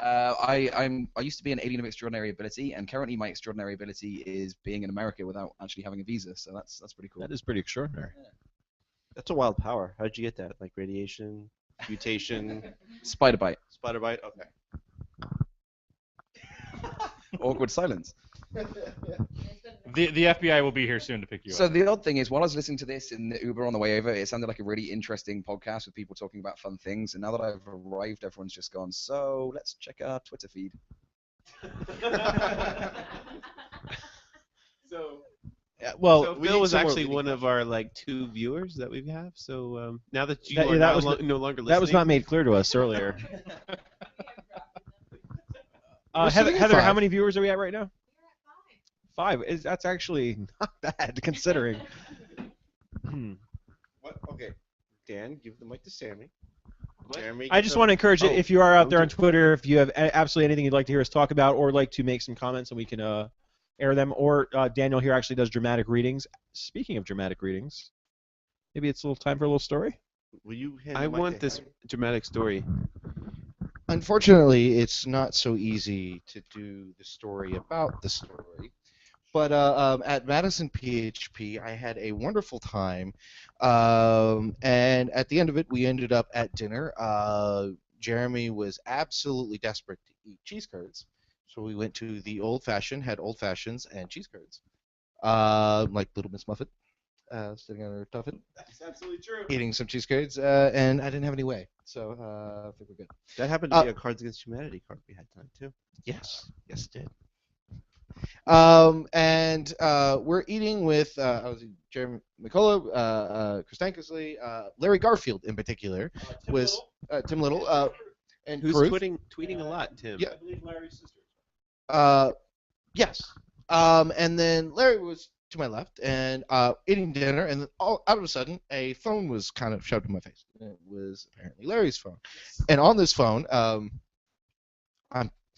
[SPEAKER 10] I used to be an alien of extraordinary ability, and currently my extraordinary ability is being in America without actually having a visa. So that's pretty cool.
[SPEAKER 3] That is pretty extraordinary.
[SPEAKER 10] Yeah.
[SPEAKER 2] That's a wild power. How'd you get that? Like radiation, mutation,
[SPEAKER 10] Spider bite.
[SPEAKER 2] spider bite? Okay.
[SPEAKER 10] Awkward silence.
[SPEAKER 5] The FBI will be here soon to pick you
[SPEAKER 10] So
[SPEAKER 5] up.
[SPEAKER 10] the odd thing is, while I was listening to this in the Uber on the way over, it sounded like a really interesting podcast with people talking about fun things. And now that I've arrived, everyone's just gone, so let's check our Twitter feed.
[SPEAKER 3] Yeah, well,
[SPEAKER 1] So
[SPEAKER 2] we
[SPEAKER 1] Phil
[SPEAKER 2] need
[SPEAKER 1] was
[SPEAKER 2] some more
[SPEAKER 1] actually
[SPEAKER 2] leading
[SPEAKER 1] one of our 2 viewers that we have. So now that you
[SPEAKER 3] That-
[SPEAKER 1] are
[SPEAKER 3] that was
[SPEAKER 1] no longer listening,
[SPEAKER 3] that was not made clear to us earlier.
[SPEAKER 4] We're sitting at
[SPEAKER 3] Heather, how
[SPEAKER 4] 5.
[SPEAKER 3] many viewers are we at right now? 5. That's actually not bad considering.
[SPEAKER 2] What? Okay. Dan, give the mic to Sammy. Jeremy,
[SPEAKER 3] I just want to encourage you,
[SPEAKER 2] Oh,
[SPEAKER 3] if you are out there
[SPEAKER 2] okay.
[SPEAKER 3] on Twitter, if you have absolutely anything you'd like to hear us talk about or like to make some comments and we can air them, or Daniel here actually does dramatic readings. Speaking of dramatic readings, maybe it's a little time for a little story?
[SPEAKER 2] Will you hand
[SPEAKER 1] I
[SPEAKER 2] the mic
[SPEAKER 1] want
[SPEAKER 2] to
[SPEAKER 1] this
[SPEAKER 2] Henry?
[SPEAKER 1] dramatic story.
[SPEAKER 4] Unfortunately, it's not so easy to do the story about the story. But at Madison PHP, I had a wonderful time. And at the end of it, we ended up at dinner. Jeremy was absolutely desperate to eat cheese curds. So we went to the Old Fashioned, had Old Fashions and cheese curds. Like Little Miss Muffet, sitting on her tuffet.
[SPEAKER 3] That's absolutely true.
[SPEAKER 4] Eating some cheese curds, and I didn't have any whay. So I think we're good.
[SPEAKER 2] That happened to be a Cards Against Humanity card we had tonight too.
[SPEAKER 4] Yes, it did. And we're eating with Jeremy McCullough, Chris Tankersley, Larry Garfield in particular, was Tim Little, and
[SPEAKER 1] Who's
[SPEAKER 4] Ruth.
[SPEAKER 1] tweeting a lot, Tim?
[SPEAKER 4] Yeah.
[SPEAKER 3] I believe Larry's sister.
[SPEAKER 4] Yes. And then Larry was to my left and eating dinner, and then all out of a sudden, a phone was kind of shoved in my face. It was apparently Larry's phone. And on this phone, I'm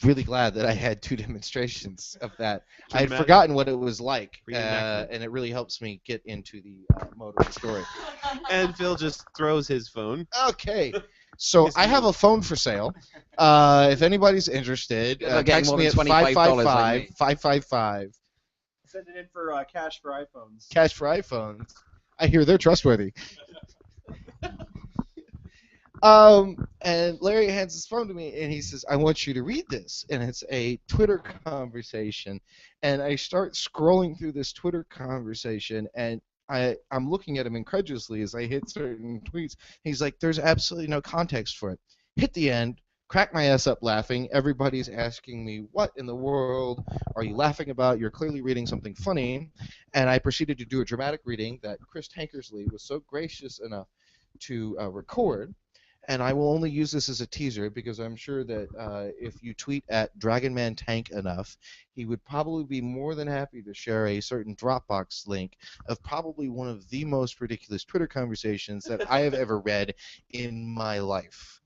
[SPEAKER 4] really glad that I had 2 demonstrations of that. I had
[SPEAKER 1] Dramatic.
[SPEAKER 4] forgotten what it was like,
[SPEAKER 1] Reenactment.
[SPEAKER 4] and it really helps me get into the mode of the story.
[SPEAKER 1] And Phil just throws his phone.
[SPEAKER 4] Okay. So
[SPEAKER 1] Yes,
[SPEAKER 4] I
[SPEAKER 1] you
[SPEAKER 4] have
[SPEAKER 1] do.
[SPEAKER 4] a phone for sale. If anybody's interested,
[SPEAKER 10] Good luck getting
[SPEAKER 4] text
[SPEAKER 10] more
[SPEAKER 4] me
[SPEAKER 10] than
[SPEAKER 4] at
[SPEAKER 10] $25 like me.
[SPEAKER 4] 555-555.
[SPEAKER 3] Send it in for cash for iPhones.
[SPEAKER 4] Cash for iPhones. I hear they're trustworthy. And Larry hands his phone to me, and he says, "I want you to read this." And it's a Twitter conversation, and I start scrolling through this Twitter conversation, and I'm looking at him incredulously as I hit certain tweets. He's like, "There's absolutely no context for it." Hit the end, crack my ass up laughing. Everybody's asking me, "What in the world are you laughing about? You're clearly reading something funny." And I proceeded to do a dramatic reading that Chris Tankersley was so gracious enough to record. And I will only use this as a teaser because I'm sure that if you tweet at Dragonman Tank enough, he would probably be more than happy to share a certain Dropbox link of probably one of the most ridiculous Twitter conversations that I have ever read in my life.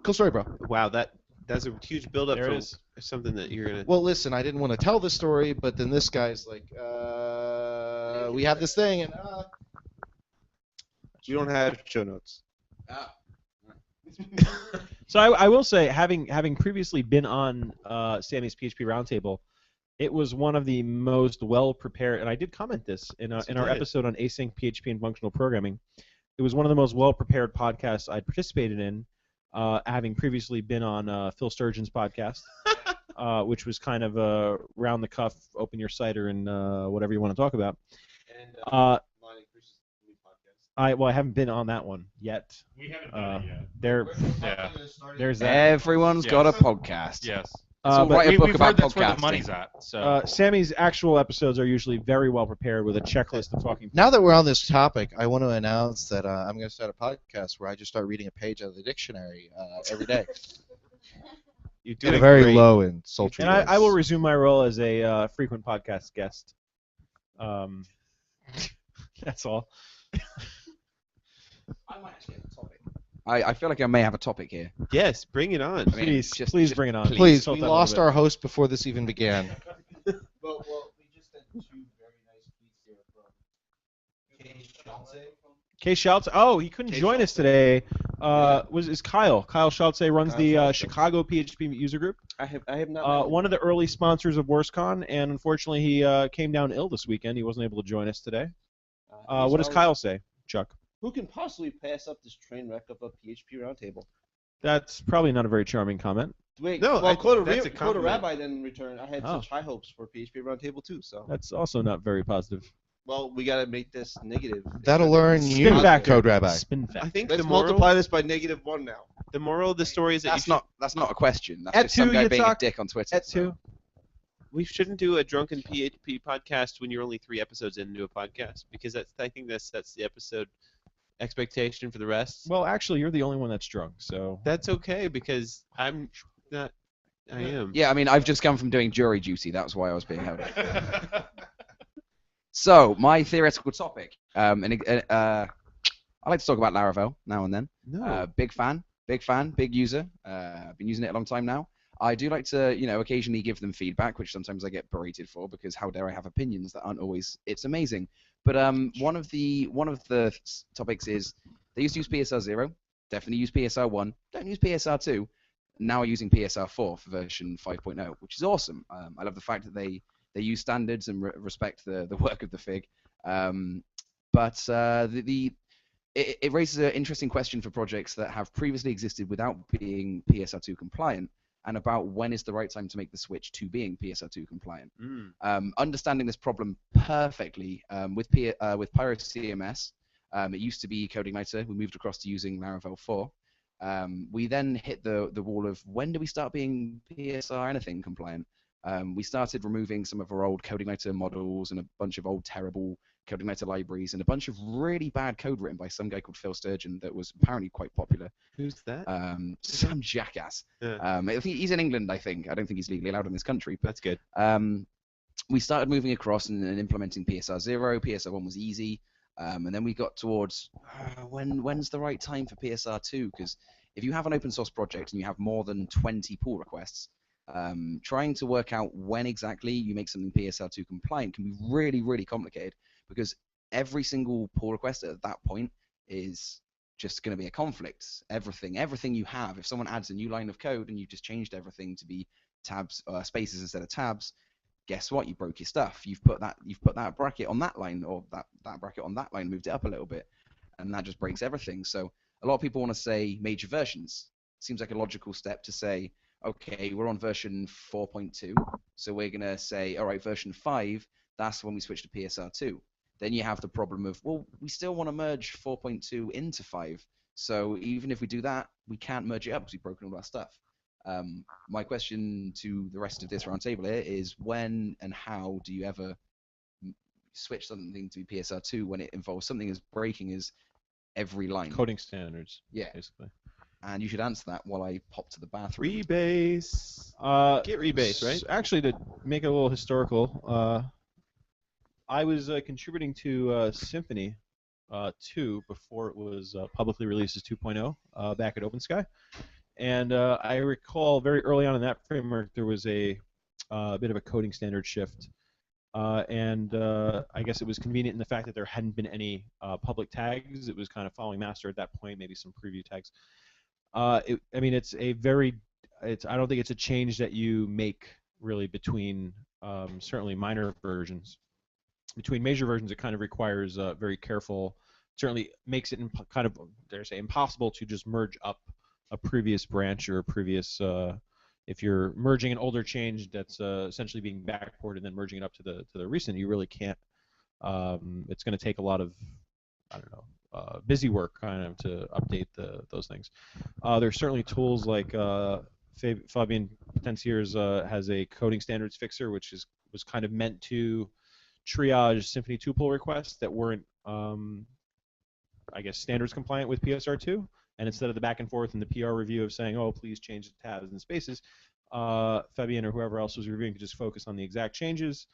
[SPEAKER 4] Cool story, bro.
[SPEAKER 1] Wow, that's a huge build-up
[SPEAKER 3] There
[SPEAKER 1] for
[SPEAKER 3] it is.
[SPEAKER 1] something that you're gonna.
[SPEAKER 4] Well, listen, I didn't want to tell the story, but then this guy's like, we have this thing, and
[SPEAKER 2] We don't have show notes.
[SPEAKER 3] So I will say, having previously been on Sammy's PHP Roundtable, it was one of the most well-prepared, and I did comment this in our episode on async PHP and functional programming. It was one of the most well-prepared podcasts I'd participated in, having previously been on Phil Sturgeon's podcast, which was kind of a round-the-cuff, open your cider and whatever you want to talk about.
[SPEAKER 2] And
[SPEAKER 3] I haven't been on that one yet.
[SPEAKER 5] We haven't done it yet. Yeah.
[SPEAKER 3] There's that.
[SPEAKER 10] Everyone's got a podcast.
[SPEAKER 5] Yes.
[SPEAKER 10] So
[SPEAKER 3] but
[SPEAKER 10] write a book
[SPEAKER 5] we've
[SPEAKER 10] about
[SPEAKER 5] heard that's where the
[SPEAKER 10] podcasting.
[SPEAKER 5] money's at. So
[SPEAKER 3] Sammy's actual episodes are usually very well prepared with a checklist of talking.
[SPEAKER 4] now that we're on this topic, I want to announce that I'm going to start a podcast where I just start reading a page out of the dictionary every day.
[SPEAKER 1] You're
[SPEAKER 4] In
[SPEAKER 1] doing
[SPEAKER 4] a very
[SPEAKER 1] great.
[SPEAKER 4] low and sultry
[SPEAKER 3] And I will
[SPEAKER 4] voice.
[SPEAKER 3] resume my role as a frequent podcast guest. That's all.
[SPEAKER 10] I might actually have a topic. I feel like I may have a topic here.
[SPEAKER 1] Yes, bring it on.
[SPEAKER 10] I mean,
[SPEAKER 3] Please,
[SPEAKER 10] just-
[SPEAKER 3] please
[SPEAKER 10] just
[SPEAKER 3] bring it on.
[SPEAKER 4] Please,
[SPEAKER 3] Tilt
[SPEAKER 4] we
[SPEAKER 3] that a little
[SPEAKER 4] lost
[SPEAKER 3] bit.
[SPEAKER 4] our host before this even began.
[SPEAKER 2] Well, we just had two very nice tweets here from Kay Schultze.
[SPEAKER 3] Kay Schultz. Oh, he couldn't
[SPEAKER 1] Kay
[SPEAKER 3] join us
[SPEAKER 1] Schultze.
[SPEAKER 3] today. Is Kyle? Kyle Schultz runs
[SPEAKER 2] Kyle
[SPEAKER 3] the
[SPEAKER 2] Schultze.
[SPEAKER 3] Chicago PHP user group.
[SPEAKER 2] I have not.
[SPEAKER 3] One of the early sponsors of WurstCon, and unfortunately he came down ill this weekend. He wasn't able to join us today. What does Kyle say, Chuck?
[SPEAKER 2] Who can possibly pass up this train wreck of a PHP roundtable?
[SPEAKER 3] That's probably not a very charming comment.
[SPEAKER 2] Wait,
[SPEAKER 1] No,
[SPEAKER 2] well, Coda
[SPEAKER 1] that's a compliment.
[SPEAKER 2] Rabbi then returned. I had
[SPEAKER 3] Oh.
[SPEAKER 2] such high hopes for PHP roundtable too. So,
[SPEAKER 3] That's also not very positive.
[SPEAKER 2] well, we gotta make this negative.
[SPEAKER 4] That'll learn you,
[SPEAKER 3] Spin factor.
[SPEAKER 4] Code Rabbi.
[SPEAKER 3] Spin
[SPEAKER 1] I
[SPEAKER 3] factor.
[SPEAKER 1] think
[SPEAKER 2] Let's
[SPEAKER 1] the moral,
[SPEAKER 2] multiply this by -1 now.
[SPEAKER 1] the moral of the story is that
[SPEAKER 10] That's not a question. That's
[SPEAKER 3] At
[SPEAKER 10] just some
[SPEAKER 3] two,
[SPEAKER 10] guy
[SPEAKER 3] you
[SPEAKER 10] being
[SPEAKER 3] talk-
[SPEAKER 10] a dick on Twitter.
[SPEAKER 3] At two.
[SPEAKER 1] we shouldn't do a drunken PHP podcast when you're only 3 episodes into a podcast because I think that sets the episode expectation for the rest.
[SPEAKER 3] Well, actually, you're the only one that's drunk, so.
[SPEAKER 1] That's okay because I'm not. I am.
[SPEAKER 10] Yeah, I mean, I've just come from doing jury duty. That's why I was being held. So, my theoretical topic. I like to talk about Laravel now and then.
[SPEAKER 1] No.
[SPEAKER 10] Big fan, big user. I've been using it a long time now. I do like to, occasionally give them feedback, which sometimes I get berated for because how dare I have opinions that aren't always. It's amazing. But one of the topics is they used to use PSR 0, definitely use PSR 1, don't use PSR 2. Now are using PSR 4 for version 5.0, which is awesome. I love the fact that they use standards and respect the work of the FIG. But it raises an interesting question for projects that have previously existed without being PSR2 compliant, and about when is the right time to make the switch to being PSR2 compliant. Understanding this problem perfectly with Pyro CMS, it used to be CodeIgniter. We moved across to using Laravel 4. We then hit the wall of when do we start being PSR anything compliant. We started removing some of our old CodeIgniter models and a bunch of old terrible CodeIgniter libraries and a bunch of really bad code written by some guy called Phil Sturgeon that was apparently quite popular.
[SPEAKER 1] Who's that?
[SPEAKER 10] Some jackass.
[SPEAKER 1] Yeah.
[SPEAKER 10] I think he's in England, I think. I don't think he's legally allowed in this country. But
[SPEAKER 1] That's good.
[SPEAKER 10] we started moving across and implementing PSR 0. PSR 1 was easy. And then we got towards when's the right time for PSR 2? Because if you have an open source project and you have more than 20 pull requests, trying to work out when exactly you make something PSR 2 compliant can be really, really complicated because every single pull request at that point is just going to be a conflict. Everything you have, if someone adds a new line of code and you've just changed everything to be tabs, spaces instead of tabs, guess what? You broke your stuff. You've put that bracket on that line, or that bracket on that line, moved it up a little bit, and that just breaks everything. So a lot of people want to say major versions. Seems like a logical step to say, okay, we're on version 4.2, so we're gonna say, all right, version 5. That's when we switch to PSR2. Then you have the problem of, well, we still want to merge 4.2 into 5. So even if we do that, we can't merge it up because we've broken all our stuff. My question to the rest of this roundtable here is, when and how do you ever switch something to PSR2 when it involves something as breaking as every line?
[SPEAKER 3] Coding standards.
[SPEAKER 10] Yeah.
[SPEAKER 3] Basically.
[SPEAKER 10] And you should answer that while I pop to the bathroom.
[SPEAKER 1] Rebase. Get rebase, right?
[SPEAKER 3] Actually, to make it a little historical, I was contributing to Symphony 2 before it was publicly released as 2.0 back at OpenSky. And I recall very early on in that framework there was a bit of a coding standard shift. And I guess it was convenient in the fact that there hadn't been any public tags. It was kind of following master at that point, maybe some preview tags. I mean, I don't think it's a change that you make really between certainly minor versions. Between major versions, it kind of requires very careful. Certainly makes it kind of, dare I say, impossible to just merge up a previous branch or a previous. If you're merging an older change that's essentially being backported and then merging it up to the recent, you really can't. It's going to take a lot of, I don't know, busy work kind of to update those things. There's certainly tools like Fabian Potencier's has a coding standards fixer, which was kind of meant to triage Symfony 2 pull requests that weren't, I guess, standards compliant with PSR2. And instead of the back and forth and the PR review of saying, oh, please change the tabs and spaces, Fabian or whoever else was reviewing could just focus on the exact changes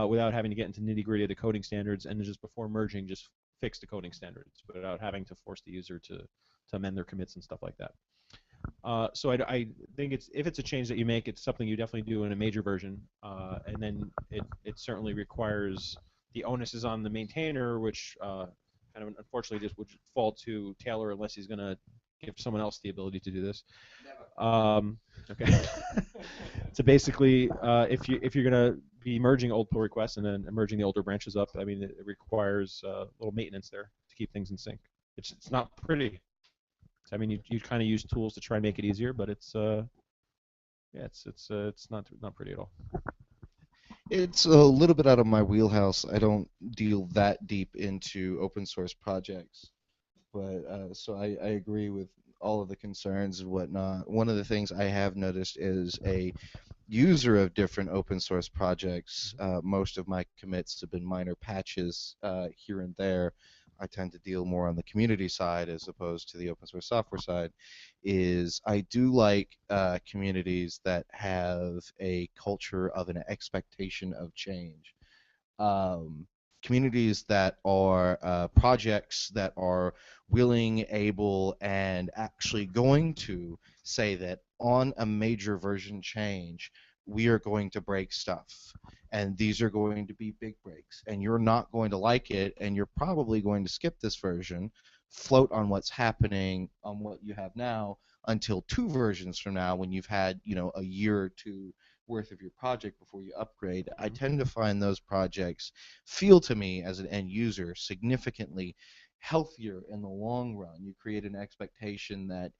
[SPEAKER 3] without having to get into nitty-gritty of the coding standards, and just before merging, just fix the coding standards without having to force the user to amend their commits and stuff like that. So I think if it's a change that you make, it's something you definitely do in a major version, and then it certainly requires, the onus is on the maintainer, which kind of unfortunately just would fall to Taylor unless he's going to give someone else the ability to do this. Okay. So basically, if you're going to be merging old pull requests and then merging the older branches up, I mean, it requires a little maintenance there to keep things in sync. It's not pretty. I mean, you kind of use tools to try and make it easier, but it's not pretty at all.
[SPEAKER 4] It's a little bit out of my wheelhouse. I don't deal that deep into open source projects, but so I agree with all of the concerns and whatnot. One of the things I have noticed is a user of different open source projects. Most of my commits have been minor patches here and there. I tend to deal more on the community side as opposed to the open source software side. Is I do like communities that have a culture of an expectation of change. Communities that are projects that are willing, able, and actually going to say that on a major version change, we are going to break stuff, and these are going to be big breaks, and you're not going to like it, and you're probably going to skip this version, float on what's happening on what you have now until 2 versions from now, when you've had, you know, a year or 2 worth of your project before you upgrade. I tend to find those projects feel to me as an end user significantly healthier in the long run. You create an expectation that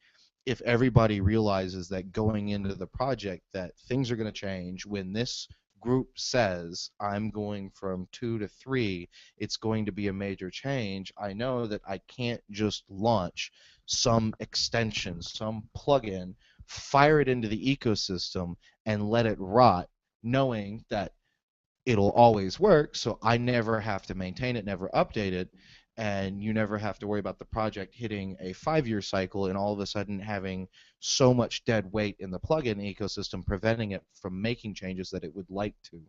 [SPEAKER 4] if everybody realizes that going into the project that things are going to change, when this group says I'm going from 2 to 3, it's going to be a major change, I know that I can't just launch some extension, some plugin, fire it into the ecosystem, and let it rot, knowing that it'll always work, so I never have to maintain it, never update it, and you never have to worry about the project hitting a 5-year cycle and all of a sudden having so much dead weight in the plugin ecosystem preventing it from making changes that it would like to.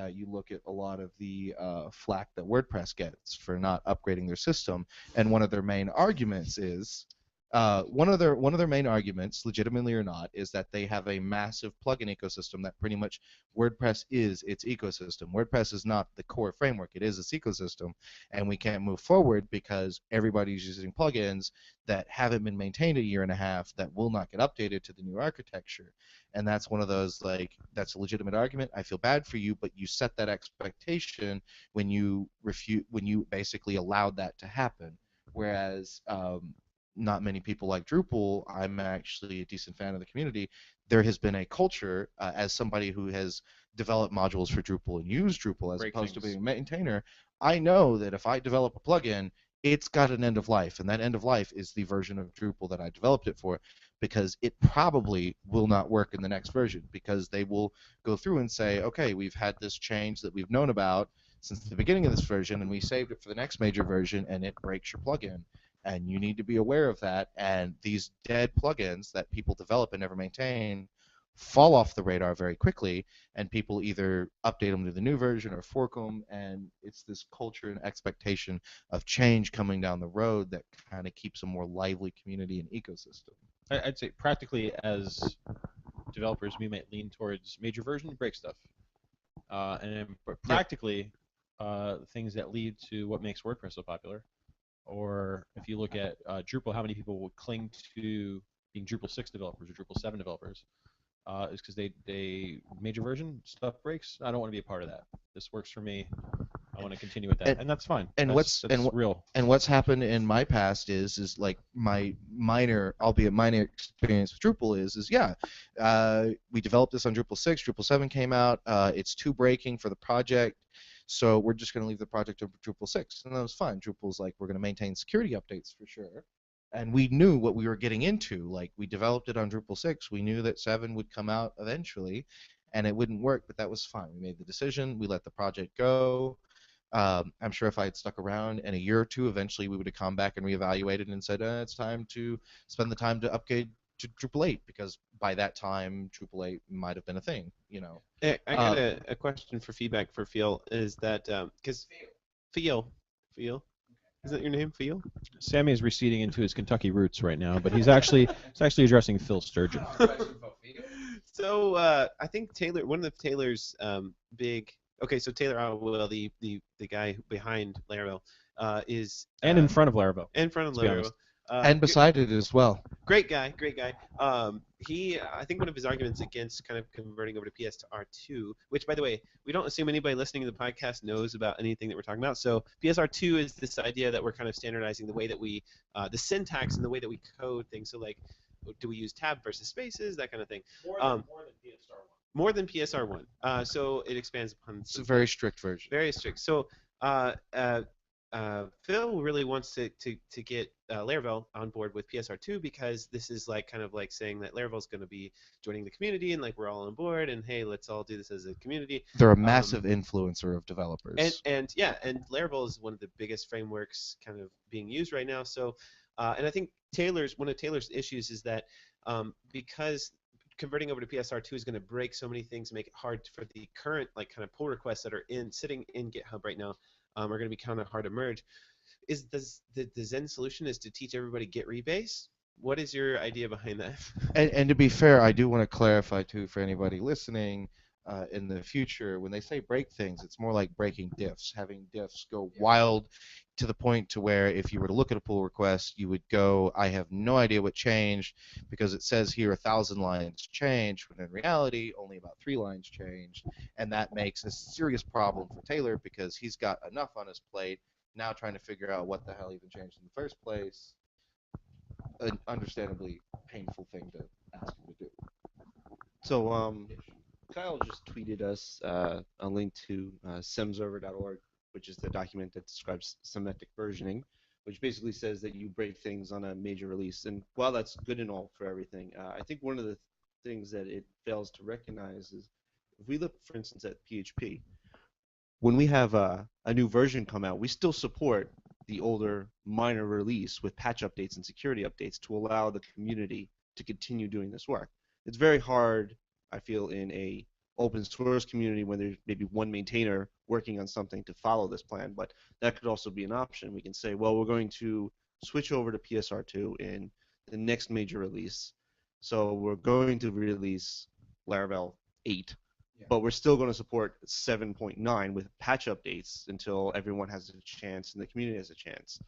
[SPEAKER 4] You look at a lot of the flack that WordPress gets for not upgrading their system, and one of their main arguments is One of their main arguments, legitimately or not, is that they have a massive plugin ecosystem that pretty much WordPress is its ecosystem. WordPress is not the core framework; it is its ecosystem, and we can't move forward because everybody's using plugins that haven't been maintained a year and a half that will not get updated to the new architecture. And that's one of those, like, that's a legitimate argument. I feel bad for you, but you set that expectation when you basically allowed that to happen. Whereas not many people like Drupal. I'm actually a decent fan of the community. There has been a culture, as somebody who has developed modules for Drupal and used Drupal as opposed to being a maintainer, I know that if I develop a plugin, it's got an end of life, and that end of life is the version of Drupal that I developed it for, because it probably will not work in the next version, because they will go through and say, okay, we've had this change that we've known about since the beginning of this version, and we saved it for the next major version, and it breaks your plugin. And you need to be aware of that. And these dead plugins that people develop and never maintain fall off the radar very quickly, and people either update them to the new version or fork them, and it's this culture and expectation of change coming down the road that kind of keeps a more lively community and ecosystem.
[SPEAKER 3] I'd say practically as developers, we might lean towards major version, break stuff. And practically, things that lead to what makes WordPress so popular. Or if you look at Drupal, how many people would cling to being Drupal 6 developers or Drupal 7 developers? Is because they major version stuff breaks. I don't want to be a part of that. This works for me. I want to continue with that, and that's fine.
[SPEAKER 4] And
[SPEAKER 3] that's real.
[SPEAKER 4] And what's happened in my past is like my minor, albeit minor, experience with Drupal is we developed this on Drupal 6. Drupal 7 came out. It's too breaking for the project. So we're just going to leave the project over Drupal 6. And that was fine. Drupal's like, we're going to maintain security updates for sure. And we knew what we were getting into. Like, we developed it on Drupal 6. We knew that 7 would come out eventually, and it wouldn't work, but that was fine. We made the decision. We let the project go. I'm sure if I had stuck around in a year or two, eventually we would have come back and reevaluated and said, it's time to spend the time to upgrade to Drupal 8, because by that time Drupal 8 might have been a thing, you know.
[SPEAKER 1] I got a question for feedback for Phil. Is that because Phil, is that your name, Phil?
[SPEAKER 3] Sammy is receding into his Kentucky roots right now, but he's actually addressing Phil Sturgeon.
[SPEAKER 1] So I think Taylor, one of Taylor's big. Okay, so Taylor Otwell, the guy behind Laravel, is
[SPEAKER 3] and in front of Laravel.
[SPEAKER 1] In front of Laravel.
[SPEAKER 4] And beside it as well.
[SPEAKER 1] Great guy. I think one of his arguments against kind of converting over to PSR2, which, by the way, we don't assume anybody listening to the podcast knows about anything that we're talking about. So PSR2 is this idea that we're kind of standardizing the way that we, the syntax and the way that we code things. So, like, do we use tab versus spaces, that kind of thing. More than PSR1. More than PSR1. So it expands upon.
[SPEAKER 4] It's a very strict version.
[SPEAKER 1] Very strict. So Phil really wants to get Laravel on board with PSR2, because this is like kind of like saying that Laravel's going to be joining the community, and like we're all on board, and hey, let's all do this as a community.
[SPEAKER 4] They're a massive influencer of developers.
[SPEAKER 1] And Laravel is one of the biggest frameworks kind of being used right now. So and I think one of Taylor's issues is that because converting over to PSR2 is going to break so many things, make it hard for the current like kind of pull requests that are sitting in GitHub right now. Are going to be kind of hard to merge. The Zen solution is to teach everybody Git rebase? What is your idea behind that?
[SPEAKER 4] And to be fair, I do want to clarify too for anybody listening in the future, when they say break things, it's more like breaking diffs, having diffs go wild to the point to where if you were to look at a pull request, you would go, I have no idea what changed because it says here 1,000 lines changed, when in reality only about 3 lines changed, and that makes a serious problem for Taylor because he's got enough on his plate now trying to figure out what the hell even changed in the first place. An understandably painful thing to ask him to do.
[SPEAKER 2] So Kyle just tweeted us a link to semserver.org, which is the document that describes semantic versioning, which basically says that you break things on a major release. And while that's good and all for everything, I think one of the things that it fails to recognize is if we look, for instance, at PHP, when we have a new version come out, we still support the older minor release with patch updates and security updates to allow the community to continue doing this work. It's very hard, I feel, in a open source community when there's maybe one maintainer working on something to follow this plan, but that could also be an option. We can say, well, we're going to switch over to PSR2 in the next major release. So we're going to release Laravel 8, but we're still going to support 7.9 with patch updates until everyone has a chance and the community has a chance.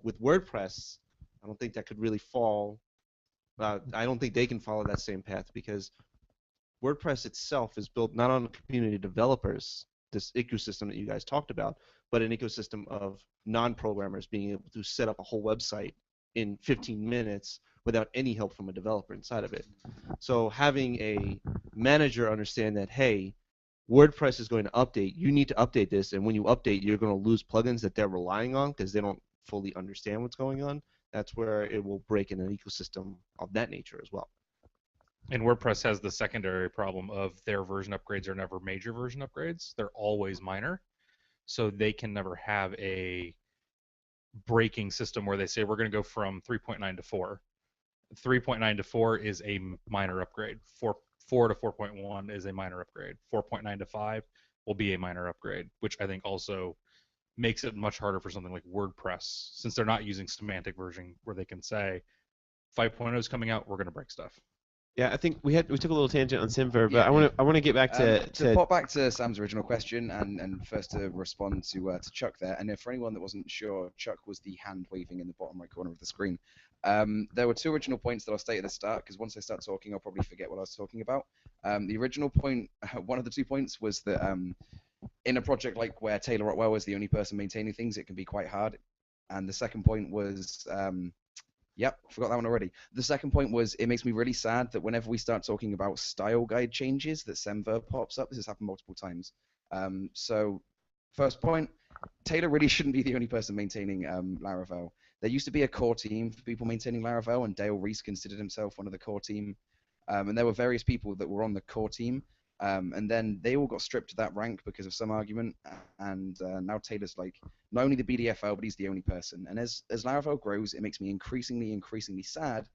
[SPEAKER 2] With WordPress, I don't think that could really fall. I don't think they can follow that same path because WordPress itself is built not on community developers, this ecosystem that you guys talked about, but an ecosystem of non-programmers being able to set up a whole website in 15 minutes without any help from a developer inside of it. So having a manager understand that, hey, WordPress is going to update, you need to update this, and when you update, you're going to lose plugins that they're relying on because they don't fully understand what's going on. That's where it will break in an ecosystem of that nature as well.
[SPEAKER 5] And WordPress has the secondary problem of their version upgrades are never major version upgrades. They're always minor. So they can never have a breaking system where they say we're going to go from 3.9 to 4. 3.9 to 4 is a minor upgrade. 4 to 4.1 is a minor upgrade. 4.9 to 5 will be a minor upgrade, which I think also makes it much harder for something like WordPress, since they're not using semantic version where they can say 5.0 is coming out, we're going to break stuff.
[SPEAKER 1] Yeah, I think we took a little tangent on Simver, but
[SPEAKER 10] Yeah.
[SPEAKER 1] I want to get back
[SPEAKER 10] to pop back to Sam's original question and first to respond to Chuck there. And for anyone that wasn't sure, Chuck was the hand waving in the bottom right corner of the screen. There were two original points that I'll state at the start because once I start talking, I'll probably forget what I was talking about. The original point, one of the 2 points, was that in a project like where Taylor Rotwell is the only person maintaining things, it can be quite hard. And the second point was. Yep, forgot that one already. The second point was it makes me really sad that whenever we start talking about style guide changes, that Semver pops up. This has happened multiple times. So, first point, Taylor really shouldn't be the only person maintaining Laravel. There used to be a core team for people maintaining Laravel, and Dale Reese considered himself one of the core team. And there were various people that were on the core team, and then they all got stripped to that rank because of some argument, and now Taylor's like not only the BDFL, but he's the only person. And as Laravel grows, it makes me increasingly sad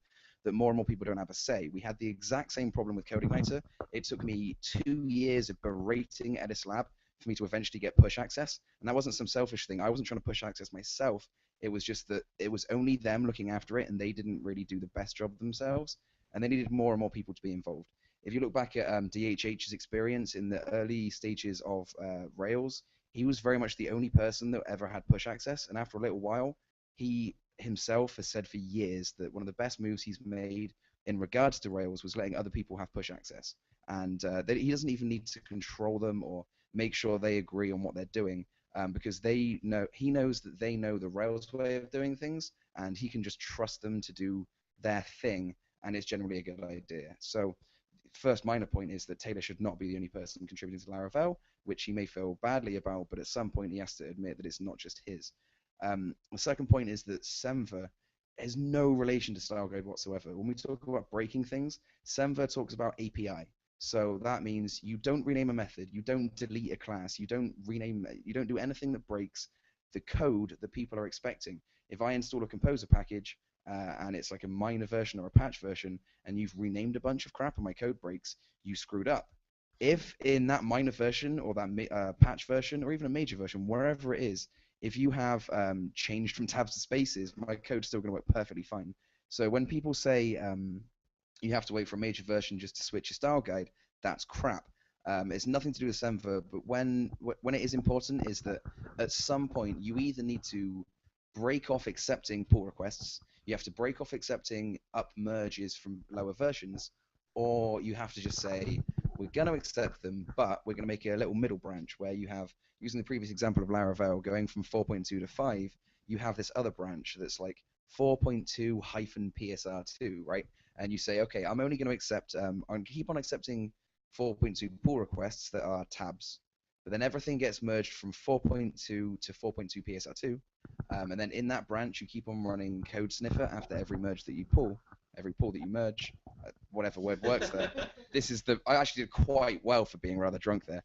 [SPEAKER 10] that more and more people don't have a say. We had the exact same problem with CodeIgniter. It took me 2 years of berating Edis Lab for me to eventually get push access, and that wasn't some selfish thing. I wasn't trying to push access myself. It was just that it was only them looking after it, and they didn't really do the best job themselves, and they needed more and more people to be involved. If you look back at DHH's experience in the early stages of Rails, he was very much the only person that ever had push access, and after a little while, he himself has said for years that one of the best moves he's made in regards to Rails was letting other people have push access, and that he doesn't even need to control them or make sure they agree on what they're doing, because he knows that they know the Rails way of doing things, and he can just trust them to do their thing, and it's generally a good idea. So first minor point is that Taylor should not be the only person contributing to Laravel, which he may feel badly about, but at some point he has to admit that it's not just his. The second point is that Semver has no relation to Style Guide whatsoever. When we talk about breaking things, Semver talks about API. So that means you don't rename a method, you don't delete a class, you don't do anything that breaks the code that people are expecting. If I install a composer package, and it's like a minor version or a patch version, and you've renamed a bunch of crap and my code breaks, you screwed up. If in that minor version or that patch version or even a major version, wherever it is, if you have changed from tabs to spaces, my code's still going to work perfectly fine. So when people say you have to wait for a major version just to switch your style guide, that's crap. It's nothing to do with Semver, but when it is important is that at some point you either need to break off accepting pull requests, you have to break off accepting up merges from lower versions, or you have to just say, we're going to accept them, but we're going to make a little middle branch where you have, using the previous example of Laravel, going from 4.2 to 5, you have this other branch that's like 4.2 hyphen PSR2, right? And you say, okay, I'm only going to accept, I'm going to keep on accepting 4.2 pull requests that are tabs, but then everything gets merged from 4.2 to 4.2 PSR2, and then in that branch you keep on running code sniffer after every merge that you pull, every pull that you merge, whatever word works there. I actually did quite well for being rather drunk there.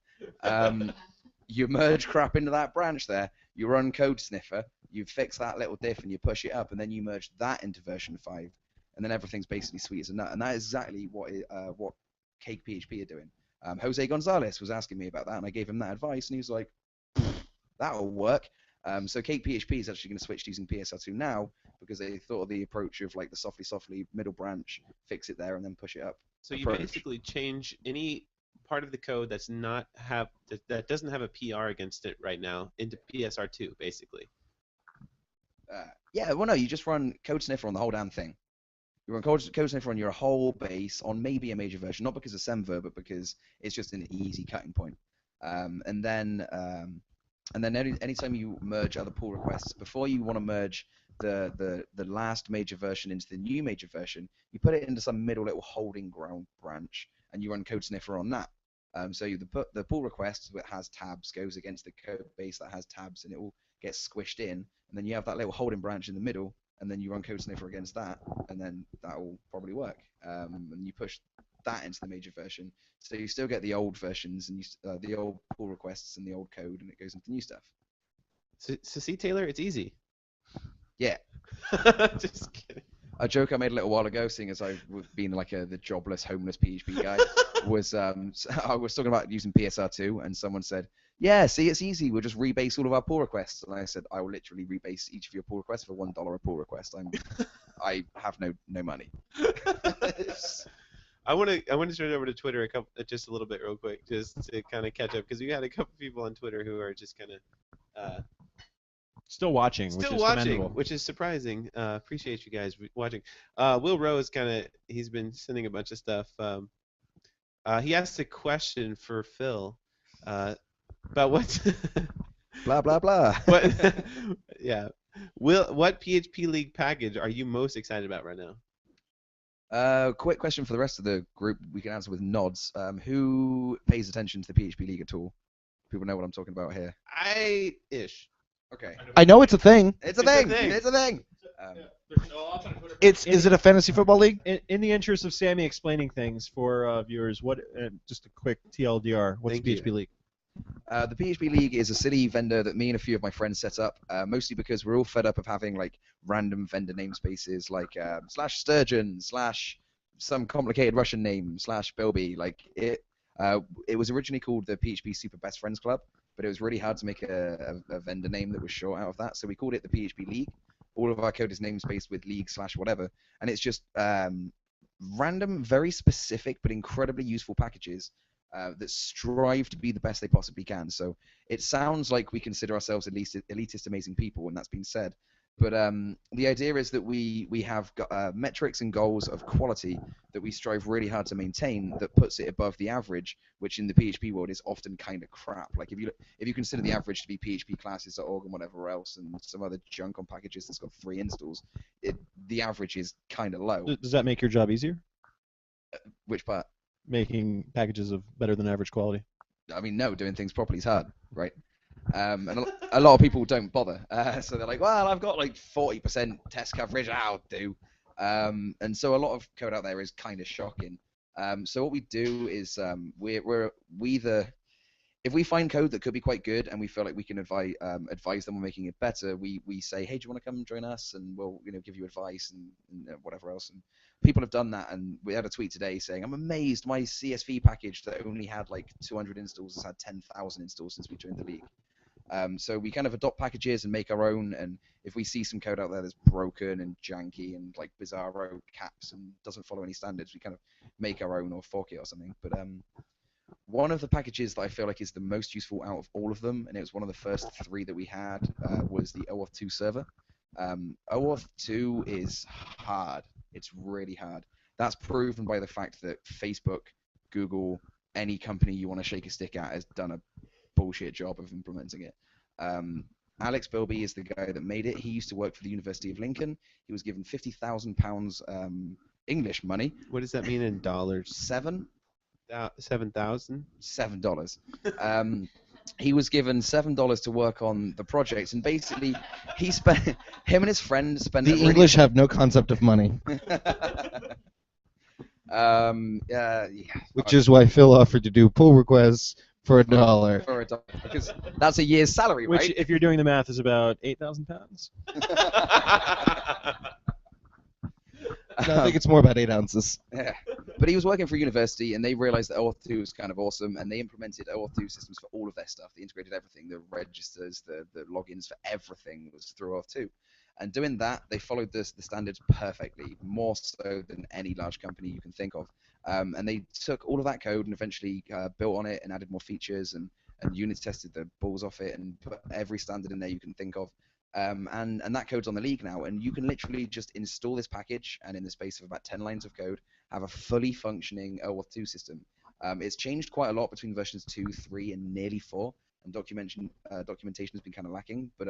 [SPEAKER 10] You merge crap into that branch there, you run code sniffer, you fix that little diff and you push it up, and then you merge that into version 5, and then everything's basically sweet as a nut, and that is exactly what Cake PHP are doing. Jose Gonzalez was asking me about that, and I gave him that advice, and he was like, that'll work. So Cake PHP is actually going to switch to using PSR2 now because they thought of the approach of like the softly middle branch, fix it there, and then push it up.
[SPEAKER 1] So you
[SPEAKER 10] approach.
[SPEAKER 1] basically change any part of the code that's not have that doesn't have a PR against it right now into PSR2, basically.
[SPEAKER 10] Yeah, well, no, you just run Code Sniffer on the whole damn thing. You run Code Sniffer on your whole base on maybe a major version, not because of Semver, but because it's just an easy cutting point. And then anytime you merge other pull requests, before you want to merge the last major version into the new major version, you put it into some middle little holding ground branch, and you run Code Sniffer on that. So the pull request that has tabs goes against the code base that has tabs, and it will get squished in, and then you have that little holding branch in the middle, and then you run Code Sniffer against that, and then that will probably work. And you push that into the major version, so you still get the old versions and the old pull requests and the old code, and it goes into new stuff.
[SPEAKER 1] So see, Taylor, it's easy.
[SPEAKER 10] Yeah.
[SPEAKER 1] Just kidding.
[SPEAKER 10] A joke I made a little while ago, seeing as I've been like the jobless, homeless PHP guy, was I was talking about using PSR2, and someone said, "Yeah, see, it's easy. We'll just rebase all of our pull requests." And I said, "I will literally rebase each of your pull requests for $1 a pull request. I have no money."
[SPEAKER 1] I want to turn it over to Twitter just a little bit real quick, just to kind of catch up, because we had a couple people on Twitter who are just kind of
[SPEAKER 3] Still watching,
[SPEAKER 1] which is surprising. Appreciate you guys watching. Will Rose he's been sending a bunch of stuff. He asked a question for Phil about what
[SPEAKER 10] blah blah blah.
[SPEAKER 1] What PHP League package are you most excited about right now?
[SPEAKER 10] Quick question for the rest of the group. We can answer with nods. Who pays attention to the PHP League at all? People know what I'm talking about here.
[SPEAKER 1] I-ish.
[SPEAKER 10] Okay.
[SPEAKER 4] I know it's a thing.
[SPEAKER 10] It's a thing. It's a thing.
[SPEAKER 4] Is it a fantasy football league?
[SPEAKER 3] In the interest of Sammy explaining things for viewers, just a quick TLDR. What's
[SPEAKER 1] Thank
[SPEAKER 3] PHP
[SPEAKER 1] you.
[SPEAKER 3] League?
[SPEAKER 10] The PHP League is a silly vendor that me and a few of my friends set up, mostly because we're all fed up of having like random vendor namespaces like /Sturgeon / some complicated Russian name /Bilby. Like it was originally called the PHP Super Best Friends Club, but it was really hard to make a vendor name that was short out of that, so we called it the PHP League. All of our code is namespaced with league / whatever, and it's just random, very specific but incredibly useful packages that strive to be the best they possibly can. So it sounds like we consider ourselves at least elitist, amazing people, and that's been said. But the idea is that we have metrics and goals of quality that we strive really hard to maintain that puts it above the average, which in the PHP world is often kind of crap. Like if you consider the average to be phpclasses.org and whatever else and some other junk on packages that's got 3 installs, the average is kind of low.
[SPEAKER 3] Does that make your job easier?
[SPEAKER 10] Which part?
[SPEAKER 3] Making packages of better than average quality.
[SPEAKER 10] I mean, no, doing things properly is hard, right? And a lot of people don't bother. So they're like, well, I've got like 40% test coverage, I'll do. And so a lot of code out there is kind of shocking. So what we do is if we find code that could be quite good and we feel like we can advise them on making it better, we say, hey, do you want to come join us? And we'll give you advice and whatever else. And people have done that. And we had a tweet today saying, I'm amazed my CSV package that only had like 200 installs has had 10,000 installs since we joined the league. So we kind of adopt packages and make our own, and if we see some code out there that's broken and janky and like bizarro caps and doesn't follow any standards, we kind of make our own or fork it or something. But one of the packages that I feel like is the most useful out of all of them, and it was one of the first 3 that we had, was the OAuth 2 server. OAuth 2 is hard. It's really hard. That's proven by the fact that Facebook, Google, any company you want to shake a stick at has done a bullshit job of implementing it. Alex Bilby is the guy that made it. He used to work for the University of Lincoln. He was given £50,000 English money.
[SPEAKER 1] What does that mean in dollars?
[SPEAKER 10] 7,000.
[SPEAKER 1] $7,000.
[SPEAKER 10] He was given $7 to work on the project, and basically he spent him and his friend spent.
[SPEAKER 4] The English have no concept of money. Which is why Phil offered to do pull requests for $1.
[SPEAKER 10] For $1, because that's a year's salary, right?
[SPEAKER 3] Which, if you're doing the math, is about £8,000.
[SPEAKER 2] I think it's more about 8 ounces.
[SPEAKER 10] Yeah. But he was working for a university, and they realized that OAuth 2 was kind of awesome, and they implemented OAuth 2 systems for all of their stuff. They integrated everything, the registers, the logins for everything was through OAuth 2. And doing that, they followed the standards perfectly, more so than any large company you can think of. And they took all of that code and eventually built on it and added more features and unit tested the balls off it and put every standard in there you can think of. And that code's on the league now, and you can literally just install this package and in the space of about 10 lines of code have a fully functioning OAuth 2 system. It's changed quite a lot between versions 2, 3, and nearly 4, and documentation has been kind of lacking, but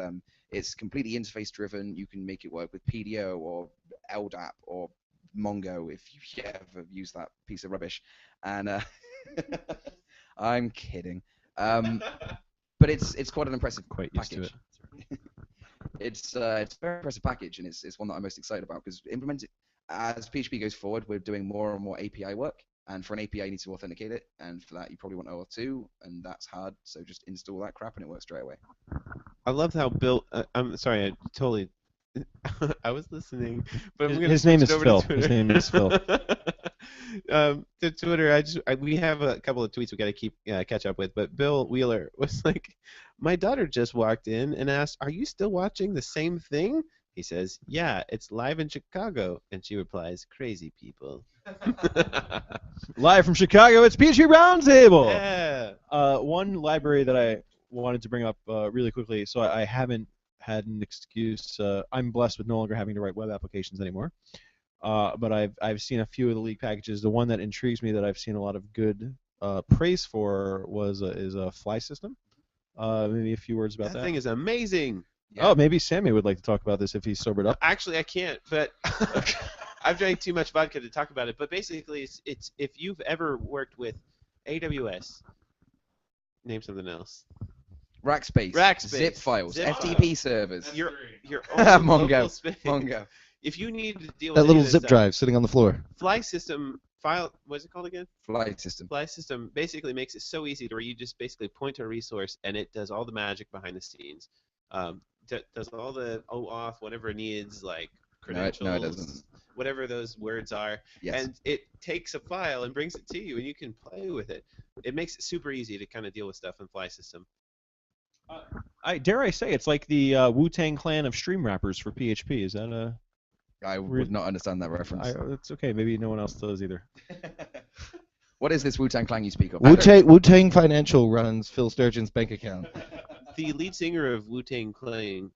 [SPEAKER 10] it's completely interface driven. You can make it work with PDO or LDAP or Mongo if you ever use that piece of rubbish. And I'm kidding. But it's quite an impressive
[SPEAKER 3] Quite used to
[SPEAKER 10] package. It's a very impressive package, and it's one that I'm most excited about because as PHP goes forward, we're doing more and more API work, and for an API you need to authenticate it, and for that you probably want OAuth 2, and that's hard, so just install that crap and it works straight away.
[SPEAKER 1] I love how Bill. I'm sorry, I totally. I was listening, but
[SPEAKER 3] His name is Phil.
[SPEAKER 1] To
[SPEAKER 3] His name is Phil.
[SPEAKER 1] To Twitter, we have a couple of tweets we got to keep catch up with, but Bill Wheeler was like, "My daughter just walked in and asked, are you still watching the same thing?" He says, "Yeah, it's live in Chicago," and she replies, "Crazy people."
[SPEAKER 3] Live from Chicago, it's PHP Roundtable.
[SPEAKER 1] Yeah.
[SPEAKER 3] One library that I wanted to bring up really quickly, so I haven't had an excuse. I'm blessed with no longer having to write web applications anymore. But I've seen a few of the league packages. The one that intrigues me that I've seen a lot of good praise for is a fly system. Maybe a few words about that.
[SPEAKER 1] That thing is amazing.
[SPEAKER 3] Oh, maybe Sammy would like to talk about this if he's sobered up.
[SPEAKER 1] Actually, I can't, but I've drank too much vodka to talk about it. But basically, it's if you've ever worked with AWS, name something else.
[SPEAKER 10] Rackspace, zip files, FTP servers.
[SPEAKER 1] Your
[SPEAKER 10] Mongo.
[SPEAKER 1] space.
[SPEAKER 10] Mongo.
[SPEAKER 1] If you need to deal
[SPEAKER 2] That
[SPEAKER 1] with
[SPEAKER 2] little
[SPEAKER 1] any of
[SPEAKER 2] zip
[SPEAKER 1] this
[SPEAKER 2] drive sitting on the floor.
[SPEAKER 1] Fly system file. What's it called again?
[SPEAKER 10] Fly system.
[SPEAKER 1] Fly system basically makes it so easy to where you just basically point to a resource and it does all the magic behind the scenes. Does all the OAuth, whatever it needs, like credentials,
[SPEAKER 10] No, it doesn't.
[SPEAKER 1] whatever those words are,
[SPEAKER 10] Yes.
[SPEAKER 1] and it takes a file and brings it to you, and you can play with it. It makes it super easy to kind of deal with stuff in Fly system.
[SPEAKER 3] Dare I say, it's like the Wu-Tang Clan of stream wrappers for PHP. Is that a...
[SPEAKER 10] I would not understand that reference.
[SPEAKER 3] It's okay. Maybe no one else does either.
[SPEAKER 10] What is this Wu-Tang Clan you speak of?
[SPEAKER 2] Wu-Tang Financial runs Phil Sturgeon's bank account.
[SPEAKER 1] The lead singer of Wu-Tang Clan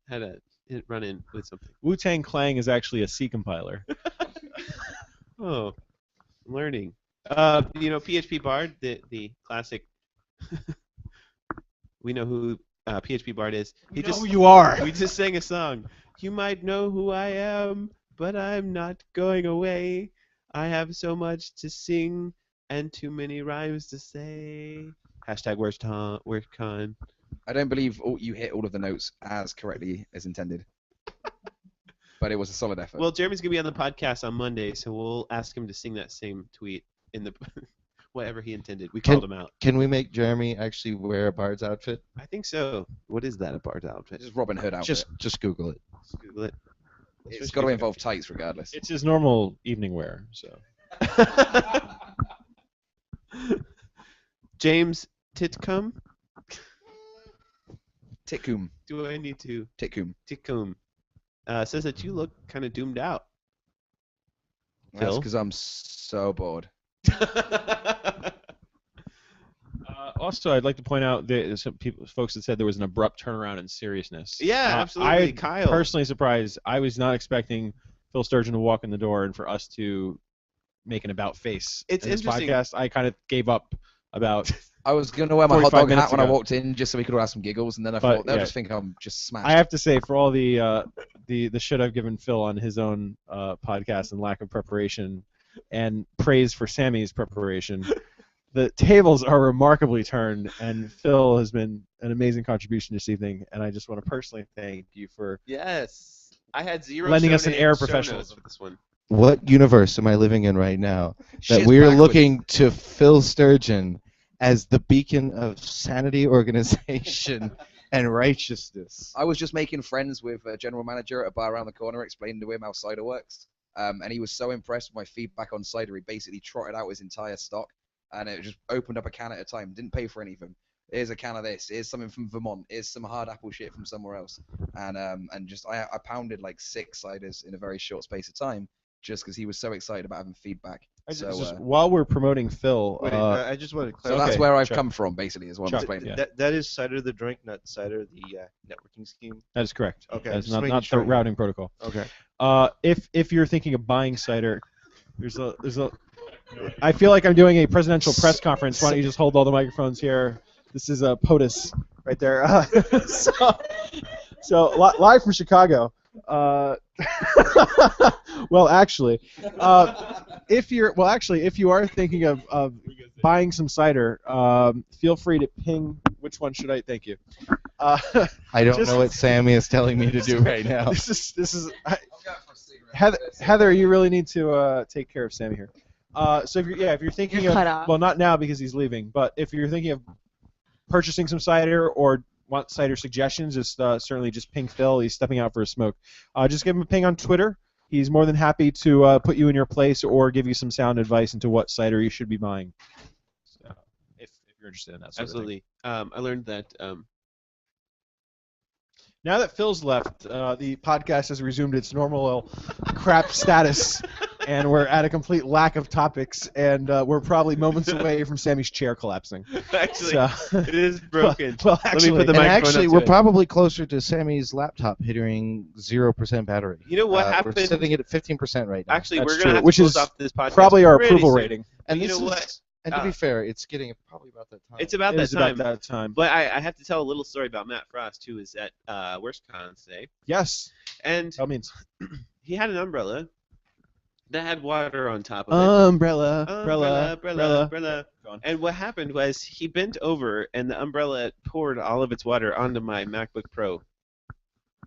[SPEAKER 1] had a run-in with something.
[SPEAKER 3] Wu-Tang Clan is actually a C compiler.
[SPEAKER 1] Oh, I'm learning. PHP Bard, the classic. We know who PHP Bard is.
[SPEAKER 3] Who you are.
[SPEAKER 1] We just sang a song. You might know who I am, but I'm not going away. I have so much to sing and too many rhymes to say. Hashtag WurstCon.
[SPEAKER 10] I don't believe you hit all of the notes as correctly as intended. But it was a solid effort.
[SPEAKER 1] Well, Jeremy's going to be on the podcast on Monday, so we'll ask him to sing that same tweet in the whatever he intended. We called him out.
[SPEAKER 2] Can we make Jeremy actually wear a bard's outfit?
[SPEAKER 1] I think so. What is that, a bard's outfit?
[SPEAKER 10] Just Robin Hood outfit.
[SPEAKER 2] Just Google it.
[SPEAKER 1] Just Google it.
[SPEAKER 10] It's got to involve tights regardless.
[SPEAKER 3] It's his normal evening wear, so.
[SPEAKER 1] James Titcomb?
[SPEAKER 10] Titcomb.
[SPEAKER 1] Do I need to?
[SPEAKER 10] Titcomb.
[SPEAKER 1] Titcomb. Says that you look kind of doomed out.
[SPEAKER 10] That's
[SPEAKER 1] Phil?
[SPEAKER 10] because I'm so bored.
[SPEAKER 3] Also, I'd like to point out that some folks that said there was an abrupt turnaround in seriousness.
[SPEAKER 1] Yeah, absolutely.
[SPEAKER 3] I'm
[SPEAKER 1] Kyle.
[SPEAKER 3] personally surprised. I was not expecting Phil Sturgeon to walk in the door and for us to make an about face.
[SPEAKER 1] It's
[SPEAKER 3] in this
[SPEAKER 1] interesting.
[SPEAKER 3] Podcast. I kind of gave up about.
[SPEAKER 10] I was going to wear my hot
[SPEAKER 3] 45
[SPEAKER 10] dog hat
[SPEAKER 3] minutes
[SPEAKER 10] when I
[SPEAKER 3] ago.
[SPEAKER 10] walked in just so we could all have some giggles, and then I thought they'll just think I'm just smashed.
[SPEAKER 3] I have to say, for all the shit I've given Phil on his own podcast and lack of preparation, and praise for Sammy's preparation, the tables are remarkably turned, and Phil has been an amazing contribution this evening, and I just want to personally thank you for
[SPEAKER 1] Yes. I had zero
[SPEAKER 3] lending us an air of
[SPEAKER 1] show notes
[SPEAKER 3] professionalism.
[SPEAKER 1] for this one.
[SPEAKER 2] What universe am I living in right now that
[SPEAKER 10] Shit's
[SPEAKER 2] we're
[SPEAKER 10] backwards.
[SPEAKER 2] looking to Phil Sturgeon as the beacon of sanity, organization, and righteousness?
[SPEAKER 10] I was just making friends with a general manager at a bar around the corner, explaining to him how cider works. And he was so impressed with my feedback on cider, he basically trotted out his entire stock, and it just opened up a can at a time. Didn't pay for any of them. Here's a can of this. Here's something from Vermont. Here's some hard apple shit from somewhere else. And just I pounded like 6 ciders in a very short space of time, just because he was so excited about having feedback.
[SPEAKER 3] While we're promoting Phil,
[SPEAKER 2] Wait, I just wanted to
[SPEAKER 10] so
[SPEAKER 2] clarify.
[SPEAKER 10] that's where I've
[SPEAKER 3] Chuck.
[SPEAKER 10] come from, basically, is what I'm explaining.
[SPEAKER 3] Yeah.
[SPEAKER 2] That is cider the drink, not cider the networking scheme.
[SPEAKER 3] that is correct.
[SPEAKER 2] Okay,
[SPEAKER 3] That's
[SPEAKER 2] just
[SPEAKER 3] not
[SPEAKER 2] making
[SPEAKER 3] the
[SPEAKER 2] sure.
[SPEAKER 3] routing protocol.
[SPEAKER 2] Okay.
[SPEAKER 3] If you're thinking of buying cider, there's a I feel like I'm doing a presidential press conference. Why don't you just hold all the microphones here? This is a POTUS right there. So live from Chicago. Well, actually, if you are thinking of buying some cider, feel free to ping. Which one should I? Thank you.
[SPEAKER 4] I don't know what Sammy is telling me to do right now.
[SPEAKER 3] This is Heather, you really need to take care of Sammy here. So if you're thinking
[SPEAKER 8] You're
[SPEAKER 3] of,
[SPEAKER 8] cut off.
[SPEAKER 3] well, not now because he's leaving, but if you're thinking of purchasing some cider or want cider suggestions, just certainly just ping Phil. He's stepping out for a smoke. Just give him a ping on Twitter. He's more than happy to put you in your place or give you some sound advice into what cider you should be buying. So, if you're interested in that sort of thing.
[SPEAKER 1] Absolutely. I learned that.
[SPEAKER 3] Now that Phil's left, the podcast has resumed its normal crap status, and we're at a complete lack of topics, and we're probably moments away from Sammy's chair collapsing.
[SPEAKER 1] Actually,
[SPEAKER 3] So-
[SPEAKER 1] it is broken.
[SPEAKER 3] Well,
[SPEAKER 1] Let me
[SPEAKER 3] actually,
[SPEAKER 1] put the
[SPEAKER 4] And
[SPEAKER 1] microphone
[SPEAKER 4] actually,
[SPEAKER 1] up
[SPEAKER 4] we're
[SPEAKER 1] to it.
[SPEAKER 4] probably closer to Sammy's laptop hitting 0% battery.
[SPEAKER 1] You know what happened?
[SPEAKER 4] We're sitting at 15% right now.
[SPEAKER 1] Actually,
[SPEAKER 3] That's
[SPEAKER 1] we're
[SPEAKER 3] true,
[SPEAKER 1] gonna have
[SPEAKER 3] which
[SPEAKER 1] to close
[SPEAKER 3] is
[SPEAKER 1] off this podcast
[SPEAKER 3] probably our
[SPEAKER 1] pretty
[SPEAKER 3] approval
[SPEAKER 1] soon.
[SPEAKER 3] rating.
[SPEAKER 4] And
[SPEAKER 1] you
[SPEAKER 4] this
[SPEAKER 1] know
[SPEAKER 4] is,
[SPEAKER 1] what?
[SPEAKER 4] and to be fair, it's getting probably about that time.
[SPEAKER 1] It's about
[SPEAKER 3] It
[SPEAKER 1] that
[SPEAKER 3] is
[SPEAKER 1] time.
[SPEAKER 3] about that time.
[SPEAKER 1] But I have to tell a little story about Matt Frost, who was at WurstCon today,
[SPEAKER 3] Yes,
[SPEAKER 1] and
[SPEAKER 3] that means
[SPEAKER 1] he had an umbrella that had water on top of
[SPEAKER 3] umbrella,
[SPEAKER 1] it.
[SPEAKER 3] umbrella.
[SPEAKER 1] Umbrella.
[SPEAKER 3] Go on.
[SPEAKER 1] And what happened was he bent over, and the umbrella poured all of its water onto my MacBook Pro.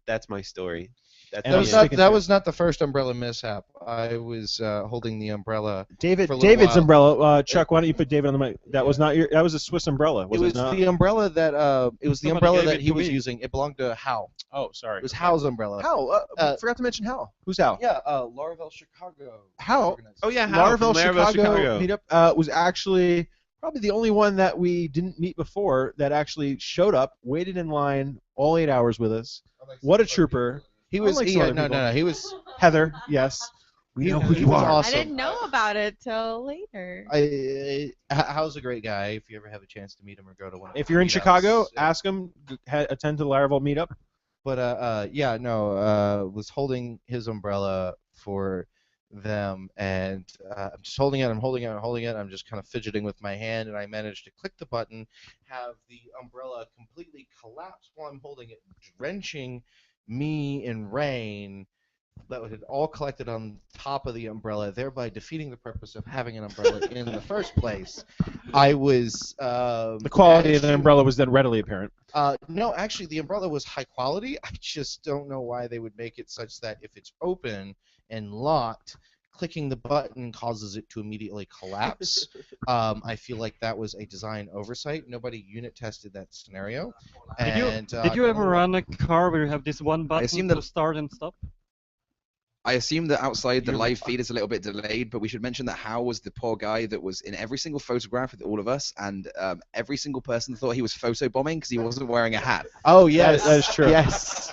[SPEAKER 1] That's my story. That's
[SPEAKER 3] And
[SPEAKER 1] the
[SPEAKER 3] I'm
[SPEAKER 1] end.
[SPEAKER 3] sticking to
[SPEAKER 4] That
[SPEAKER 3] it.
[SPEAKER 4] was not the first umbrella mishap. I was holding the umbrella.
[SPEAKER 3] David,
[SPEAKER 4] for a little
[SPEAKER 3] David's
[SPEAKER 4] while.
[SPEAKER 3] umbrella. Chuck, why don't you put David on the mic? That was not your. That was a Swiss umbrella. Was
[SPEAKER 4] It was
[SPEAKER 3] not?
[SPEAKER 4] the umbrella that
[SPEAKER 7] Somebody
[SPEAKER 4] umbrella
[SPEAKER 7] gave
[SPEAKER 4] that
[SPEAKER 7] it
[SPEAKER 4] he
[SPEAKER 7] to
[SPEAKER 4] was
[SPEAKER 7] me.
[SPEAKER 4] using. It belonged to Hal.
[SPEAKER 3] Oh, sorry.
[SPEAKER 4] It was Hal's umbrella.
[SPEAKER 3] Hal. Forgot to mention Hal. Who's Hal?
[SPEAKER 4] Yeah, Laravel Chicago.
[SPEAKER 3] Hal.
[SPEAKER 4] organized.
[SPEAKER 1] Oh yeah, Hal
[SPEAKER 3] Laravel
[SPEAKER 1] from Laravel
[SPEAKER 3] Chicago meetup was actually probably the only one that we didn't meet before that actually showed up, waited in line all 8 hours with us. What a trooper.
[SPEAKER 4] He was.
[SPEAKER 3] Unlike
[SPEAKER 4] He,
[SPEAKER 3] some other
[SPEAKER 4] no,
[SPEAKER 3] people.
[SPEAKER 4] no, no. He was.
[SPEAKER 3] Heather, yes. We know who
[SPEAKER 4] he
[SPEAKER 3] you
[SPEAKER 4] was
[SPEAKER 3] are.
[SPEAKER 4] awesome.
[SPEAKER 8] I didn't know about it till later.
[SPEAKER 4] Hal's a great guy. If you ever have a chance to meet him or go to one. Of
[SPEAKER 3] If
[SPEAKER 4] the
[SPEAKER 3] you're in
[SPEAKER 4] meetups,
[SPEAKER 3] Chicago, ask him. Attend to the Laravel meetup.
[SPEAKER 4] But was holding his umbrella for them, and I'm just holding it. I'm just kind of fidgeting with my hand, and I managed to click the button, have the umbrella completely collapse while I'm holding it, drenching me in rain that had all collected on top of the umbrella, thereby defeating the purpose of having an umbrella in the first place. I was
[SPEAKER 3] The quality of the umbrella was then readily apparent.
[SPEAKER 4] no, actually, the umbrella was high quality. I just don't know why they would make it such that if it's open and locked, clicking the button causes it to immediately collapse. I feel like that was a design oversight. Nobody unit tested that scenario.
[SPEAKER 7] Did you ever run a car where you have this one button
[SPEAKER 10] assume
[SPEAKER 7] to
[SPEAKER 10] that-
[SPEAKER 7] start and stop?
[SPEAKER 10] I assume that outside the live feed is a little bit delayed, but we should mention that Hal was the poor guy that was in every single photograph with all of us, and every single person thought he was photobombing because he wasn't wearing a hat.
[SPEAKER 4] Oh yes,
[SPEAKER 3] That is true.
[SPEAKER 4] Yes.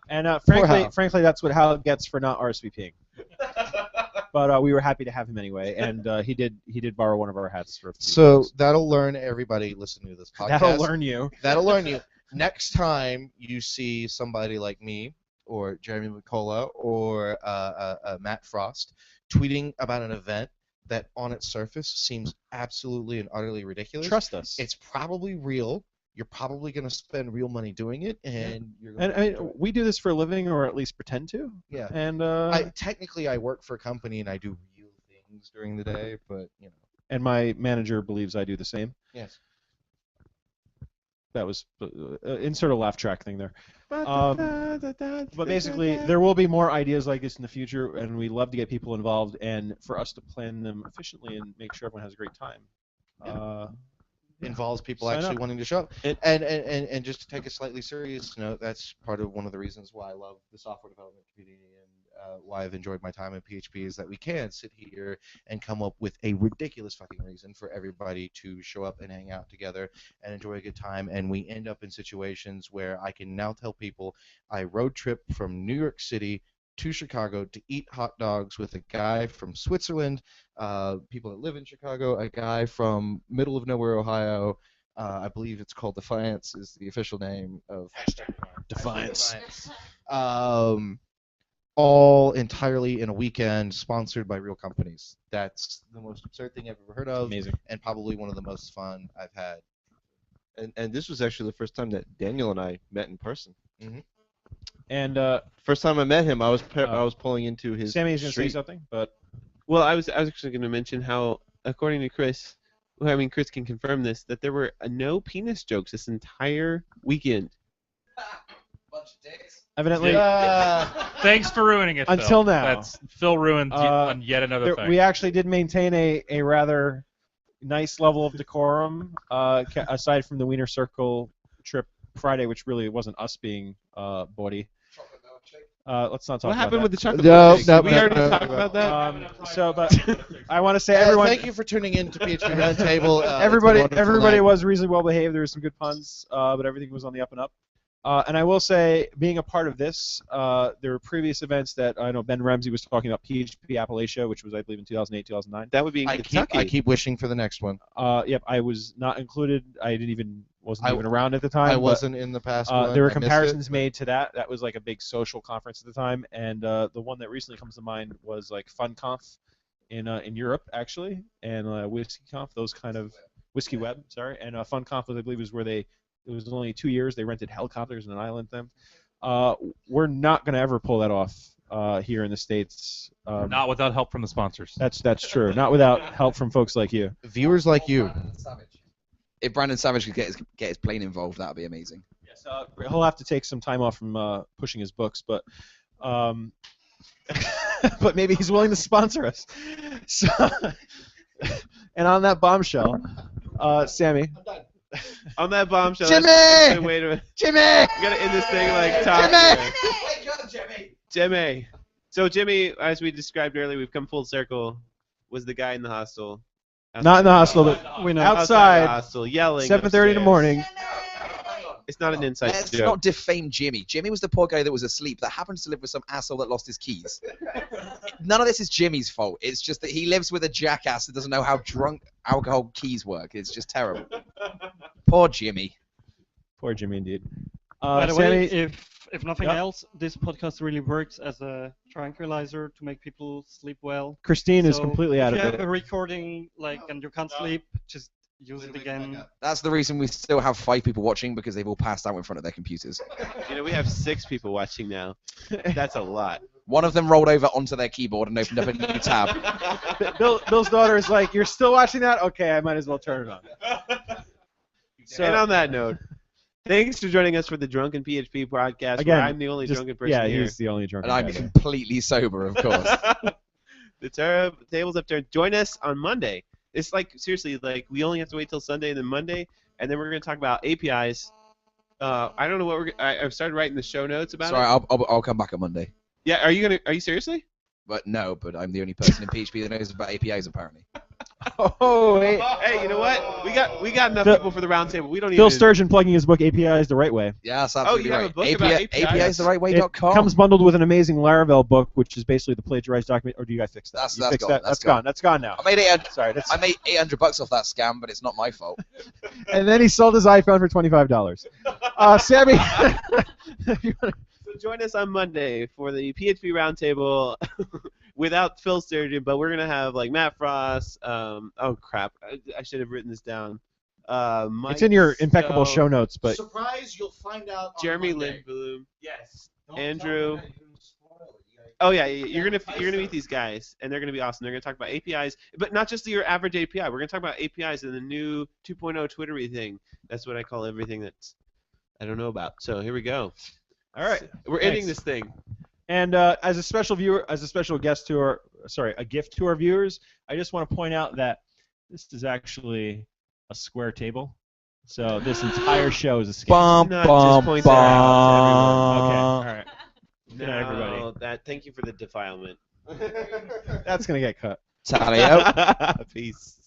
[SPEAKER 3] And
[SPEAKER 4] Poor Hal.
[SPEAKER 3] frankly, that's what Hal gets for not RSVPing. But we were happy to have him anyway, and he did borrow one of our hats for a few
[SPEAKER 4] So
[SPEAKER 3] days.
[SPEAKER 4] that'll learn everybody listening to this podcast.
[SPEAKER 3] That'll learn you.
[SPEAKER 4] That'll learn you. Next time you see somebody like me, or Jeremy McCullough, or Matt Frost tweeting about an event that on its surface seems absolutely and utterly ridiculous,
[SPEAKER 3] Trust us.
[SPEAKER 4] it's probably real. You're probably going to spend real money doing it, and you're going
[SPEAKER 3] And I mean, we do this for a living, or at least pretend to.
[SPEAKER 4] yeah.
[SPEAKER 3] And
[SPEAKER 4] Technically, I work for a company and I do real things during the day, but you know.
[SPEAKER 3] and my manager believes I do the same.
[SPEAKER 4] Yes.
[SPEAKER 3] That was insert a laugh track thing there. But basically, there will be more ideas like this in the future, and we love to get people involved and for us to plan them efficiently and make sure everyone has a great time.
[SPEAKER 4] Involves people
[SPEAKER 3] Sign
[SPEAKER 4] actually
[SPEAKER 3] up.
[SPEAKER 4] wanting to show up.
[SPEAKER 1] It-
[SPEAKER 4] And just to take a slightly serious note, that's part of one of the reasons why I love the software development community and why I've enjoyed my time in PHP is that we can sit here and come up with a ridiculous fucking reason for everybody to show up and hang out together and enjoy a good time. And we end up in situations where I can now tell people I road trip from New York City to Chicago to eat hot dogs with a guy from Switzerland, people that live in Chicago, a guy from middle of nowhere, Ohio. I believe it's called Defiance is the official name of
[SPEAKER 3] Defiance.
[SPEAKER 4] All entirely in a weekend, sponsored by real companies. That's the most absurd thing I've ever heard of,
[SPEAKER 3] Amazing.
[SPEAKER 4] and probably one of the most fun I've had.
[SPEAKER 2] And this was actually the first time that Daniel and I met in person.
[SPEAKER 3] And
[SPEAKER 2] First time I met him, I was pulling into his
[SPEAKER 3] Sammy's gonna say
[SPEAKER 2] street.
[SPEAKER 3] something, but
[SPEAKER 1] Well, I was actually going to mention how, according to Chris, I mean Chris can confirm this, that there were no penis jokes this entire weekend.
[SPEAKER 3] evidently
[SPEAKER 5] Thanks for ruining it,
[SPEAKER 3] Until
[SPEAKER 5] Phil.
[SPEAKER 3] now.
[SPEAKER 5] Phil ruined on yet another thing.
[SPEAKER 3] we actually did maintain a rather nice level of decorum, aside from the Wiener Circle trip Friday, which really wasn't us being bawdy. Let's not talk
[SPEAKER 1] What
[SPEAKER 3] about
[SPEAKER 1] happened
[SPEAKER 3] that.
[SPEAKER 1] with the chocolate?
[SPEAKER 4] No,
[SPEAKER 1] pudding?
[SPEAKER 4] no,
[SPEAKER 1] we
[SPEAKER 4] no,
[SPEAKER 1] already
[SPEAKER 4] no,
[SPEAKER 1] talked
[SPEAKER 4] no.
[SPEAKER 1] about that.
[SPEAKER 3] But I want to say everyone.
[SPEAKER 4] Thank you for tuning in to PHP Roundtable.
[SPEAKER 3] Everybody was reasonably well behaved. There were some good puns, but everything was on the up and up. And I will say, being a part of this, there were previous events that I know Ben Ramsey was talking about PHP Appalachia, which was, I believe, in 2008, 2009.
[SPEAKER 1] That would be in Kentucky.
[SPEAKER 4] I keep wishing for the next one.
[SPEAKER 3] Yep, I was not included. I wasn't even around at the time.
[SPEAKER 4] I
[SPEAKER 3] but,
[SPEAKER 4] wasn't in the past one.
[SPEAKER 3] there were
[SPEAKER 4] I missed
[SPEAKER 3] comparisons
[SPEAKER 4] it.
[SPEAKER 3] made to that. That was like a big social conference at the time, and the one that recently comes to mind was like FunConf in Europe, actually, and WhiskeyConf, those kind of Whiskey Web, sorry, and FunConf was, I believe, was where it was only 2 years. They rented helicopters in an island thing. We're not going to ever pull that off here in the States.
[SPEAKER 5] Not without help from the sponsors.
[SPEAKER 3] That's true. Not without help from folks like you.
[SPEAKER 4] Viewers like you.
[SPEAKER 10] If Brandon Savage could get his plane involved, that would be amazing.
[SPEAKER 3] Yes, he'll have to take some time off from pushing his books, but but maybe he's willing to sponsor us. So, and on that bombshell, Sammy.
[SPEAKER 1] On that bombshell.
[SPEAKER 3] Jimmy!
[SPEAKER 1] Wait a minute.
[SPEAKER 3] Jimmy!
[SPEAKER 1] We gotta end this thing like top.
[SPEAKER 3] Jimmy!
[SPEAKER 1] Jimmy. So Jimmy, as we described earlier, we've come full circle. Was the guy in the hostel?
[SPEAKER 3] Not in the hostel, but outside.
[SPEAKER 1] The hostel, yelling.
[SPEAKER 3] 7:30 in the morning.
[SPEAKER 1] It's not an inside
[SPEAKER 10] Let's
[SPEAKER 1] joke.
[SPEAKER 10] not defame Jimmy. Jimmy was the poor guy that was asleep that happens to live with some asshole that lost his keys. None of this is Jimmy's fault. It's just that he lives with a jackass that doesn't know how drunk alcohol keys work. It's just terrible. Poor Jimmy.
[SPEAKER 3] Poor Jimmy, indeed.
[SPEAKER 7] By the
[SPEAKER 3] Sammy,
[SPEAKER 7] way, if nothing
[SPEAKER 3] Yeah.
[SPEAKER 7] else, this podcast really works as a tranquilizer to make people sleep well.
[SPEAKER 3] Christine is
[SPEAKER 7] So
[SPEAKER 3] completely out
[SPEAKER 7] if
[SPEAKER 3] of
[SPEAKER 7] you
[SPEAKER 3] it.
[SPEAKER 7] have a recording and you can't sleep, just use it again.
[SPEAKER 10] That's the reason we still have 5 people watching, because they've all passed out in front of their computers.
[SPEAKER 1] You know, we have 6 people watching now. That's a lot.
[SPEAKER 10] One of them rolled over onto their keyboard and opened up a new tab.
[SPEAKER 3] Bill's daughter is like, "You're still watching that? Okay, I might as well turn it on." So,
[SPEAKER 1] And on that note, thanks for joining us for the Drunken PHP podcast.
[SPEAKER 3] Again,
[SPEAKER 1] where I'm the only drunken person
[SPEAKER 3] yeah,
[SPEAKER 1] here.
[SPEAKER 3] he's the only drunken
[SPEAKER 10] And I'm
[SPEAKER 3] guy there.
[SPEAKER 10] completely sober, of course.
[SPEAKER 1] The tables have turned. Join us on Monday. It's like, seriously, like we only have to wait till Sunday and then Monday, and then we're going to talk about APIs. I don't know what I've started writing the show notes about
[SPEAKER 10] Sorry,
[SPEAKER 1] it.
[SPEAKER 10] I'll come back on Monday.
[SPEAKER 1] Yeah, are you seriously?
[SPEAKER 10] But no, but I'm the only person in PHP that knows about APIs, apparently.
[SPEAKER 3] Oh, wait.
[SPEAKER 1] Hey, you know what? We got enough
[SPEAKER 3] Phil-
[SPEAKER 1] people for the roundtable. We don't
[SPEAKER 3] Phil
[SPEAKER 1] even.
[SPEAKER 3] Sturgeon plugging his book APIs the right way.
[SPEAKER 10] Yeah, that's absolutely
[SPEAKER 1] you have
[SPEAKER 10] right.
[SPEAKER 1] a book about APIs?
[SPEAKER 10] APIstheright.com.
[SPEAKER 3] It comes bundled with an amazing Laravel book, which is basically the plagiarized document. Or do you guys fix that?
[SPEAKER 10] That's
[SPEAKER 3] You fixed
[SPEAKER 10] gone.
[SPEAKER 3] that?
[SPEAKER 10] That's
[SPEAKER 3] That's gone.
[SPEAKER 10] gone.
[SPEAKER 3] That's gone now.
[SPEAKER 10] I made
[SPEAKER 3] Sorry. That's...
[SPEAKER 10] I made $800 off that scam, but it's not my fault.
[SPEAKER 3] And then he sold his iPhone for $25. Sammy.
[SPEAKER 1] So join us on Monday for the PHP roundtable without Phil Sturgeon, but we're gonna have like Matt Frost. Oh crap! I should have written this down. Mike
[SPEAKER 3] It's in your impeccable
[SPEAKER 1] Stowe,
[SPEAKER 3] show notes, but
[SPEAKER 4] Surprise! You'll find out.
[SPEAKER 1] Jeremy Lindblom. Yes. Andrew. Oh yeah, you're gonna meet these guys, and they're gonna be awesome. They're gonna talk about APIs, but not just your average API. We're gonna talk about APIs in the new 2.0 Twittery thing. That's what I call everything that's I don't know about. So here we go.
[SPEAKER 3] all right.
[SPEAKER 1] We're ending this thing.
[SPEAKER 3] And as a special guest to a gift to our viewers, I just want to point out that this is actually a square table. So this entire show is a scam.
[SPEAKER 10] Bum,
[SPEAKER 1] Not just point that out to everyone.
[SPEAKER 3] Okay, all right. Good night,
[SPEAKER 1] No,
[SPEAKER 3] everybody.
[SPEAKER 1] that Matt. Thank you for the defilement.
[SPEAKER 3] That's gonna get cut.
[SPEAKER 10] Tally out.
[SPEAKER 1] Peace.